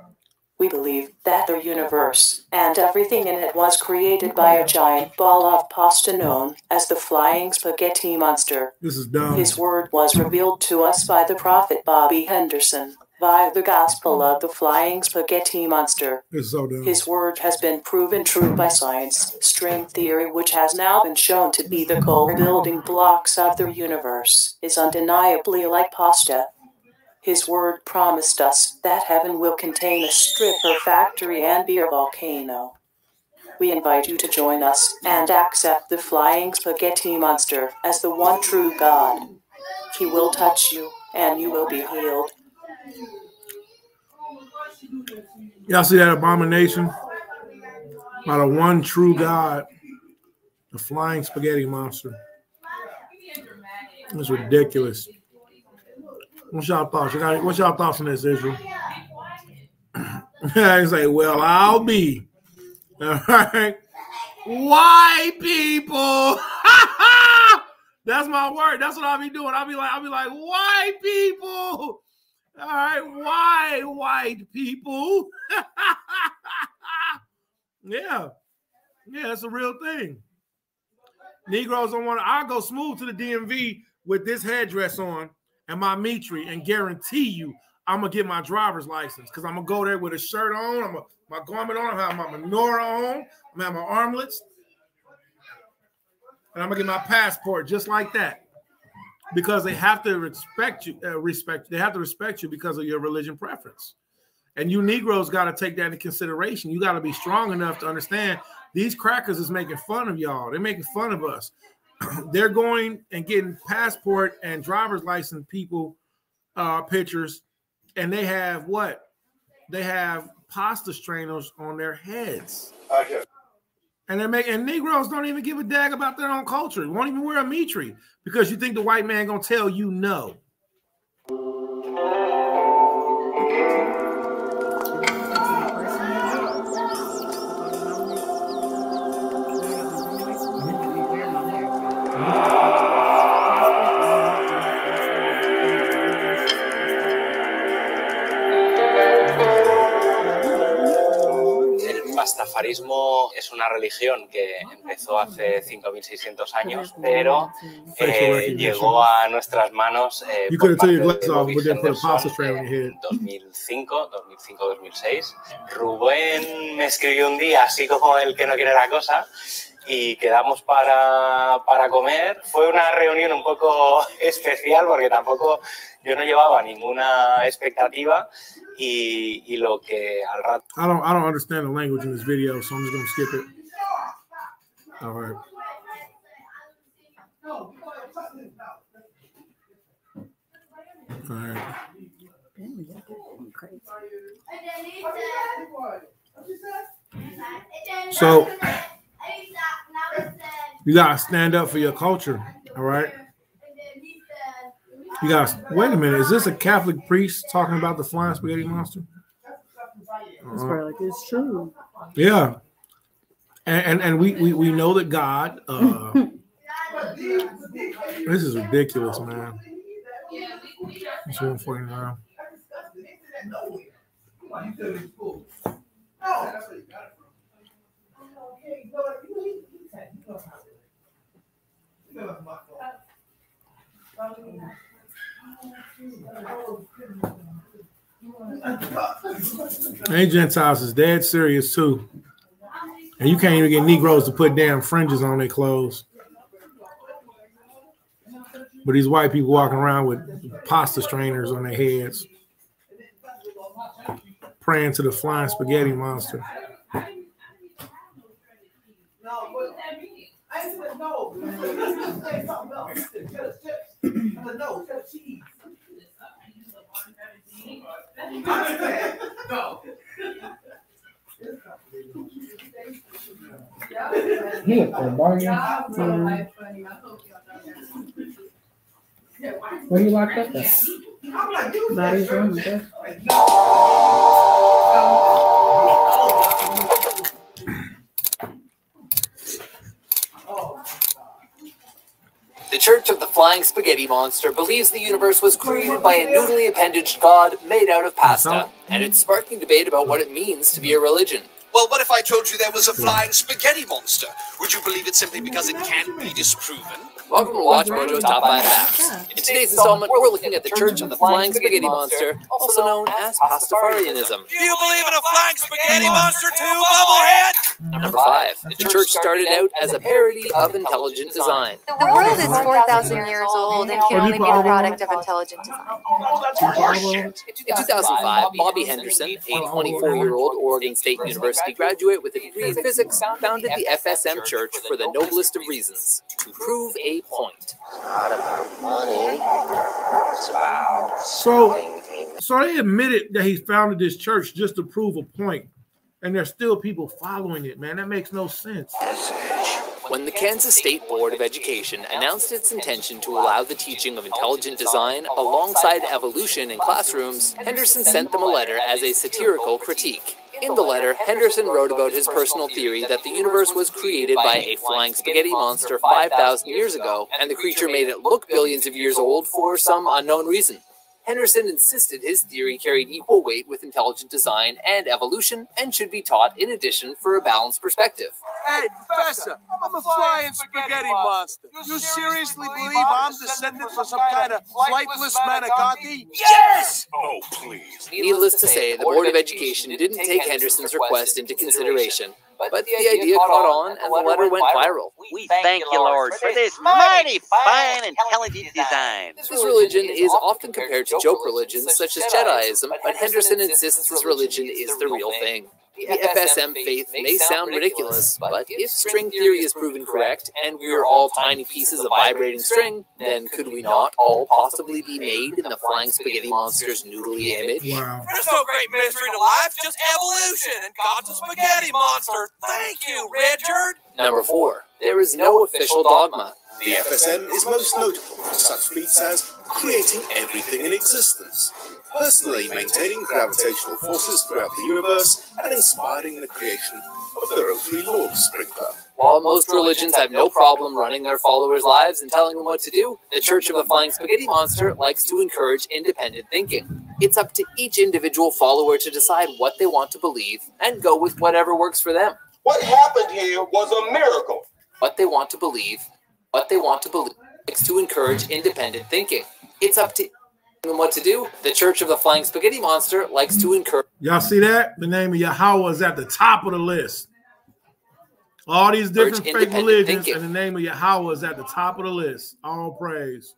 We believe that the universe and everything in it was created by a giant ball of pasta known as the Flying Spaghetti Monster. This is dumb. His word was revealed to us by the prophet Bobby Henderson. via the gospel of the flying spaghetti monster. It's so dumb. His word has been proven true by science, string theory, which has now been shown to be the core building blocks of the universe, is undeniably like pasta. His word promised us that heaven will contain a stripper factory and be a volcano. We invite you to join us and accept the flying spaghetti monster as the one true God. He will touch you and you will be healed. Y'all see that abomination? By the one true God, the flying spaghetti monster. It's ridiculous. What's y'all thoughts? What's y'all thoughts on this, Israel? He's like, well, I'll be. All right. White people. That's my word. That's what I'll be doing. I'll be like, white people. All right, why white people? Yeah, it's a real thing. Negroes don't want to. I'll go smooth to the DMV with this headdress on and my mitri and guarantee you I'm going to get my driver's license because I'm going to go there with a shirt on, my garment on, I have my menorah on, I'm going to have my armlets, and I'm going to get my passport just like that. Because they have to respect you, they have to respect you because of your religion preference. And you Negroes got to take that into consideration. You got to be strong enough to understand these crackers is making fun of y'all. They're making fun of us. They're going and getting passport and driver's license people pictures, and they have what? They have pasta strainers on their heads. And they're making Negroes don't even give a dag about their own culture. Won't even wear a mitri because you think the white man gonna tell you no. El pastafarismo es una religión que empezó hace 5.600 años, pero llegó a nuestras manos por parte de Bobby Henderson en 2005-2006. Rubén me escribió un día, así como el que no quiere la cosa, y quedamos para comer. Fue una reunión un poco especial porque tampoco yo no llevaba ninguna expectativa. Y lo que al rato. I don't understand the language in this video, so I'm just gonna skip it. All right. All right. So you gotta stand up for your culture, all right? You guys, wait a minute. Is this a Catholic priest talking about the flying spaghetti monster? It's like it's true. Yeah, and we know that God. This is ridiculous, man. It's 149. And Gentiles is dead serious too. And you can't even get Negroes to put damn fringes on their clothes. But these white people walking around with pasta strainers on their heads, praying to the flying spaghetti monster. Where you locked up at? Body's room, I guess. The Church of the Flying Spaghetti Monster believes the universe was created by a noodly appendaged god made out of pasta, and it's sparking debate about what it means to be a religion. Well, what if I told you there was a flying spaghetti monster? Would you believe it simply because it can't be disproven? Welcome to Watch Mojo's Top 5 Facts. In today's installment, we're looking at the Church of the Flying Spaghetti Monster, also known as Pastafarianism. Do you believe in a flying spaghetti monster too, Bubblehead? Number 5. The church started out as a parody of intelligent design. The world is 4,000 years old and can only be a product of intelligent design. In 2005, Bobby Henderson, a 24-year-old Oregon State University graduate with a degree in physics, founded the FSM Church for the noblest of reasons, to prove a point. So they admitted that he founded this church just to prove a point, and there's still people following it, man. That makes no sense. When the Kansas State Board of Education announced its intention to allow the teaching of intelligent design alongside evolution in classrooms, Henderson sent them a letter as a satirical critique. In the letter, Henderson wrote about his personal theory that the universe was created by a flying spaghetti monster 5,000 years ago, and the creature made it look billions of years old for some unknown reason. Henderson insisted his theory carried equal weight with intelligent design and evolution, and should be taught in addition for a balanced perspective. Hey, Professor, I'm a flying spaghetti monster. You seriously believe I'm descended from some kind of flightless manicotti? Yes! Oh, please. Needless to say, the Board of Education didn't take Henderson's request into consideration, but the idea caught on and the letter went viral. We thank you, Lord, for this mighty fine, intelligent design. This religion is often compared to joke religions such as Jediism, but Henderson insists his religion is the real thing. The FSM faith may sound ridiculous, but if string theory is proven correct, and we are all tiny pieces of vibrating string, then could we not all possibly be made in the flying spaghetti monster's noodly image? Wow. There's no great mystery to life, just evolution, and God's a spaghetti monster. Thank you, Richard. Number 4. There is no official dogma. The FSM is most notable for such feats as creating everything in existence, personally maintaining gravitational forces throughout the universe, and inspiring the creation of the rotary law sprinkler. While most religions have no problem running their followers' lives and telling them what to do, the Church of the Flying Spaghetti Monster likes to encourage independent thinking. It's up to each individual follower to decide what they want to believe and go with whatever works for them. What happened here was a miracle. What they want to believe likes to encourage independent thinking. It's up to them what to do. The Church of the Flying Spaghetti Monster likes to encourage. Y'all see that? The name of Yahweh is at the top of the list. All these different fake religions, and the name of Yahweh is at the top of the list. All praise.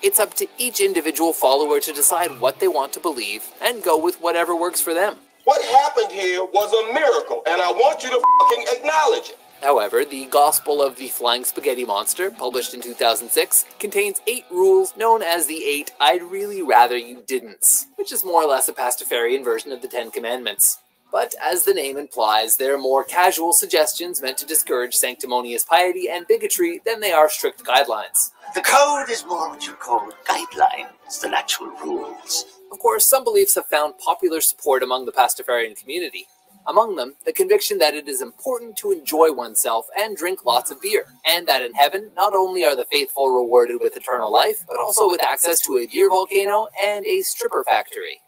It's up to each individual follower to decide what they want to believe and go with whatever works for them. What happened here was a miracle, and I want you to fucking acknowledge it. However, the Gospel of the Flying Spaghetti Monster, published in 2006, contains 8 rules known as the 8 I'd really rather you didn'ts, which is more or less a Pastafarian version of the 10 Commandments. But as the name implies, they're more casual suggestions meant to discourage sanctimonious piety and bigotry than they are strict guidelines. The code is more what you call guidelines than actual rules. Of course, some beliefs have found popular support among the Pastafarian community. Among them, the conviction that it is important to enjoy oneself and drink lots of beer, and that in heaven, not only are the faithful rewarded with eternal life, but also with access to a beer volcano and a stripper factory.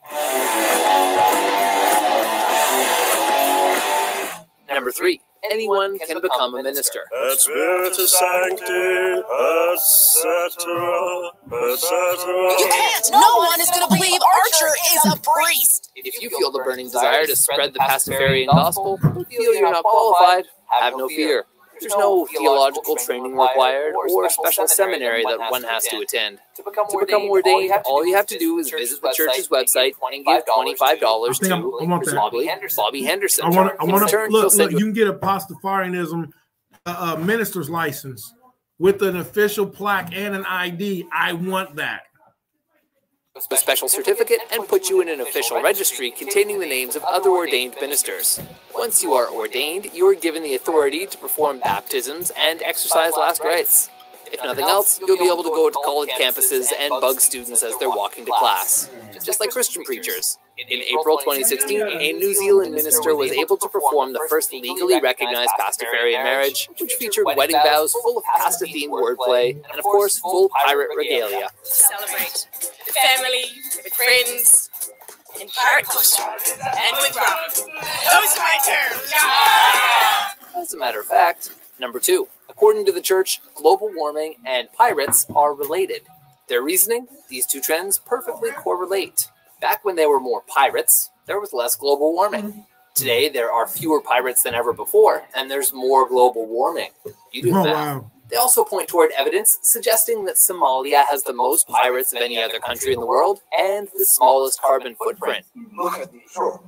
Number 3. Anyone can become a minister. Et spiritus sancti, etc., etc. You can't! No one is going to believe Archer is a priest! If you feel the burning desire to spread the Pastafarian gospel, or feel you're not qualified, have no fear. There's no theological training required or special seminary that one has to attend. To become ordained, all you have to do is visit the church's website and give $25 to Bobby Henderson. I want to look. You can get a Pastafarianism minister's license with an official plaque and an ID. I want that. A special certificate and put you in an official registry containing the names of other ordained ministers. Once you are ordained, you are given the authority to perform baptisms and exercise last rites. If nothing else, you'll be able to go to college campuses and bug students as they're walking to class, just like Christian preachers. In April 2016, a New Zealand minister was able to perform the first legally recognized Pastafarian marriage, which featured wedding vows full of pasta-themed wordplay, and of course, full pirate regalia. Celebrate with family, with friends, in partners, and with rum. Those are my terms. As a matter of fact, number 2. According to the church, global warming and pirates are related. Their reasoning? These two trends perfectly correlate. Back when there were more pirates, there was less global warming. Today, there are fewer pirates than ever before, and there's more global warming. You do the math. Wow. They also point toward evidence suggesting that Somalia has the most pirates of any other country in the world and the smallest carbon footprint. Look at the shore.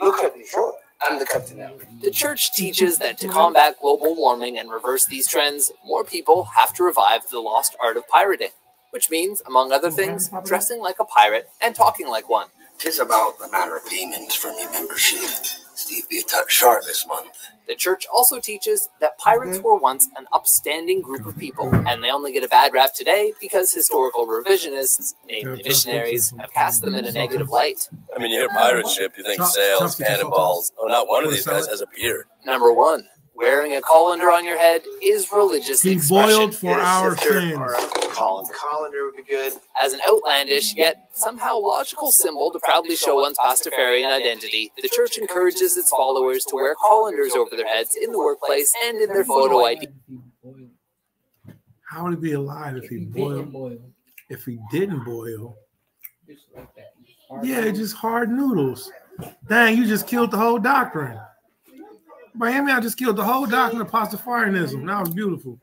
Look at the shore. I'm the captain now. The church teaches that to combat global warming and reverse these trends, more people have to revive the lost art of pirating, which means, among other things, dressing like a pirate and talking like one. Tis about the matter of payment for me membership. Steve be a touch short this month. The church also teaches that pirates were once an upstanding group of people, and they only get a bad rap today because historical revisionists, namely missionaries, have cast them in a negative light. I mean, you hear pirate ship, you think sails, cannonballs. Oh, not one of these guys has a beard. Number one, wearing a colander on your head is religious expression. He boiled for our sins. Colander would be good. As an outlandish, yet somehow logical symbol to proudly show one's Pastafarian identity, the church encourages its followers to wear colanders over their heads in the workplace and in their photo ID. How would he be alive if he boiled? If he didn't boil? Yeah, just hard noodles. Dang, you just killed the whole doctrine. Miami, I just killed the whole doctrine of Pastafarianism. That was beautiful.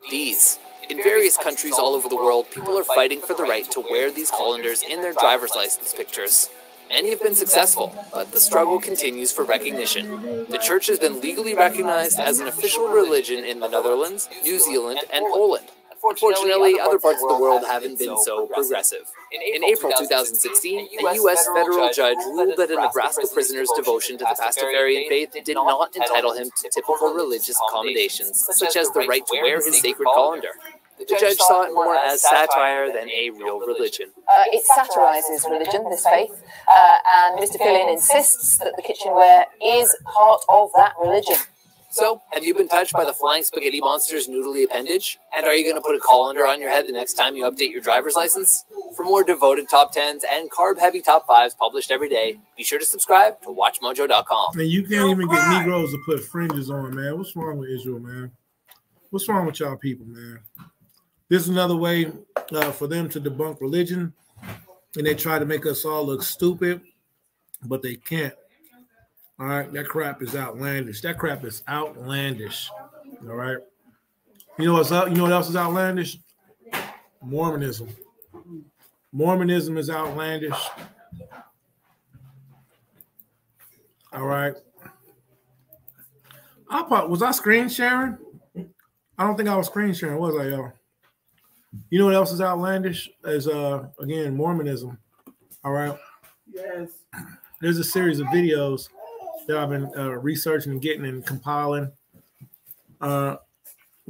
In various countries all over the world, people are fighting for the right to wear these colanders in their driver's license pictures. Many have been successful, but the struggle continues for recognition. The church has been legally recognized as an official religion in the Netherlands, New Zealand, and Poland. Unfortunately, other parts of the world haven't been so progressive. In April 2016, a U.S. federal judge ruled that a Nebraska prisoner's devotion to the Pastafarian faith did not entitle him to typical religious accommodations, such as the right to wear his sacred colander. The judge saw it more as satire than a real religion. It satirizes religion, this faith, and Mr. Fillion insists that the kitchenware is part of that religion. So, have you been touched by the Flying Spaghetti Monster's noodly appendage? And are you going to put a colander on your head the next time you update your driver's license? For more devoted top 10s and carb-heavy top 5s published every day, be sure to subscribe to WatchMojo.com. And you can't even get Negroes to put fringes on, man. What's wrong with Israel, man? What's wrong with y'all people, man? This is another way for them to debunk religion, and they try to make us all look stupid, but they can't. All right, that crap is outlandish. That crap is outlandish. All right. You know what's up? You know what else is outlandish? Mormonism. Mormonism is outlandish. All right. Was I screen sharing? I don't think I was screen sharing, was I, y'all? You know what else is outlandish? Is again, Mormonism. All right. Yes. There's a series of videos that I've been researching and getting and compiling, where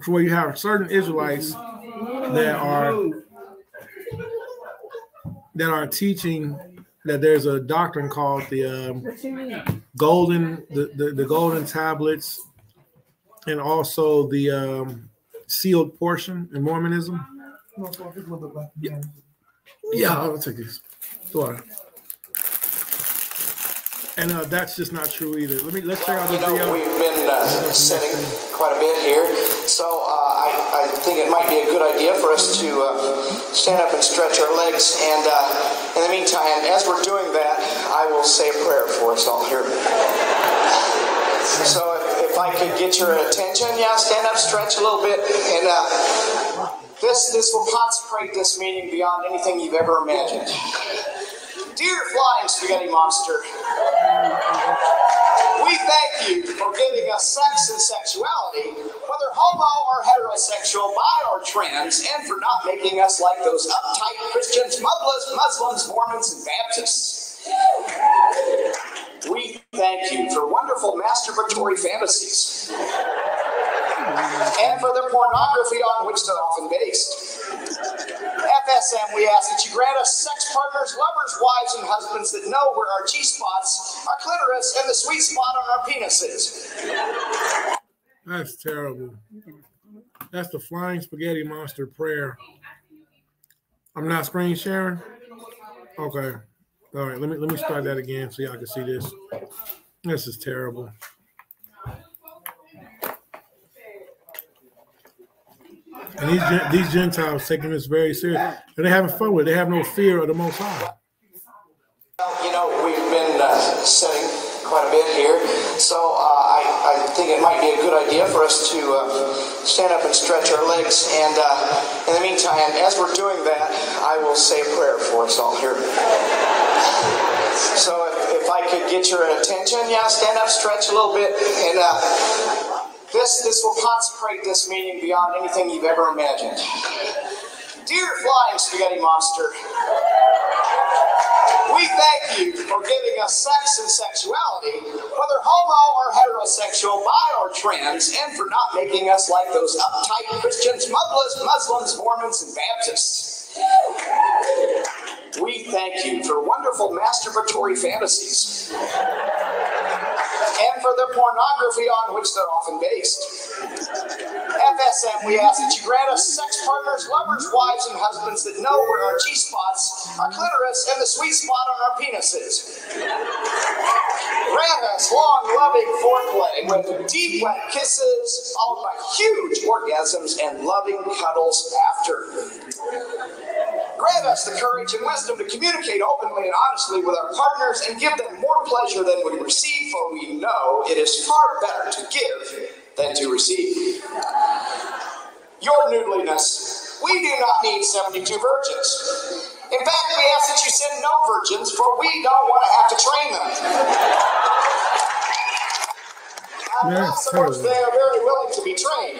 you have certain Israelites that are teaching that there's a doctrine called the golden tablets, and also the sealed portion in Mormonism. Yeah, I'll take this. Go on. And that's just not true either. Let's check out this video. We've been sitting quite a bit here, so I think it might be a good idea for us to stand up and stretch our legs. And in the meantime, as we're doing that, I will say a prayer for us all here. So if I could get your attention, yeah, stand up, stretch a little bit, and this will consecrate this meeting beyond anything you've ever imagined. Dear Flying Spaghetti Monster, we thank you for giving us sex and sexuality, whether homo or heterosexual, bi or trans, and for not making us like those uptight Christians, Muslims, Mormons, and Baptists. We thank you for wonderful masturbatory fantasies, and for the pornography on which they're often based. FSM, we ask that you grant us sex partners, lovers, wives, and husbands that know where our G-spots, our clitoris, and the sweet spot on our penises. That's terrible. That's the Flying Spaghetti Monster prayer. I'm not screen sharing? Okay. All right, let me start that again so y'all can see this. This is terrible. And these Gentiles taking this very serious. And they're having fun with it. They have no fear of the Most High. You know, we've been setting quite a bit here, so I think it might be a good idea for us to stand up and stretch our legs. And in the meantime, as we're doing that, I will say a prayer for us all here. So if I could get your attention, yeah, stand up, stretch a little bit, and this will consecrate this meeting beyond anything you've ever imagined. Dear Flying Spaghetti Monster, we thank you for giving us sex and sexuality, whether homo or heterosexual, bi or trans, and for not making us like those uptight Christians, Muslims, Mormons, and Baptists. We thank you for wonderful masturbatory fantasies and for the pornography on which they're often based. FSM, we ask that you grant us sex partners, lovers, wives, and husbands that know where our G-spots, our clitoris, and the sweet spot on our penises. Grant us long, loving foreplay with deep, wet kisses, followed by huge orgasms and loving cuddles after. Grant us the courage and wisdom to communicate openly and honestly with our partners and give them more pleasure than we receive, for we know it is far better to give than to receive. Your noodliness. We do not need 72 virgins. In fact, we ask that you send no virgins, for we don't want to have to train them. Customers, they are very willing to be trained.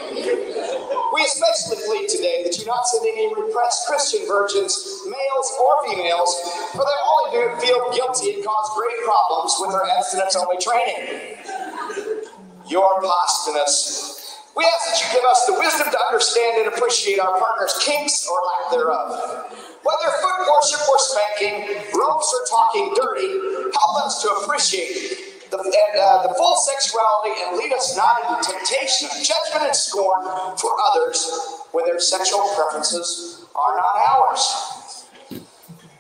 We especially plead today that you not send any repressed Christian virgins, males or females, for they only do feel guilty and cause great problems with their abstinence-only training. Your posthumous. We ask that you give us the wisdom to understand and appreciate our partner's kinks or lack thereof. Whether foot worship or spanking, ropes or talking dirty, help us to appreciate the full sexuality and lead us not into temptation, judgment, and scorn for others when their sexual preferences are not ours.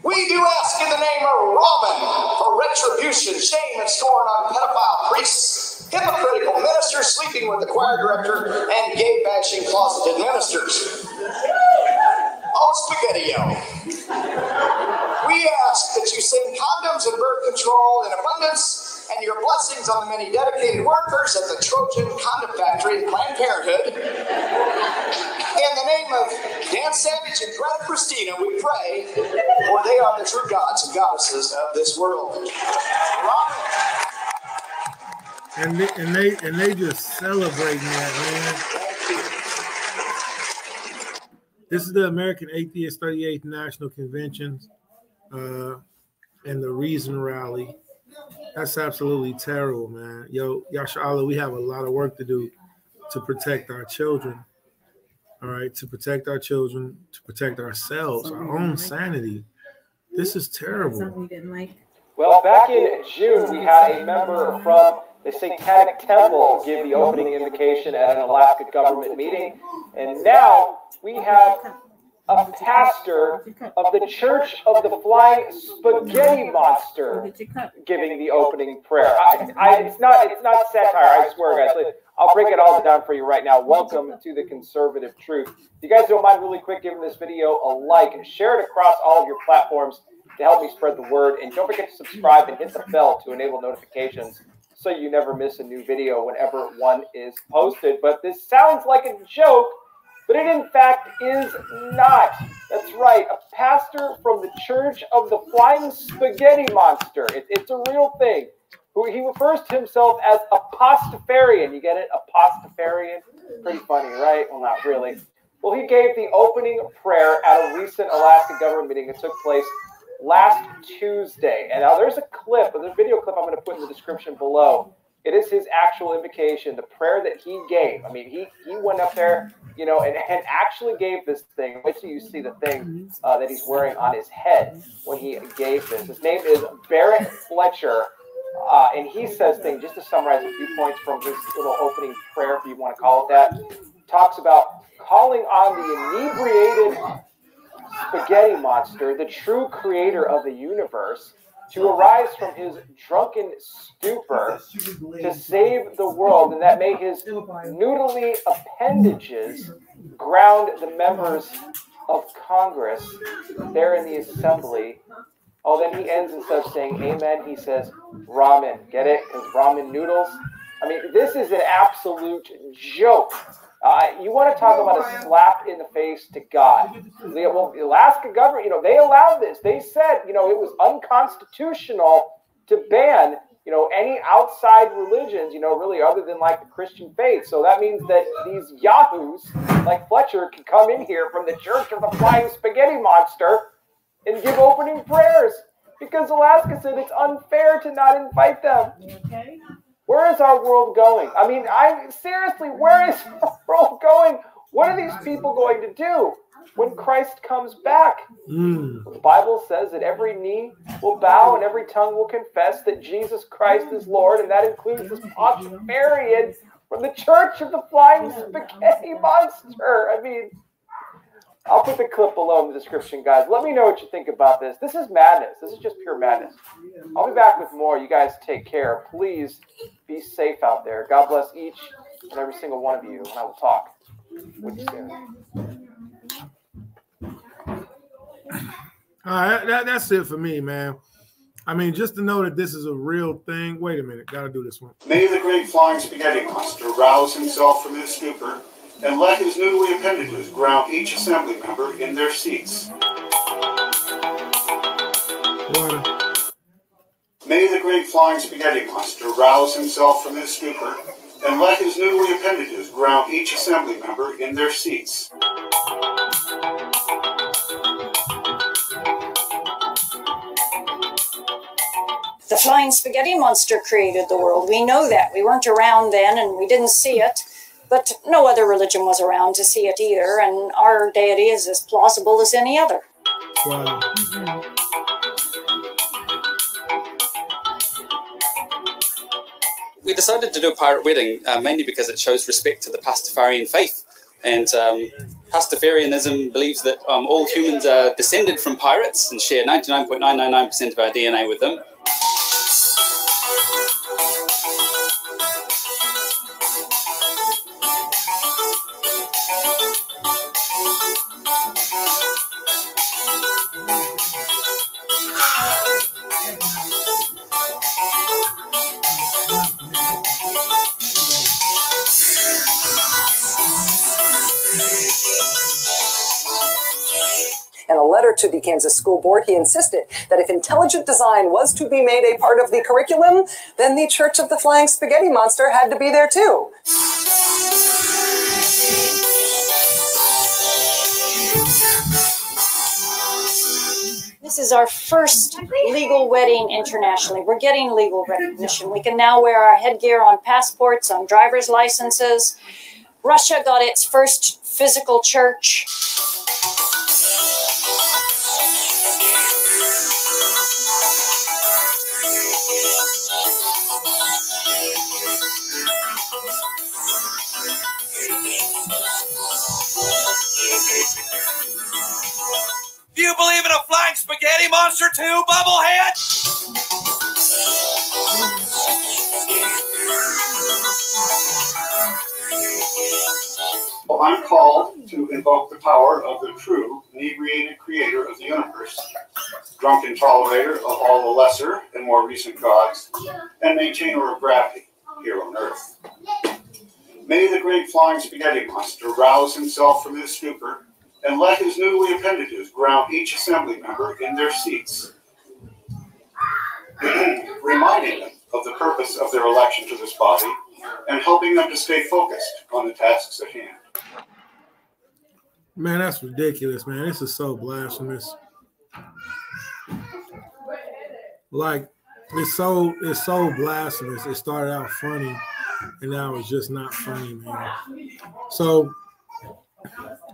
We do ask in the name of Roman for retribution, shame, and scorn on pedophile priests, hypocritical ministers sleeping with the choir director, and gay-bashing closeted ministers. Oh, Spaghetti-O. We ask that you send condoms and birth control in abundance, and your blessings on the many dedicated workers at the Trojan Condom Factory and Planned Parenthood. In the name of Dan Savage and Greta Christina, we pray, for they are the true gods and goddesses of this world. And they just celebrating that, man. This is the American Atheist 38th National Convention and the Reason Rally. That's absolutely terrible, man. Yo, Yasha, we have a lot of work to do to protect our children. All right, to protect our children, to protect ourselves, our own sanity. This is terrible. Well, back in June, we had a member from the Satanic Temple give the opening invocation at an Alaska government meeting. And now we have a pastor of the Church of the Flying Spaghetti Monster giving the opening prayer. It's not satire, I swear, guys. I'll break it all down for you right now. Welcome to the Conservative Truth. If you guys don't mind really quick giving this video a like and share it across all of your platforms to help me spread the word. And don't forget to subscribe and hit the bell to enable notifications so you never miss a new video whenever one is posted. But this sounds like a joke, but it in fact is not. That's right, a pastor from the Church of the Flying Spaghetti Monster. It's a real thing. He refers to himself as a Pastafarian. You get it? A Pastafarian? Pretty funny, right? Well, not really. Well, he gave the opening prayer at a recent Alaska government meeting that took place last Tuesday. And now there's a clip, there's a video clip I'm going to put in the description below. It is his actual invocation, the prayer that he gave. I mean, he went up there, and actually gave this thing. Wait till you see the thing that he's wearing on his head when he gave this. His name is Barrett Fletcher. And he says things, just to summarize a few points from his little opening prayer, if you want to call it that, talks about calling on the inebriated spaghetti monster, the true creator of the universe, to arise from his drunken stupor to save the world, and that may his noodly appendages ground the members of Congress there in the assembly. Oh, then he ends instead of saying amen, he says ramen. Get it? Because ramen noodles. I mean, this is an absolute joke. You want to talk about a slap in the face to God. Well, the Alaska government, they allowed this. They said, it was unconstitutional to ban, any outside religions, really other than like the Christian faith. So that means that these yahoos like Fletcher can come in here from the Church of the Flying Spaghetti Monster and give opening prayers because Alaska said it's unfair to not invite them. Okay. Where is our world going? I mean, seriously, where is our world going? What are these people going to do when Christ comes back? The Bible says that every knee will bow and every tongue will confess that Jesus Christ is Lord, and that includes this Pottarian from the Church of the Flying Spaghetti Monster. I mean, I'll put the clip below in the description, guys. Let me know what you think about this. This is madness. This is just pure madness. I'll be back with more. You guys take care. Please be safe out there. God bless each and every single one of you, and I will talk with you soon. All right, that's it for me, man. I mean, just to know that this is a real thing. Wait a minute. Got to do this one. May the great flying spaghetti monster rouse himself from his stupor and let his noodly appendages ground each assembly member in their seats. Water. May the great flying spaghetti monster rouse himself from his stupor and let his noodly appendages ground each assembly member in their seats. The flying spaghetti monster created the world. We know that. We weren't around then and we didn't see it. But no other religion was around to see it either, and our deity is as plausible as any other. Wow. We decided to do a pirate wedding mainly because it shows respect to the Pastafarian faith. And Pastafarianism believes that all humans are descended from pirates and share 99.999% of our DNA with them. In a letter to the Kansas School Board, he insisted that if intelligent design was to be made a part of the curriculum, then the Church of the Flying Spaghetti Monster had to be there too. This is our first legal wedding internationally. We're getting legal recognition. We can now wear our headgear on passports, on driver's licenses. Russia got its first physical church. Do you believe in a flying spaghetti monster too, Bubblehead? Well, I'm called to invoke the power of the true, inebriated creator of the universe, drunken tolerator of all the lesser and more recent gods, and maintainer of gravity here on Earth. May the great flying spaghetti monster rouse himself from his stupor and let his noodly appendages ground each assembly member in their seats, reminding them of the purpose of their election to this body and helping them to stay focused on the tasks at hand. Man, that's ridiculous, man. This is so blasphemous. Like, it's so blasphemous. It started out funny, and now it's just not funny, man. So,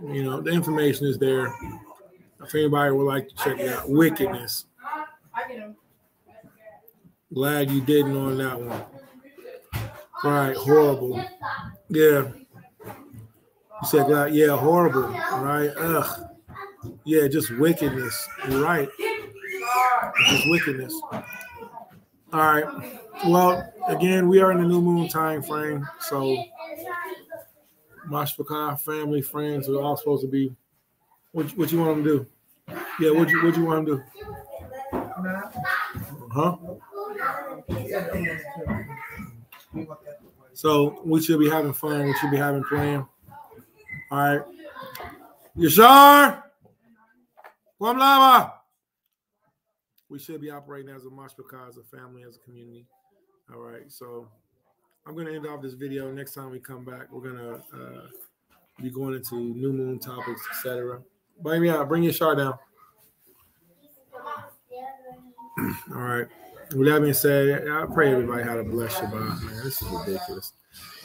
the information is there. If anybody would like to check it out, wickedness. Glad you didn't on that one. Right, horrible. Yeah. You said, glad, yeah, horrible, right? Ugh. Yeah, just wickedness. You're right. It's wickedness. All right. Well, again, we are in the new moon time frame. So Mashpaka, family, friends are all supposed to be. What you want them to do? Yeah, what you want them to do? Huh? So we should be having fun. We should be having playing. All right. Yashar! Kwam Lava! We should be operating as a Mashpaka, as a family, as a community. All right. So I'm going to end off this video. Next time we come back, we're going to be going into new moon topics, etc. Bring me out. Bring your Yashar down. All right. With that being said, I pray everybody had a blessed Shabbat, man. This is ridiculous.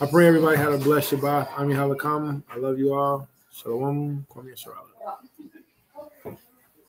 I pray everybody had a blessed Shabbat. I'm Yahalakam. I love you all. Shalom. Kwam Yashar.